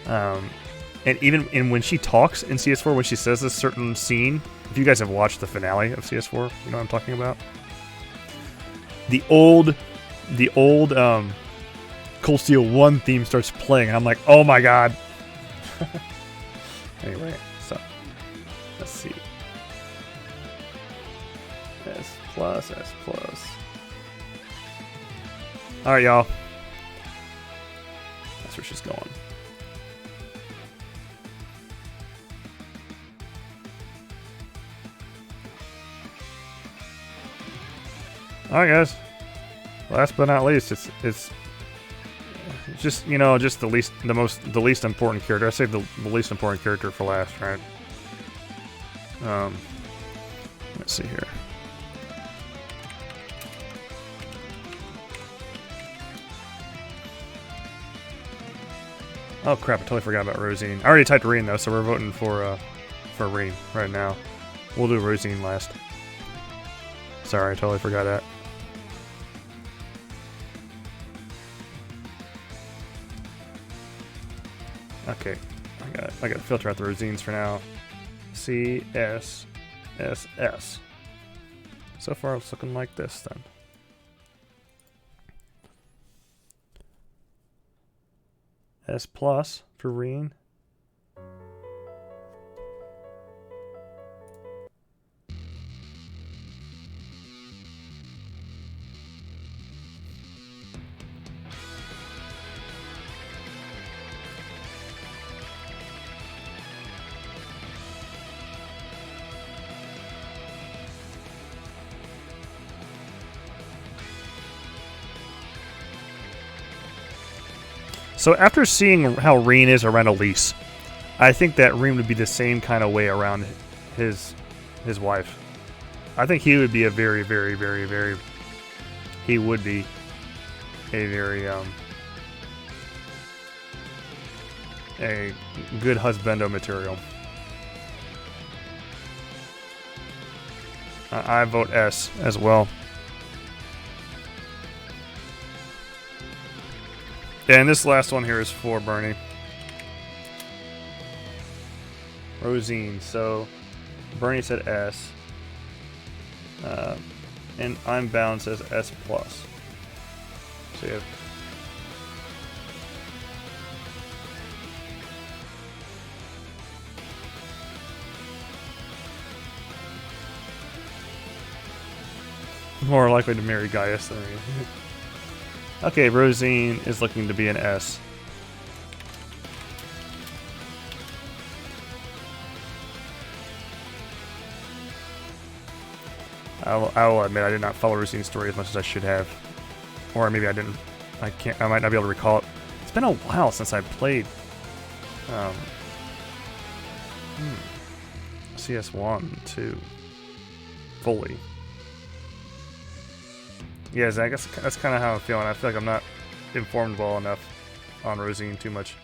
And even when she talks in CS4, when she says this certain scene, if you guys have watched the finale of CS4, you know what I'm talking about. The old Cold Steel 1 theme starts playing, and I'm like, oh my god. Anyway, so let's see. S plus, S plus. Alright, y'all. That's where she's going. Alright, guys. Last but not least, it's just just the least important character. I saved the least important character for last, right? Let's see here. Oh crap! I totally forgot about Rosine. I already typed Reen though, so we're voting for Reen right now. We'll do Rosine last. Sorry, I totally forgot that. Okay, I gotta filter out the Rosines for now. C S S S. So far, it's looking like this then. S plus for Reen. So after seeing how Reen is around Elise, I think that Reen would be the same kind of way around his wife. I think he would be a very, very, very, very... He would be a very, a good husbando material. I vote S as well. And this last one here is for Bernie. Rosine. So Bernie said S. And I'm Bound says S plus. So you have more likely to marry Gaius than me. Okay, Rosine is looking to be an S. I will admit I did not follow Rosine's story as much as I should have. Or maybe I didn't. I might not be able to recall it. It's been a while since I played CS1, 2 fully. Yes, I guess that's kind of how I'm feeling. I feel like I'm not informed well enough on Rosine too much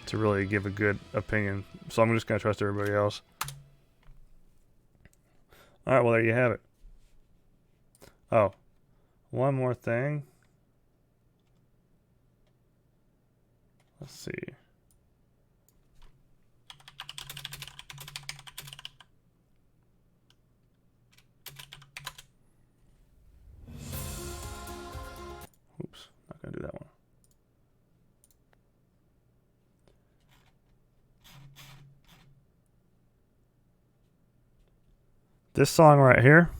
to really give a good opinion. So I'm just going to trust everybody else. Alright, well there you have it. Oh, one more thing. Let's see. Oops, not gonna do that one. This song right here.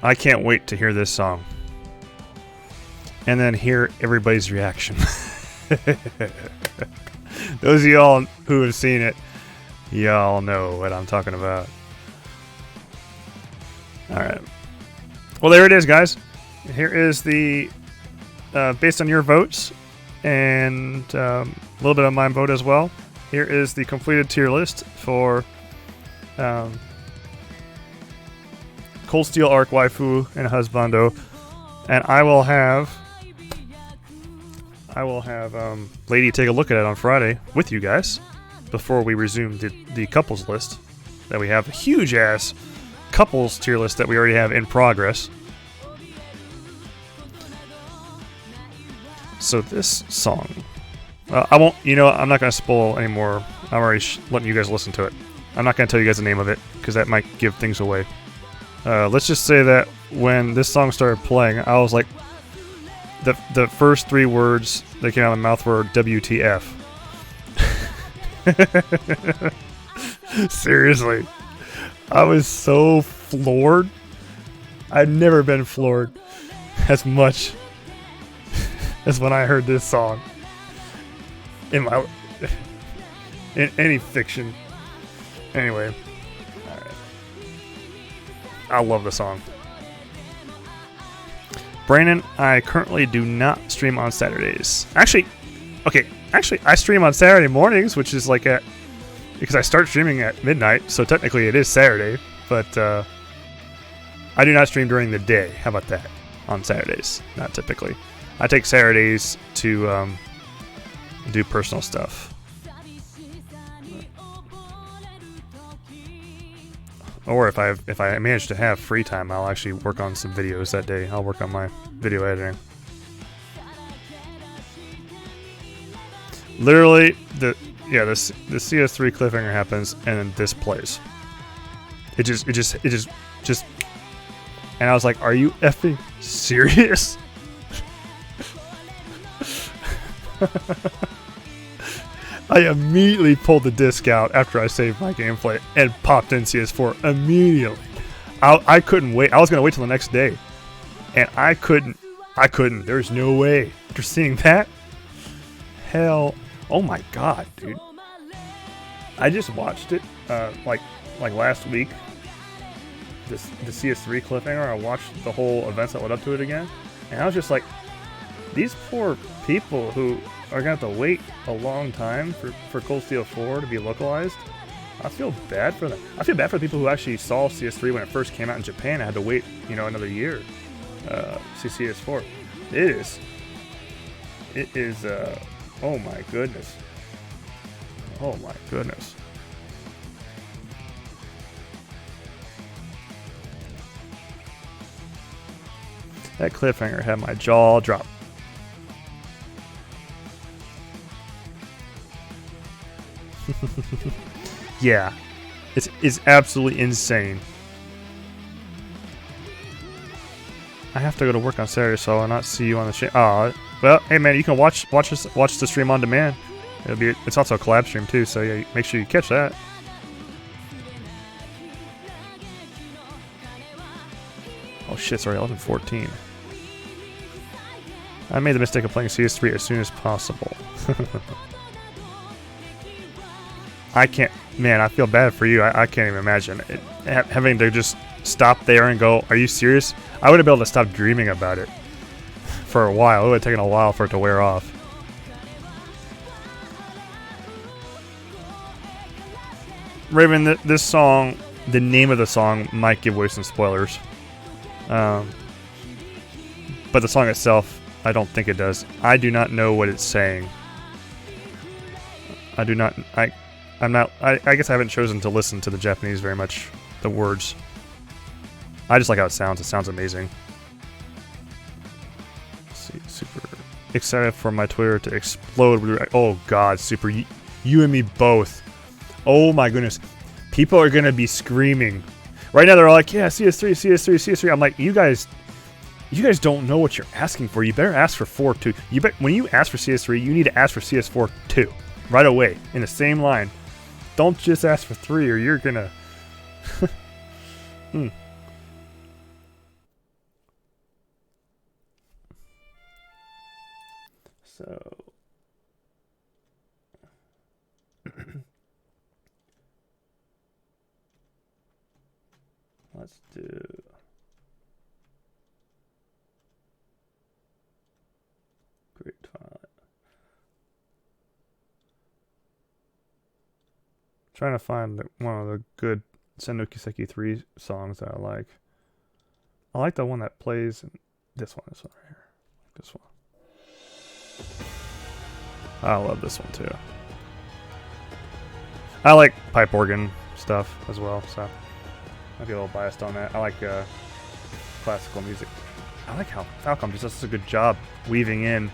I can't wait to hear this song. And then hear everybody's reaction. Those of y'all who have seen it, y'all know what I'm talking about. Alright. Well, there it is, guys. Here is the, based on your votes, and a little bit of my vote as well. Here is the completed tier list for Cold Steel Arc Waifu and Husbando. And I will have Lady take a look at it on Friday with you guys before we resume the couples list that we have. A huge ass couples tier list that we already have in progress. So this song, I won't, I'm not going to spoil anymore. I'm already letting you guys listen to it. I'm not going to tell you guys the name of it because that might give things away. Let's just say that when this song started playing, I was like, the first 3 words that came out of my mouth were WTF. Seriously. I was so floored. I've never been floored as much is when I heard this song. In my in any fiction. Anyway. Alright. I love the song. Brandon, I currently do not stream on Saturdays. Actually, I stream on Saturday mornings, which is like because I start streaming at midnight, so technically it is Saturday, but I do not stream during the day. How about that? On Saturdays, not typically. I take Saturdays to do personal stuff. Or if I manage to have free time, I'll actually work on some videos that day. I'll work on my video editing. Literally, the CS3 cliffhanger happens, and then this plays. It just, and I was like, "Are you effing serious?" I immediately pulled the disc out after I saved my gameplay and popped in CS4 immediately. I couldn't wait. I was gonna wait till the next day, and I couldn't. There's no way. After seeing that, hell, oh my god, dude! I just watched it like last week. The CS3 cliffhanger. I watched the whole events that led up to it again, and I was just like, these poor people who are gonna have to wait a long time for Cold Steel 4 to be localized. I feel bad for them. I feel bad for the people who actually saw CS3 when it first came out in Japan and had to wait, another year. See CS4. It is. Oh my goodness. Oh my goodness. That cliffhanger had my jaw drop. Yeah, it's absolutely insane. I have to go to work on Saturday, so I'll not see you on the stream. Oh, well, hey man, you can watch the stream on demand. It's also a collab stream too, so yeah, make sure you catch that. Oh shit, sorry, 11:14. I made the mistake of playing CS3 as soon as possible. I can't, man, I feel bad for you. I can't even imagine it. Having to just stop there and go, are you serious? I would have been able to stop dreaming about it for a while. It would have taken a while for it to wear off. Raven, this song, the name of the song might give away some spoilers. But the song itself, I don't think it does. I do not know what it's saying. I guess I haven't chosen to listen to the Japanese very much, the words. I just like how it sounds. It sounds amazing. Let's see, super excited for my Twitter to explode. Oh god, Super, you and me both. Oh my goodness. People are gonna be screaming. Right now they're all like, yeah, CS3, CS3, CS3. I'm like, you guys don't know what you're asking for. You better ask for 4 too. When you ask for CS3, you need to ask for CS4 too. Right away, in the same line. Don't just ask for 3 or you're gonna... So... Let's do... Great Twilight. Trying to find one of the good Senno Kiseki 3 songs that I like. I like the one that plays in this one right here. This one. I love this one too. I like pipe organ stuff as well, so I'd be a little biased on that. I like classical music. I like how Falcom does such a good job weaving in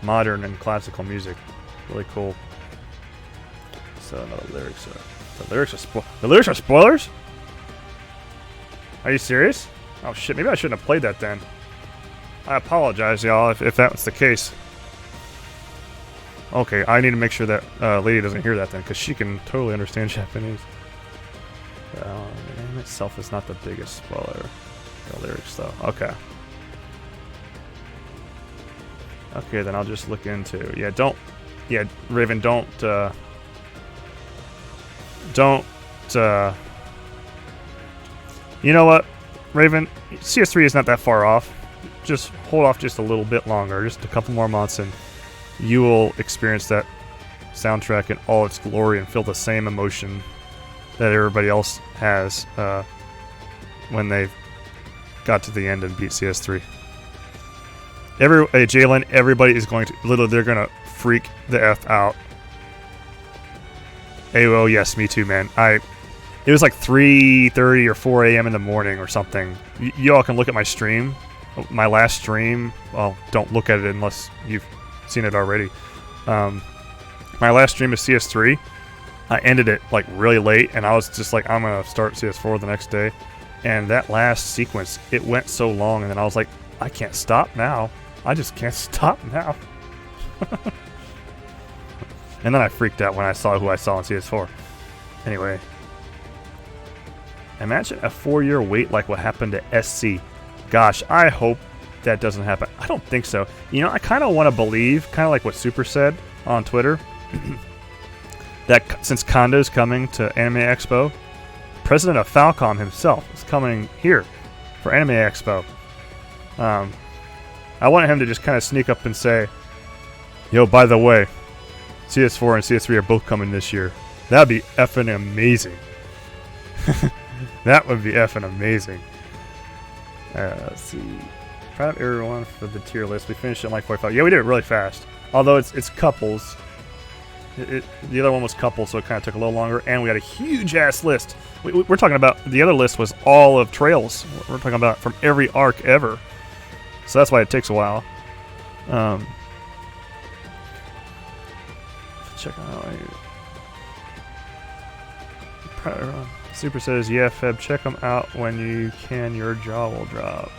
modern and classical music. Really cool. So no, the lyrics are spoilers? Are you serious? Oh shit, maybe I shouldn't have played that then. I apologize, y'all, if that was the case. Okay, I need to make sure that lady doesn't hear that then, because she can totally understand Japanese. The name itself is not the biggest spoiler. The lyrics, though. Okay. Okay, then I'll just look into. Yeah, don't. Yeah, Raven, don't. Don't. You know what, Raven? CS3 is not that far off. Just hold off just a little bit longer, just a couple more months, and you will experience that soundtrack in all its glory and feel the same emotion that everybody else has when they got to the end and beat CS3. Jalen, everybody is going to literally, they're gonna freak the F out. Oh yes, me too, man. It was like 3:30 or 4 a.m. in the morning or something. Y'all can look at my stream, my last stream. Well, don't look at it unless you've seen it already. My last stream of CS3, I ended it like really late, and I was just like, I'm gonna start CS4 the next day. And that last sequence, it went so long, and then I was like, I can't stop now. I just can't stop now. And then I freaked out when I saw who I saw in CS4. Anyway. Imagine a 4-year wait like what happened to SC. Gosh, I hope that doesn't happen. I don't think so. You know, I kind of want to believe, kind of like what Super said on Twitter, that since Kondo's coming to Anime Expo, President of Falcom himself is coming here for Anime Expo. I want him to just kind of sneak up and say, yo, by the way, CS4 and CS3 are both coming this year. That'd be effing amazing. That would be effing amazing. Let's see. Proud of everyone for the tier list. We finished it in like 45. Yeah, we did it really fast. Although it's couples. The other one was couples, so it kind of took a little longer. And we had a huge-ass list. We're talking about... The other list was all of Trails. We're talking about from every arc ever. So that's why it takes a while. Check out... Proud of everyone. Super says, yeah, Feb, check them out when you can. Your jaw will drop.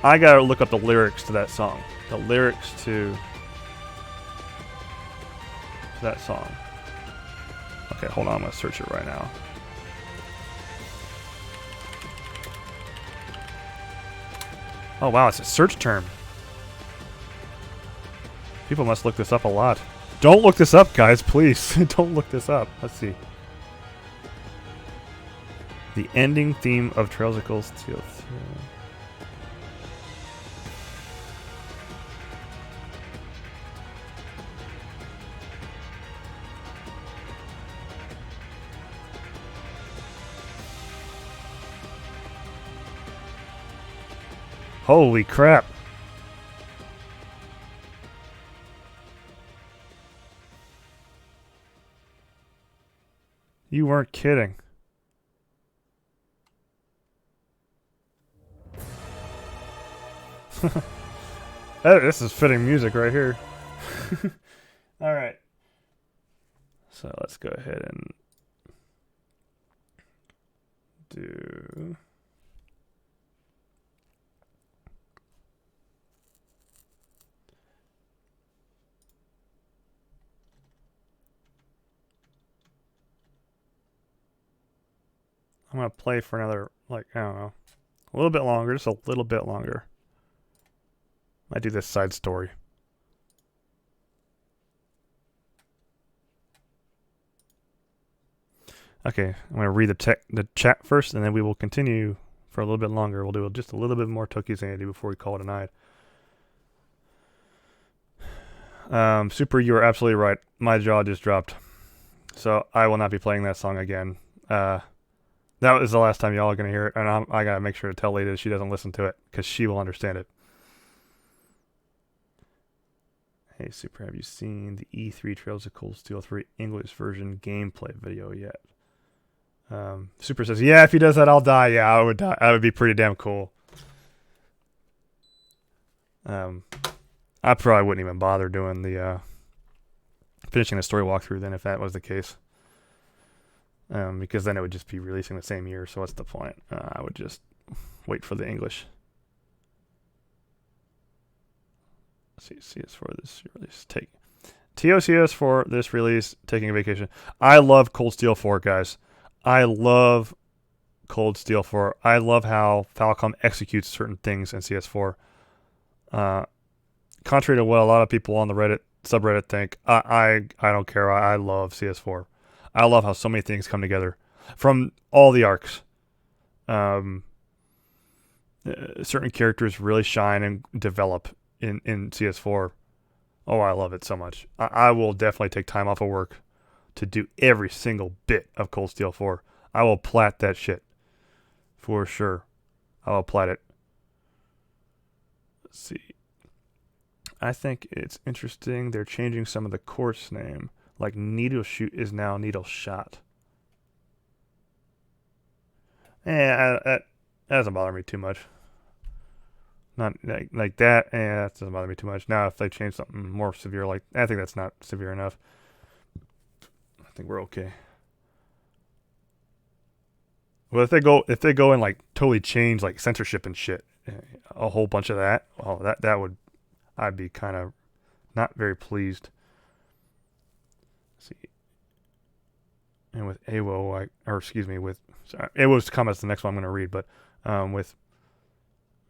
I gotta look up the lyrics to that song. The lyrics to that song. Okay, hold on. I'm gonna search it right now. Oh, wow. It's a search term. People must look this up a lot. Don't look this up, guys, please. Don't look this up. Let's see. The ending theme of Trails of Cold Steel. Holy crap. You weren't kidding. This is fitting music right here. Alright. So let's go ahead and do... I'm going to play for another, like, I don't know, a little bit longer, just a little bit longer. I do this side story. Okay, I'm going to read the chat first, and then we will continue for a little bit longer. We'll do just a little bit more Tokyo Xanadu before we call it a night. Super, you are absolutely right. My jaw just dropped. So I will not be playing that song again. That was the last time y'all are going to hear it, and I got to make sure to tell Lita she doesn't listen to it, because she will understand it. Hey, Super, have you seen the E3 Trails of Cold Steel 3 English version gameplay video yet? Super says, yeah, if he does that, I'll die. Yeah, I would die. That would be pretty damn cool. I probably wouldn't even bother doing the, finishing the story walkthrough then if that was the case. Because then it would just be releasing the same year, so what's the point? I would just wait for the English. CS for this release. TOCS for this release, taking a vacation. I love Cold Steel 4, guys. I love Cold Steel 4. I love how Falcom executes certain things in CS4. Contrary to what a lot of people on the Reddit subreddit think, I don't care. I love CS4. I love how so many things come together from all the arcs. Certain characters really shine and develop in CS4. Oh, I love it so much. I will definitely take time off of work to do every single bit of Cold Steel 4. I will plat that shit. For sure. I will plat it. Let's see. I think it's interesting they're changing some of the course name. Like Needle Shoot is now Needle Shot. That doesn't bother me too much. Not like that. That doesn't bother me too much. Now, if they change something more severe, like I think that's not severe enough. I think we're okay. Well, if they go and like totally change like censorship and shit, a whole bunch of that, that would, I'd be kind of not very pleased. Let's see. And with AWO, AWO's comments the next one I'm going to read, but with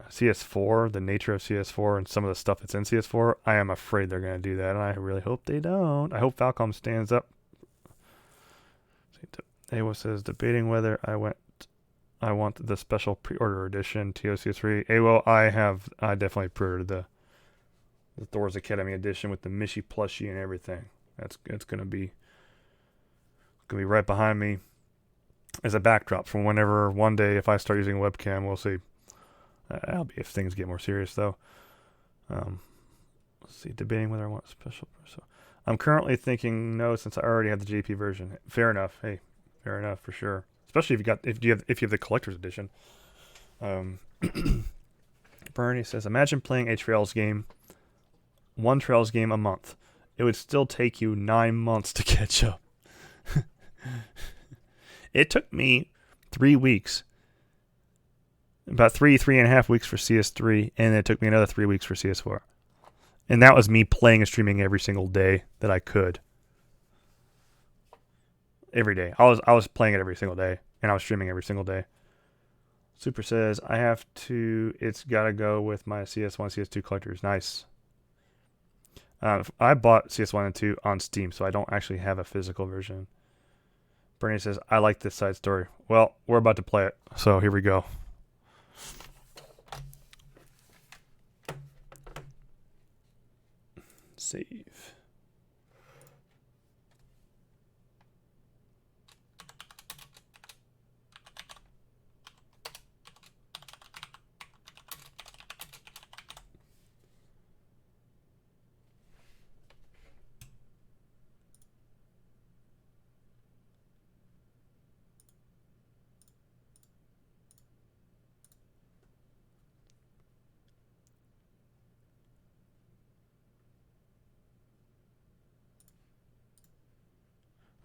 CS4, the nature of CS4 and some of the stuff that's in CS4, I am afraid they're going to do that, and I really hope they don't. I hope Falcom stands up. AWO says, debating whether I want the special pre-order edition TOCS3. AWO, I definitely pre-ordered the Thor's Academy edition with the Mishi plushie and everything. It's gonna be right behind me as a backdrop from whenever one day if I start using a webcam. We'll see. That'll be if things get more serious though. Let's see, debating whether I want special. So I'm currently thinking no, since I already have the JP version. Fair enough. Hey, fair enough for sure. Especially if you have the collector's edition. Bernie says, imagine playing a Trails game, one Trails game a month. It would still take you 9 months to catch up. It took me 3 weeks. About 3.5 weeks for CS3, and it took me another 3 weeks for CS4. And that was me playing and streaming every single day that I could. Every day. I was playing it every single day, and I was streaming every single day. Super says, it's gotta go with my CS1, CS2 collectors. Nice. I bought CS1 and 2 on Steam, so I don't actually have a physical version. Bernie says, I like this side story. Well, we're about to play it, so here we go. Save.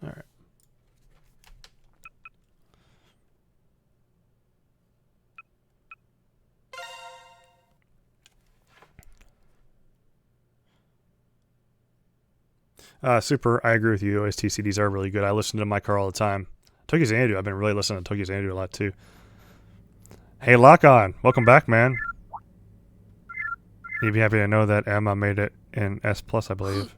All right. Super, I agree with you. OST CDs are really good. I listen to them in my car all the time. Tokyo Xanadu, I've been really listening to Tokyo Xanadu a lot too. Hey, Lock On, welcome back, man. You'd be happy to know that Emma made it in S+, I believe.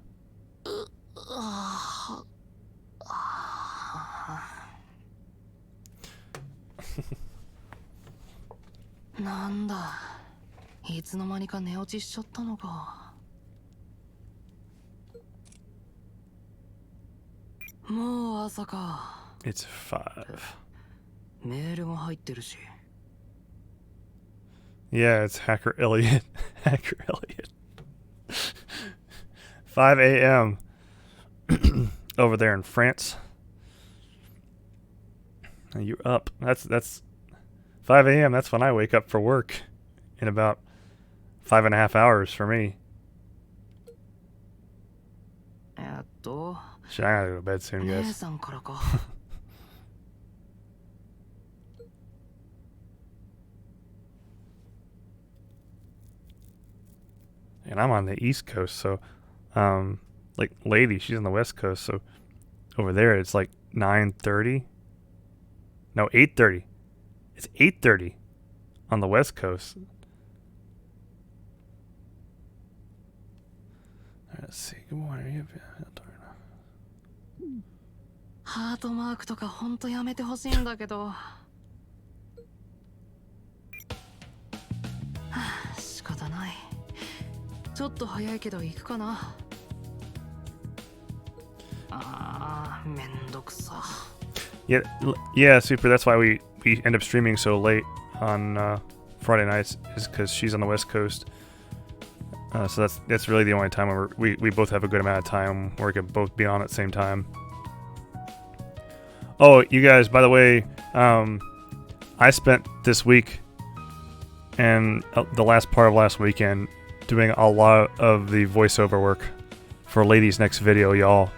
It's 5. Yeah, it's Hacker Elliot. Hacker Elliot. 5 a.m. over there in France. You're up. That's 5 a.m. That's when I wake up for work in about 5.5 hours for me. Shit, I gotta go to bed soon, guys. And I'm on the East Coast, so, like, Lady, she's on the West Coast, so over there it's like 9:30. No, 8:30. It's 8:30 on the West Coast. Let's see. Good morning. ハートマークとかほんとやめてほしいんだけど。はあ、仕方ない。ちょっと早いけど行くかな。あー、めんどくさ。Yeah, yeah, super. That's why we end up streaming so late on Friday nights, is because she's on the West Coast. So that's really the only time where we both have a good amount of time where we can both be on at the same time. Oh, you guys, by the way, I spent this week and the last part of last weekend doing a lot of the voiceover work for Lady's next video, y'all.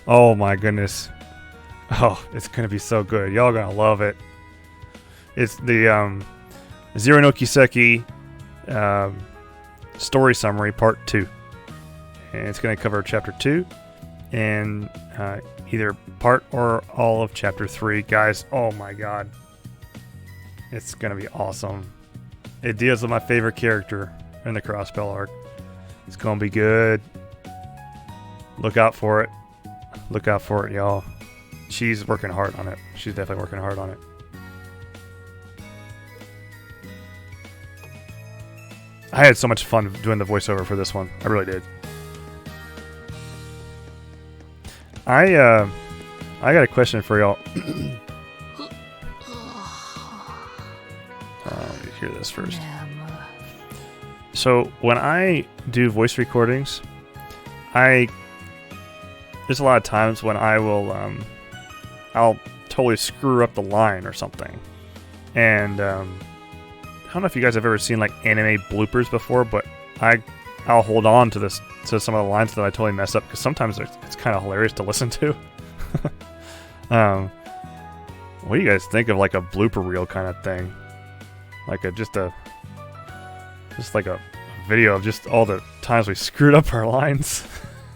Oh my goodness. Oh, it's gonna be so good. Y'all gonna love it. It's the Zero no Kiseki story summary part 2. And it's gonna cover chapter 2 and either part or all of chapter 3. Guys, oh my god. It's gonna be awesome. It deals with my favorite character in the Crossbell arc. It's gonna be good. Look out for it. Look out for it, y'all. She's working hard on it. She's definitely working hard on it. I had so much fun doing the voiceover for this one. I really did. I got a question for y'all. Let me hear this first. So when I do voice recordings, there's a lot of times when I will I'll totally screw up the line or something. And I don't know if you guys have ever seen like anime bloopers before, but I'll hold on to some of the lines that I totally mess up because sometimes it's kind of hilarious to listen to. What do you guys think of like a blooper reel kind of thing? Like just like a video of just all the times we screwed up our lines.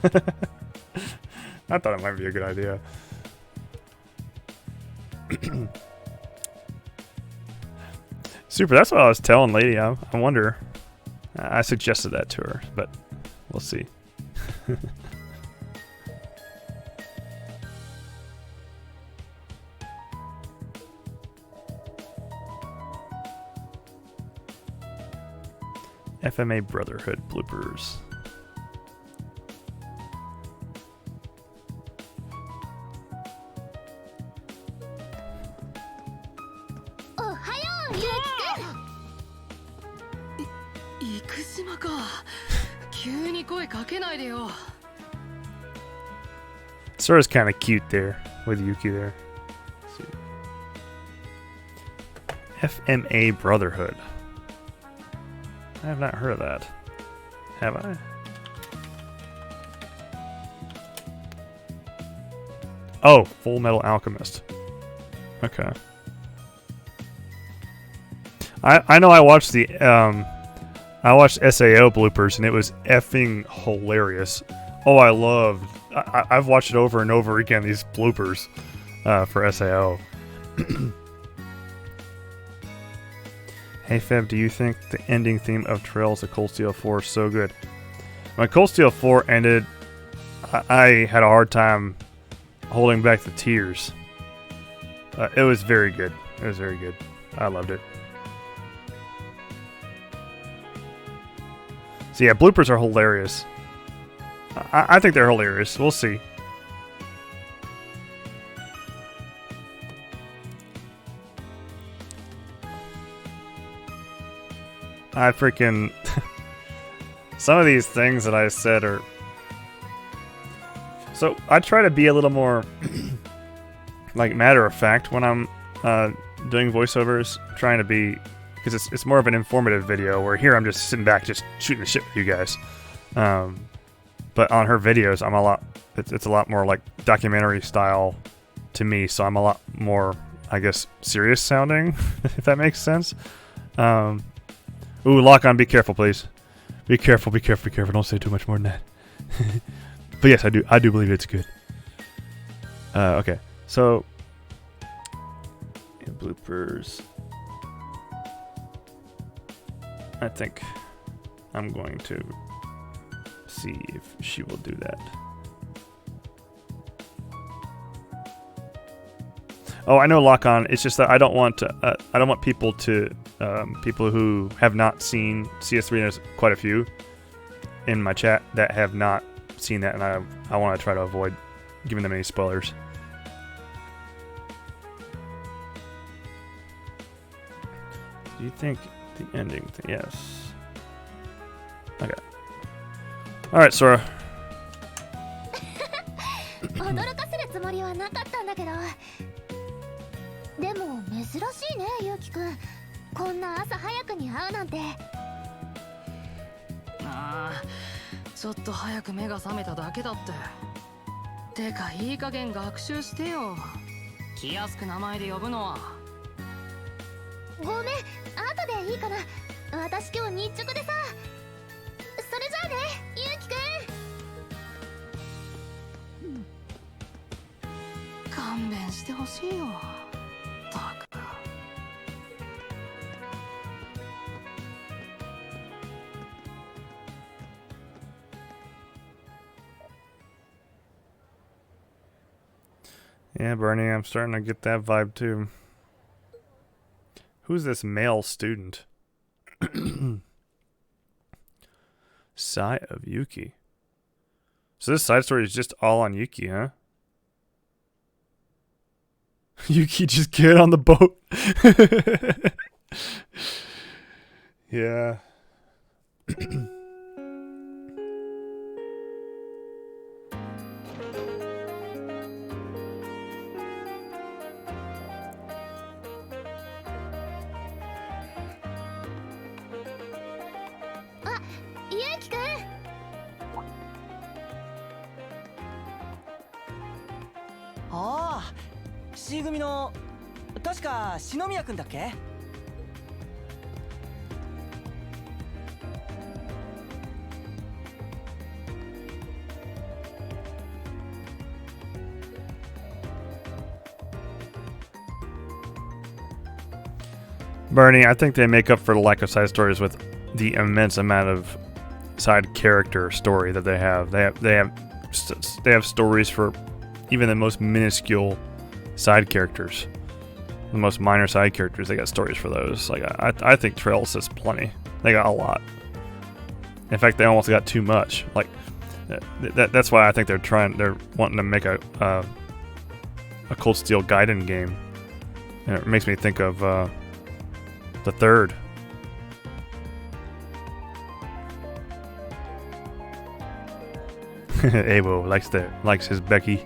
I thought it might be a good idea. Super, that's what I was telling Lady. I wonder. I suggested that to her, but we'll see. FMA Brotherhood bloopers. Sora's kind of cute there with Yuki there. FMA Brotherhood. I have not heard of that. Have I? Oh, Full Metal Alchemist. Okay. I know I watched the I watched SAO bloopers and it was effing hilarious. Oh, I've watched it over and over again, these bloopers for SAO. Hey Feb, do you think the ending theme of Trails of Cold Steel 4 is so good? When Cold Steel 4 ended, I had a hard time holding back the tears. It was very good. It was very good. I loved it. So yeah, bloopers are hilarious. I think they're hilarious. We'll see. I freaking... Some of these things that I said are... So, I try to be a little more... like, matter of fact when I'm doing voiceovers. Trying to be... Because it's more of an informative video, where here I'm just sitting back just shooting the shit with you guys. But on her videos, it's a lot more like documentary style to me, so I'm a lot more, I guess, serious sounding, if that makes sense. Ooh, lock on, be careful, please. Be careful, be careful, be careful. Don't say too much more than that. But yes, I do believe it's good. Okay, so bloopers. I think I'm going to see if she will do that. Oh, I know lock on. It's just that I don't want to. I don't want people to people who have not seen CS3. There's quite a few in my chat that have not seen that, and I want to try to avoid giving them any spoilers. Do you think the ending thing? Yes. Okay. All right, Sora. 驚かせるつもりはなかったんだけど、でも珍しいね、ゆうきくん。こんな朝早くに会うなんて。ああ、ちょっと早く目が覚めただけだって。てかいい加減学習してよ。気安く名前で呼ぶのは。ごめん、後でいいかな。私今日日直でさ。それじゃあね、ゆうきくん。勘弁してほしいよ。たく。Yeah, Bernie, I'm starting to get that vibe too. Who's this male student? Sai of Yuki. So this side story is just all on Yuki, huh? Yuki, just get on the boat. Yeah. C 組の確か篠宮くんだっけ？Bernie, I think they make up for the lack of side stories with the immense amount of side character story that they have. They have stories for even the most minuscule side characters, the most minor side characters. They got stories for those. Like I think Trails has plenty. They got a lot. In fact, they almost got too much. Like that's why I think they're wanting to make a Cold Steel Gaiden game, and it makes me think of the third. Abo likes his Becky.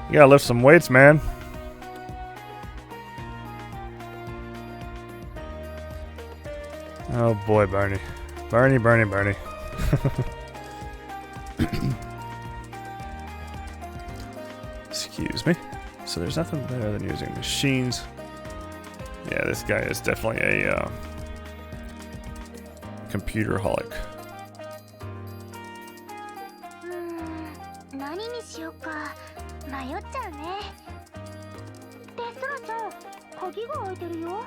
You gotta lift some weights, man. Oh boy, Barney. Barney. Excuse me. So there's nothing better than using machines. Yeah, this guy is definitely a computer holic. 何にしようか迷っちゃうね。で、そらちゃん、鍵が開いてるよ。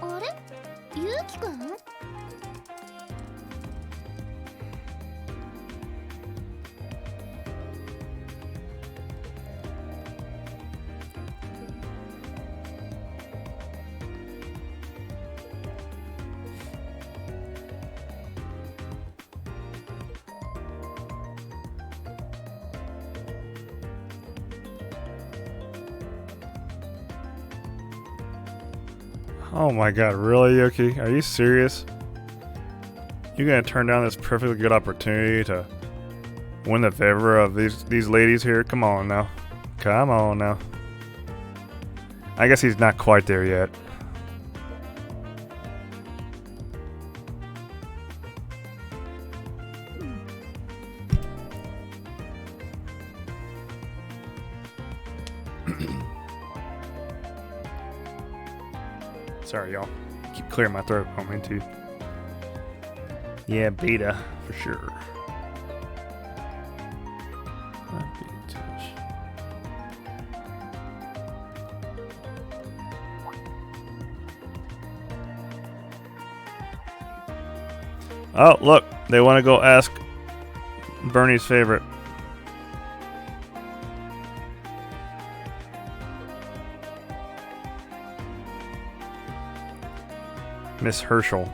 あれ？ゆうきくん？Oh my god, really, Yuki? Are you serious? You're gonna turn down this perfectly good opportunity to win the favor of these ladies here? Come on now. Come on now. I guess he's not quite there yet. Sorry, y'all. Keep clearing my throat on me too. Yeah, beta for sure. Not beta touch. Oh, look, they want to go ask Bernie's favorite. Miss Herschel.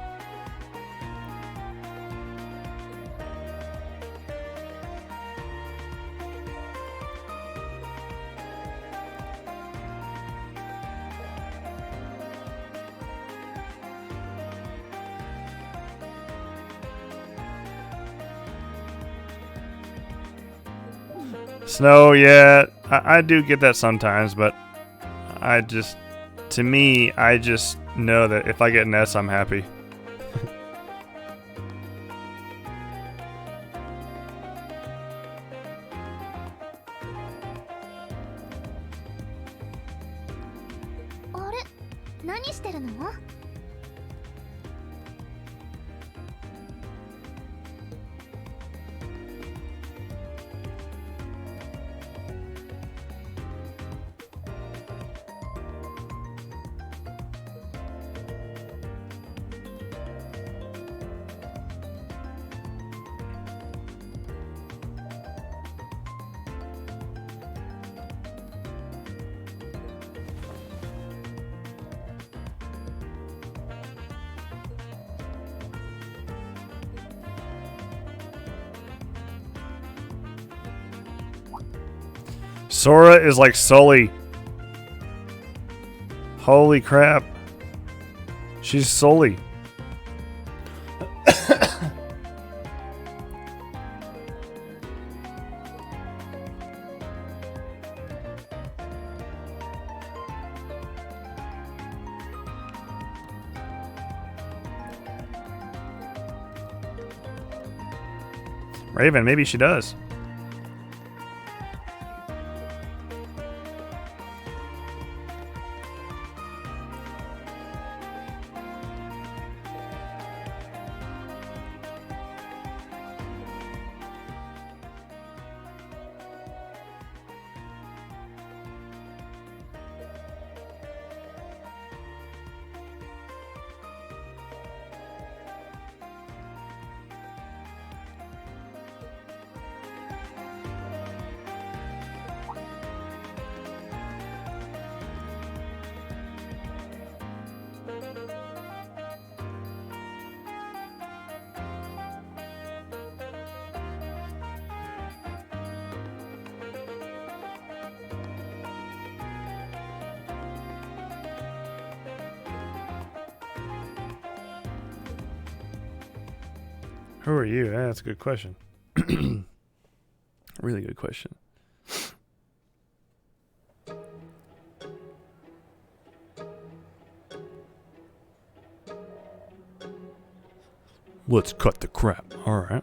Snow, yeah, I do get that sometimes, but I just, to me, I just know that if I get an S, I'm happy. Sora is like Sully. Holy crap. She's Sully. Raven, maybe she does. Who are you? That's a good question. Really good question. Let's cut the crap. All right.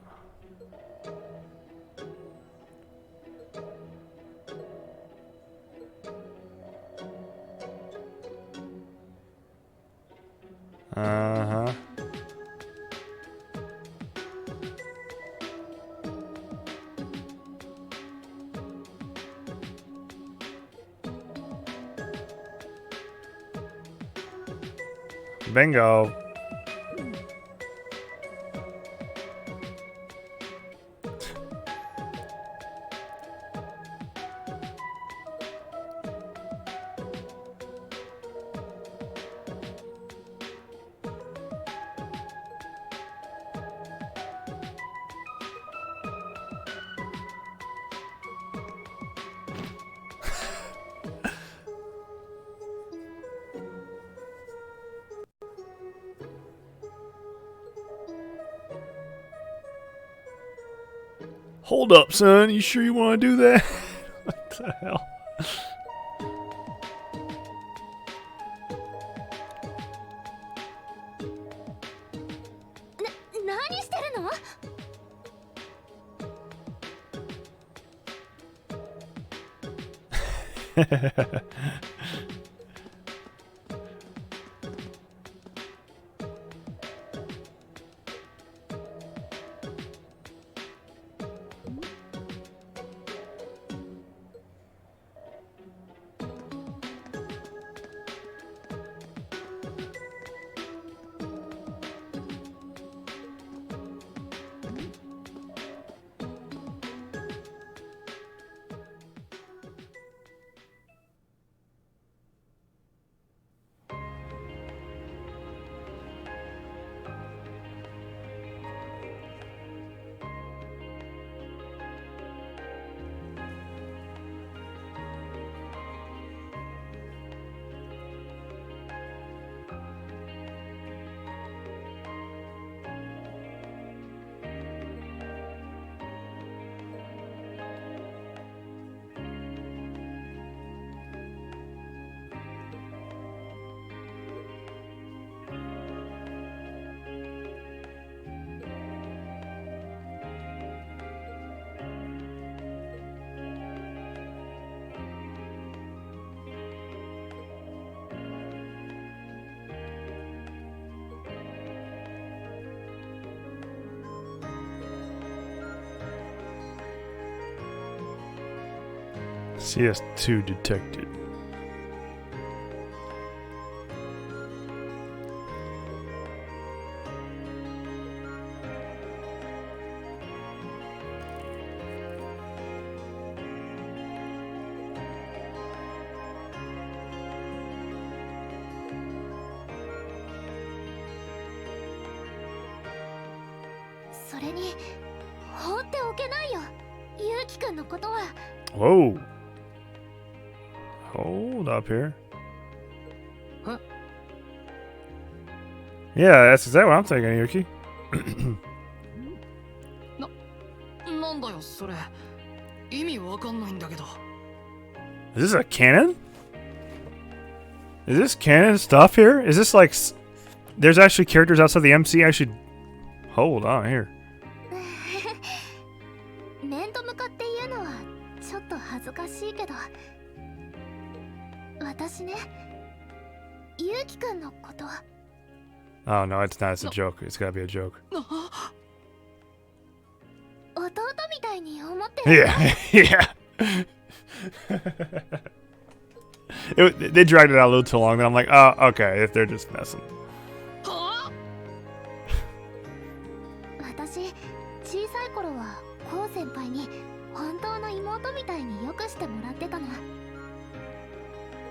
Uh-huh. Bingo. Hold up, son. You sure you want to do that? What the hell? 何してるの？ What CS2 detected. Whoa. Hold up here. Huh? Yeah, that's exactly what I'm thinking, Yuki. なんだよそれ。意味わかんないんだけど。 Is this a canon? Is this canon stuff here? Is this like... There's actually characters outside the MC I should... Hold on here. 面と向かって言うのはちょっと恥ずかしいけど、私ね、ゆうきくんのこと。 Oh no, it's not. It's a joke. It's gotta be a joke. 弟みたいに思ってる。 Yeah, yeah. They dragged it out a little too long. Then I'm like, oh, okay. If they're just messing. 私、小さい頃はこう先輩に本当の妹みたいによくしてもらってたの。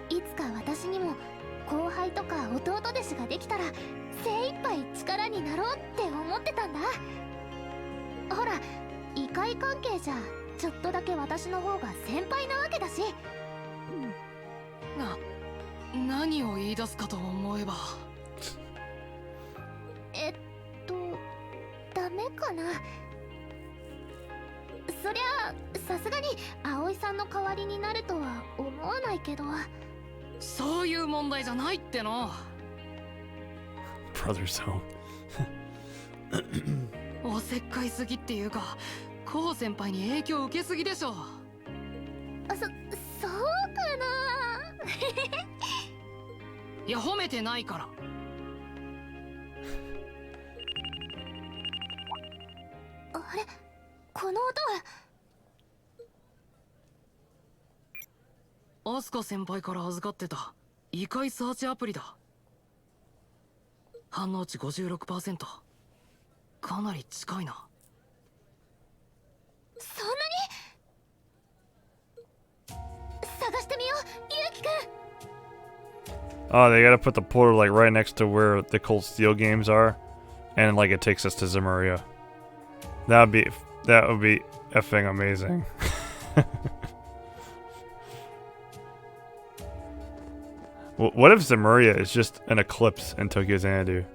いつか私にも後輩とか弟弟子ができたら精一杯力になろうって思ってたんだ。ほら、異界関係じゃちょっとだけ私の方が先輩なわけだし。何を言い出すかと思えば。ダメかな。そりゃさすがに葵さんの代わりになるとは思わないけど。そういう問題じゃないっての。 Brother's home. おせっかいすぎっていうか、コウ先輩に影響受けすぎでしょ。そうかな。いや、褒めてないから。あれ、この音は。アスカ先輩から預かってた異界サーチアプリだ。反応値 56%。 かなり近いな。そんなに。探してみよう、ゆうきくん。 Oh, they gotta put the portal like right next to where the Cold Steel games are, and like it takes us to Zemuria. That would be effing amazing. What if Zemuria is just an eclipse in Tokyo Xanadu?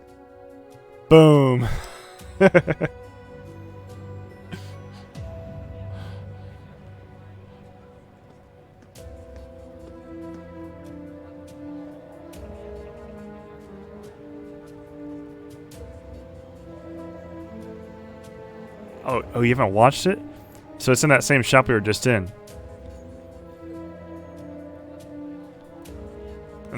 Boom! Oh, you haven't watched it? So it's in that same shop we were just in.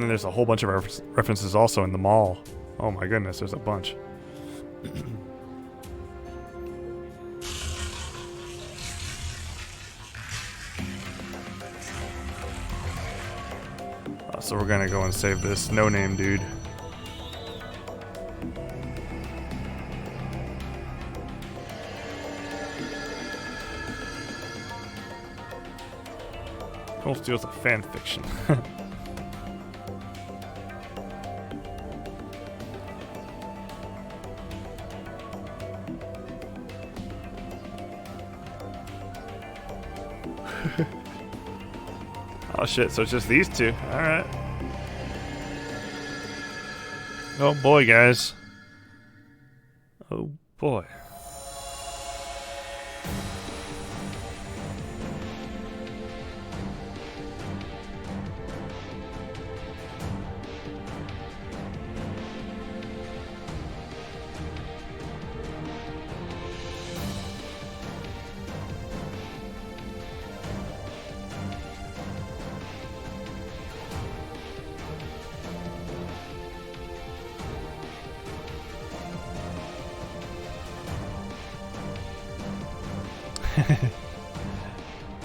then there's a whole bunch of references also in the mall. Oh my goodness, there's a bunch. So we're gonna go and save this no-name dude. Cold Steel's a fan fiction. Oh shit, so it's just these two. Alright. Oh boy, guys. Oh boy.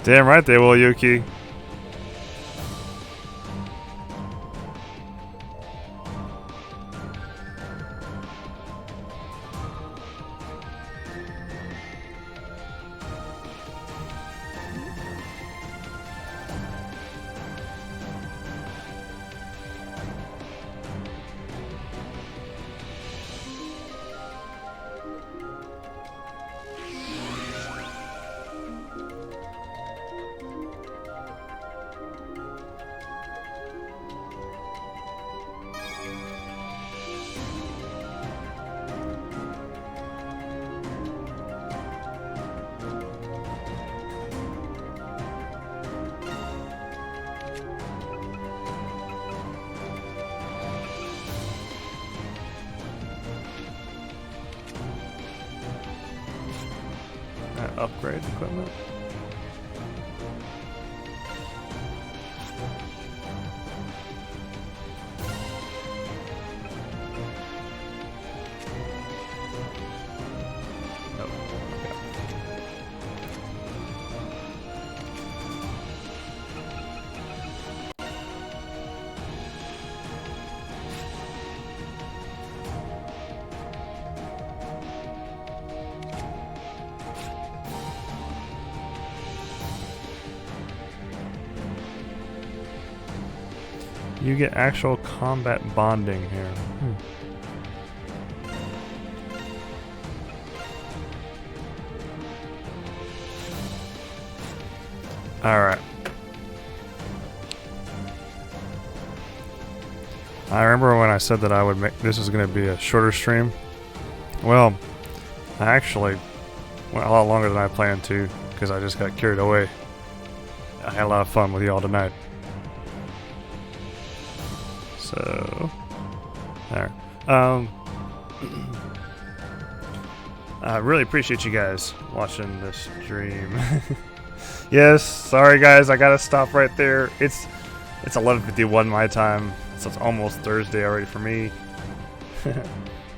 Damn right they will, Yuki. Upgrade equipment. You get actual combat bonding here. Alright. I remember when I said that I would make this is going to be a shorter stream. Well, I actually went a lot longer than I planned to because I just got carried away. I had a lot of fun with y'all tonight. So, alright. I really appreciate you guys watching this stream. Yes, sorry guys, I gotta stop right there. It's 11:51 my time, so it's almost Thursday already for me.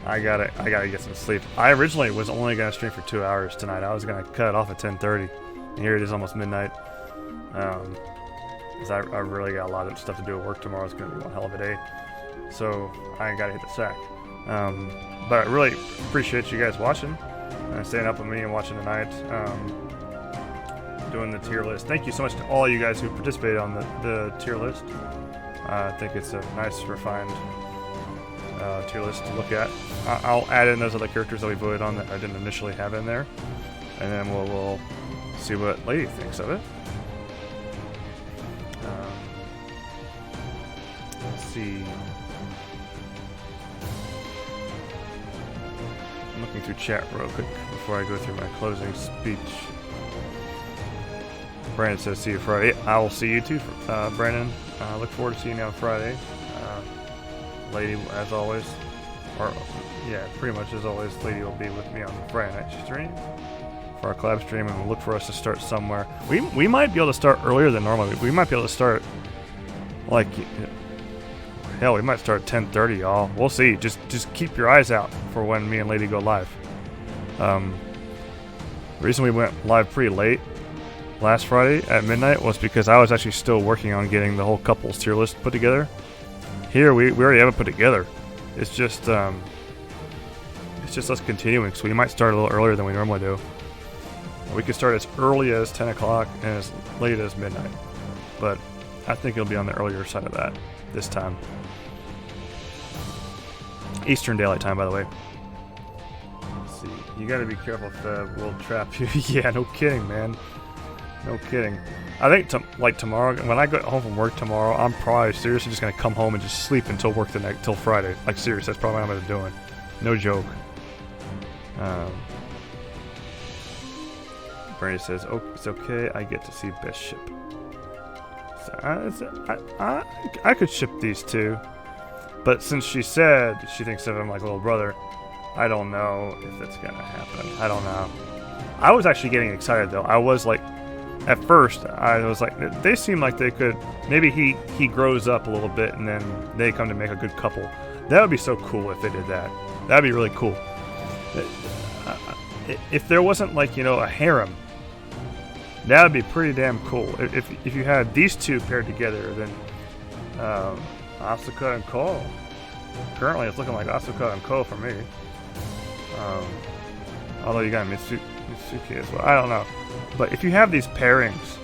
I gotta get some sleep. I originally was only gonna stream for 2 hours tonight. I was gonna cut it off at 10:30, and here it is almost midnight. Because I really got a lot of stuff to do at work tomorrow. It's going to be one hell of a day. So I got to hit the sack. But I really appreciate you guys watching and staying up with me and watching tonight. Doing the tier list. Thank you so much to all you guys who participated on the tier list. I think it's a nice, refined tier list to look at. I'll add in those other characters that we voted on that I didn't initially have in there. And then we'll see what Lady thinks of it. Let's see. I'm looking through chat real quick before I go through my closing speech. Brandon says, see you Friday. I will see you too, Brandon. Look forward to seeing you on Friday. Lady, as always, or yeah, pretty much as always, Lady will be with me on Friday night stream for our collab stream, and we'll look for us to start somewhere. We might be able to start earlier than normal. We might be able to start like Hell, we might start at 10:30, y'all. We'll see. Just keep your eyes out for when me and Lady go live. The reason we went live pretty late last Friday at midnight was because I was actually still working on getting the whole couples tier list put together. Here, we already have it put together. It's just us continuing, so we might start a little earlier than we normally do. We could start as early as 10 o'clock and as late as midnight, but I think it'll be on the earlier side of that this time. Eastern Daylight Time, by the way. Let's see. You gotta be careful, Feb. We'll trap you. Yeah, no kidding, man. No kidding. I think like tomorrow, when I get home from work tomorrow, I'm probably seriously just gonna come home and just sleep until work till Friday. Like, serious, that's probably what I'm gonna be doing. No joke. Brandy says, "Oh, it's okay. I get to see Best ship." So I could ship these two, but since she said she thinks of him like a little brother, I don't know if that's gonna happen. I don't know. I was actually getting excited though. I was like, at first, I was like, they seem like they could. Maybe he grows up a little bit and then they come to make a good couple. That would be so cool if they did that. That'd be really cool. If there wasn't like, you know, a harem, that would be pretty damn cool. If you had these two paired together, then Asuka and Ko. Currently, it's looking like Asuka and Ko for me. Although you got Mitsuki as well. I don't know. But if you have these pairings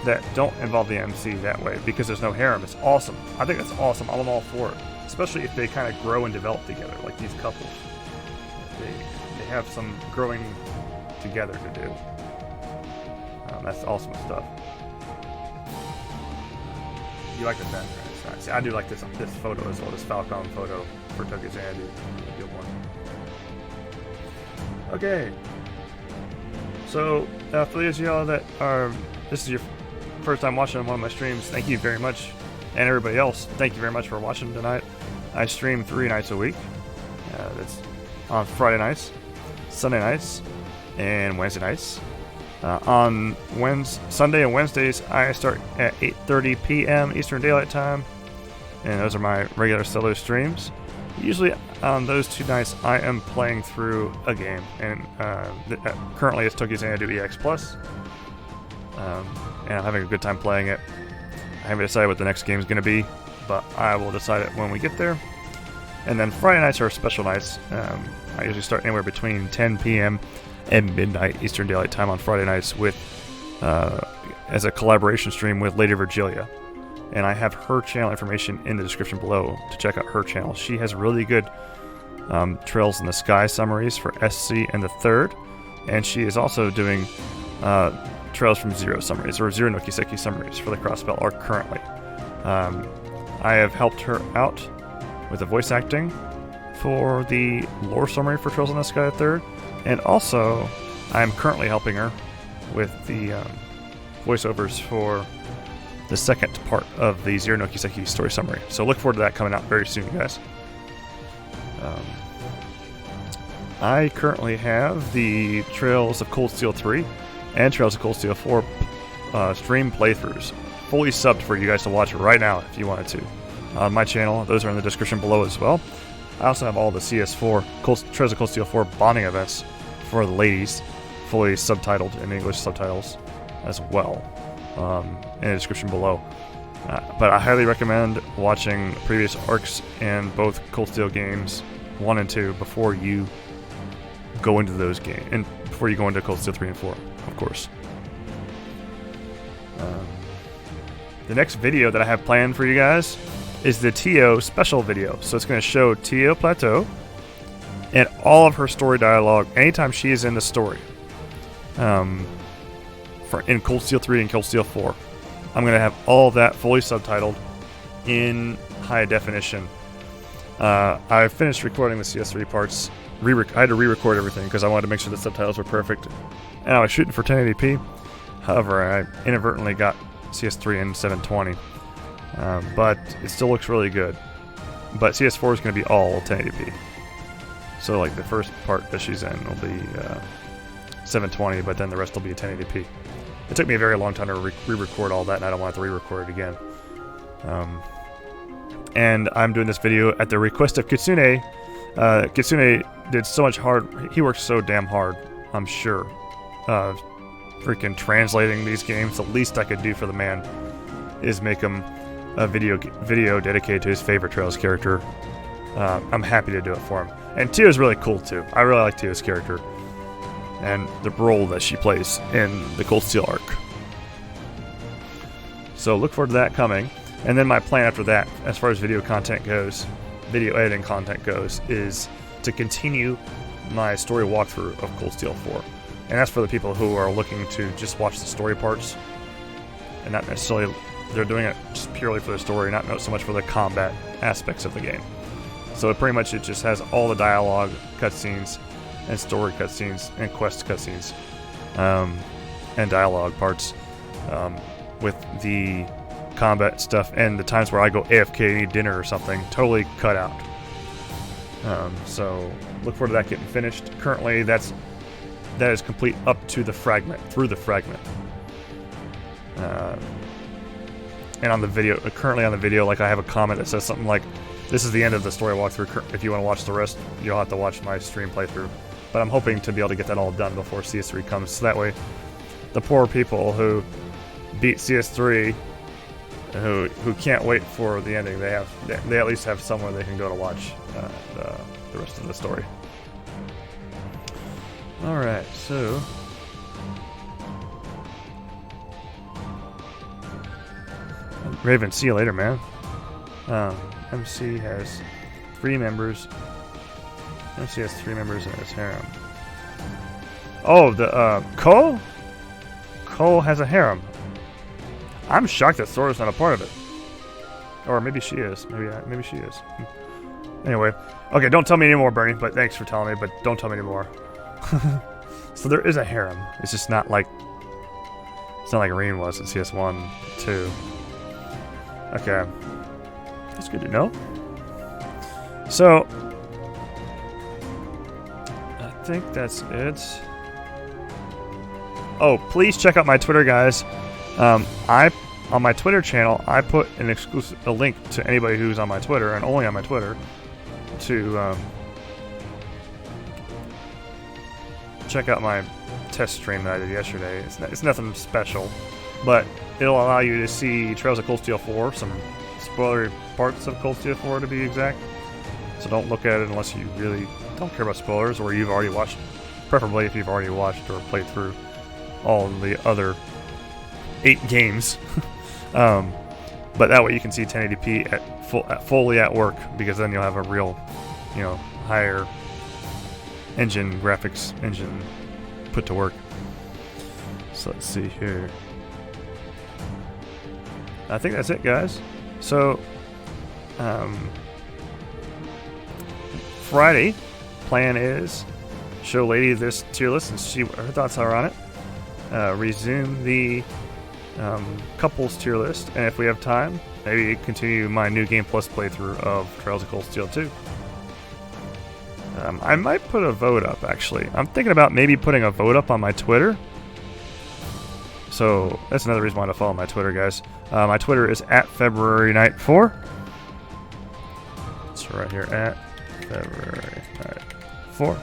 that don't involve the MC that way, because there's no harem, it's awesome. I think that's awesome. I'm all for it. Especially if they kind of grow and develop together, like these couples. They have some growing together to do. That's awesome stuff. You like the background? It's nice. I do like this photo as well. This Falcon photo for Tokyo Xanadu. A good one. Okay. So, for those of y'all that are, this is your first time watching one of my streams, thank you very much. And everybody else, thank you very much for watching tonight. I stream 3 nights a week. That's on Friday nights, Sunday nights, and Wednesday nights. On Sunday and Wednesdays, I start at 8:30 p.m. Eastern Daylight Time, and those are my regular solo streams. Usually on those 2 nights, I am playing through a game, and currently it's Tokyo Xanadu EX Plus, and I'm having a good time playing it. I haven't decided what the next game is going to be, but I will decide it when we get there. And then Friday nights are special nights. I usually start anywhere between 10 p.m. and midnight Eastern Daylight Time on Friday nights with as a collaboration stream with Lady Virgilia. And I have her channel information in the description below to check out her channel. She has really good Trails in the Sky summaries for SC and the Third, and she is also doing Trails from Zero summaries, or Zero no Kiseki summaries for the Crossbelt arc currently. I have helped her out with the voice acting for the lore summary for Trails in the Sky Third, and also I am currently helping her with the voiceovers for the second part of the Zero no Kiseki story summary. So look forward to that coming out very soon, guys. I currently have the Trails of Cold Steel 3 and Trails of Cold Steel 4 stream playthroughs fully subbed for you guys to watch right now if you wanted to. On my channel, those are in the description below as well. I also have all the CS4 Trails of Cold Steel 4 bonding events for the ladies, fully subtitled in English subtitles as well, in the description below. But I highly recommend watching previous arcs in both Cold Steel games 1 and 2 before you go into those games, and before you go into Cold Steel 3 and 4, of course. The next video that I have planned for you guys is the Tio special video. So it's going to show Tio Plateau and all of her story dialogue anytime she is in the story. In Cold Steel 3 and Cold Steel 4. I'm going to have all of that fully subtitled in high definition. I finished recording the CS3 parts. I had to re-record everything because I wanted to make sure the subtitles were perfect. And I was shooting for 1080p. However, I inadvertently got CS3 in 720. But it still looks really good. But CS4 is going to be all 1080p. So like the first part that she's in will be 720, but then the rest will be 1080p. It took me a very long time to re-record all that, and I don't want to re-record it again. and I'm doing this video at the request of Kitsune. Kitsune did so much he worked so damn hard, I'm sure. Freaking translating these games, the least I could do for the man is make him a video dedicated to his favorite Trails character. I'm happy to do it for him. And Tia's really cool too. I really like Tia's character and the role that she plays in the Cold Steel arc. So look forward to that coming. And then my plan after that, as far as video editing content goes, is to continue my story walkthrough of Cold Steel 4. And that's for the people who are looking to just watch the story parts and not necessarily, they're doing it just purely for the story, not so much for the combat aspects of the game. So pretty much it just has all the dialogue, cutscenes, and story cutscenes, and quest cutscenes, and dialogue parts, with the combat stuff and the times where I go AFK, need dinner or something, totally cut out. So look forward to that getting finished. Currently that is complete up to the fragment, through the fragment. And on the video, currently on the video, like I have a comment that says something like, this is the end of the story walkthrough. If you want to watch the rest, you'll have to watch my stream playthrough. But I'm hoping to be able to get that all done before CS3 comes, so that way the poor people who beat CS3, who can't wait for the ending, they at least have somewhere they can go to watch the rest of the story. Alright, so Raven, see you later, man. MC has 3 members. MC has 3 members in his harem. Oh, the Cole? Cole has a harem. I'm shocked that Sora's not a part of it. Or maybe she is. Maybe she is. Anyway, okay, don't tell me anymore, Bernie. But thanks for telling me. But don't tell me anymore. So there is a harem. It's just not like Reen was in CS1, 2. Okay, that's good to know. So I think that's it. Oh, please check out my Twitter, guys. On my Twitter channel, I put a link to anybody who's on my Twitter, and only on my Twitter, to check out my test stream that I did yesterday. It's nothing special, but it'll allow you to see Trails of Cold Steel 4, some spoilery parts of Cold Steel 4 to be exact. So don't look at it unless you really don't care about spoilers, or you've already watched, preferably if you've already watched or played through all the other 8 games. But that way you can see 1080p fully at work, because then you'll have a real, higher graphics engine put to work. So let's see here. I think that's it, guys. So Friday, plan is show Lady this tier list and see what her thoughts are on it. Resume the couples tier list, and if we have time, maybe continue my New Game Plus playthrough of Trails of Cold Steel 2. I might put a vote up, actually. I'm thinking about maybe putting a vote up on my Twitter. So that's another reason why to follow my Twitter, guys. My Twitter is @FebruaryNight4. It's right here, @FebruaryNight4.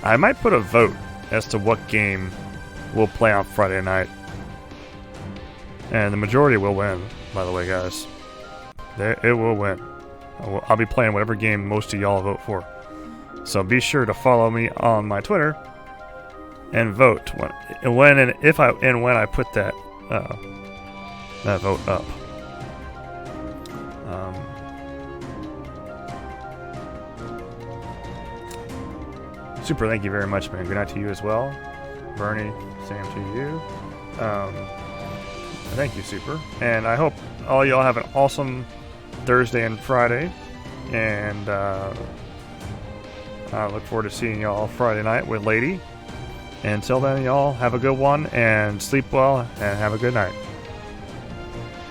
I might put a vote as to what game we'll play on Friday night. And the majority will win, by the way, guys. It will win. I'll be playing whatever game most of y'all vote for. So be sure to follow me on my Twitter and vote when I put that vote up. Super, thank you very much, man. Good night to you as well. Bernie, Sam to you. Thank you, Super. And I hope all y'all have an awesome Thursday and Friday. And I look forward to seeing y'all Friday night with Lady. Until then, y'all have a good one and sleep well and have a good night.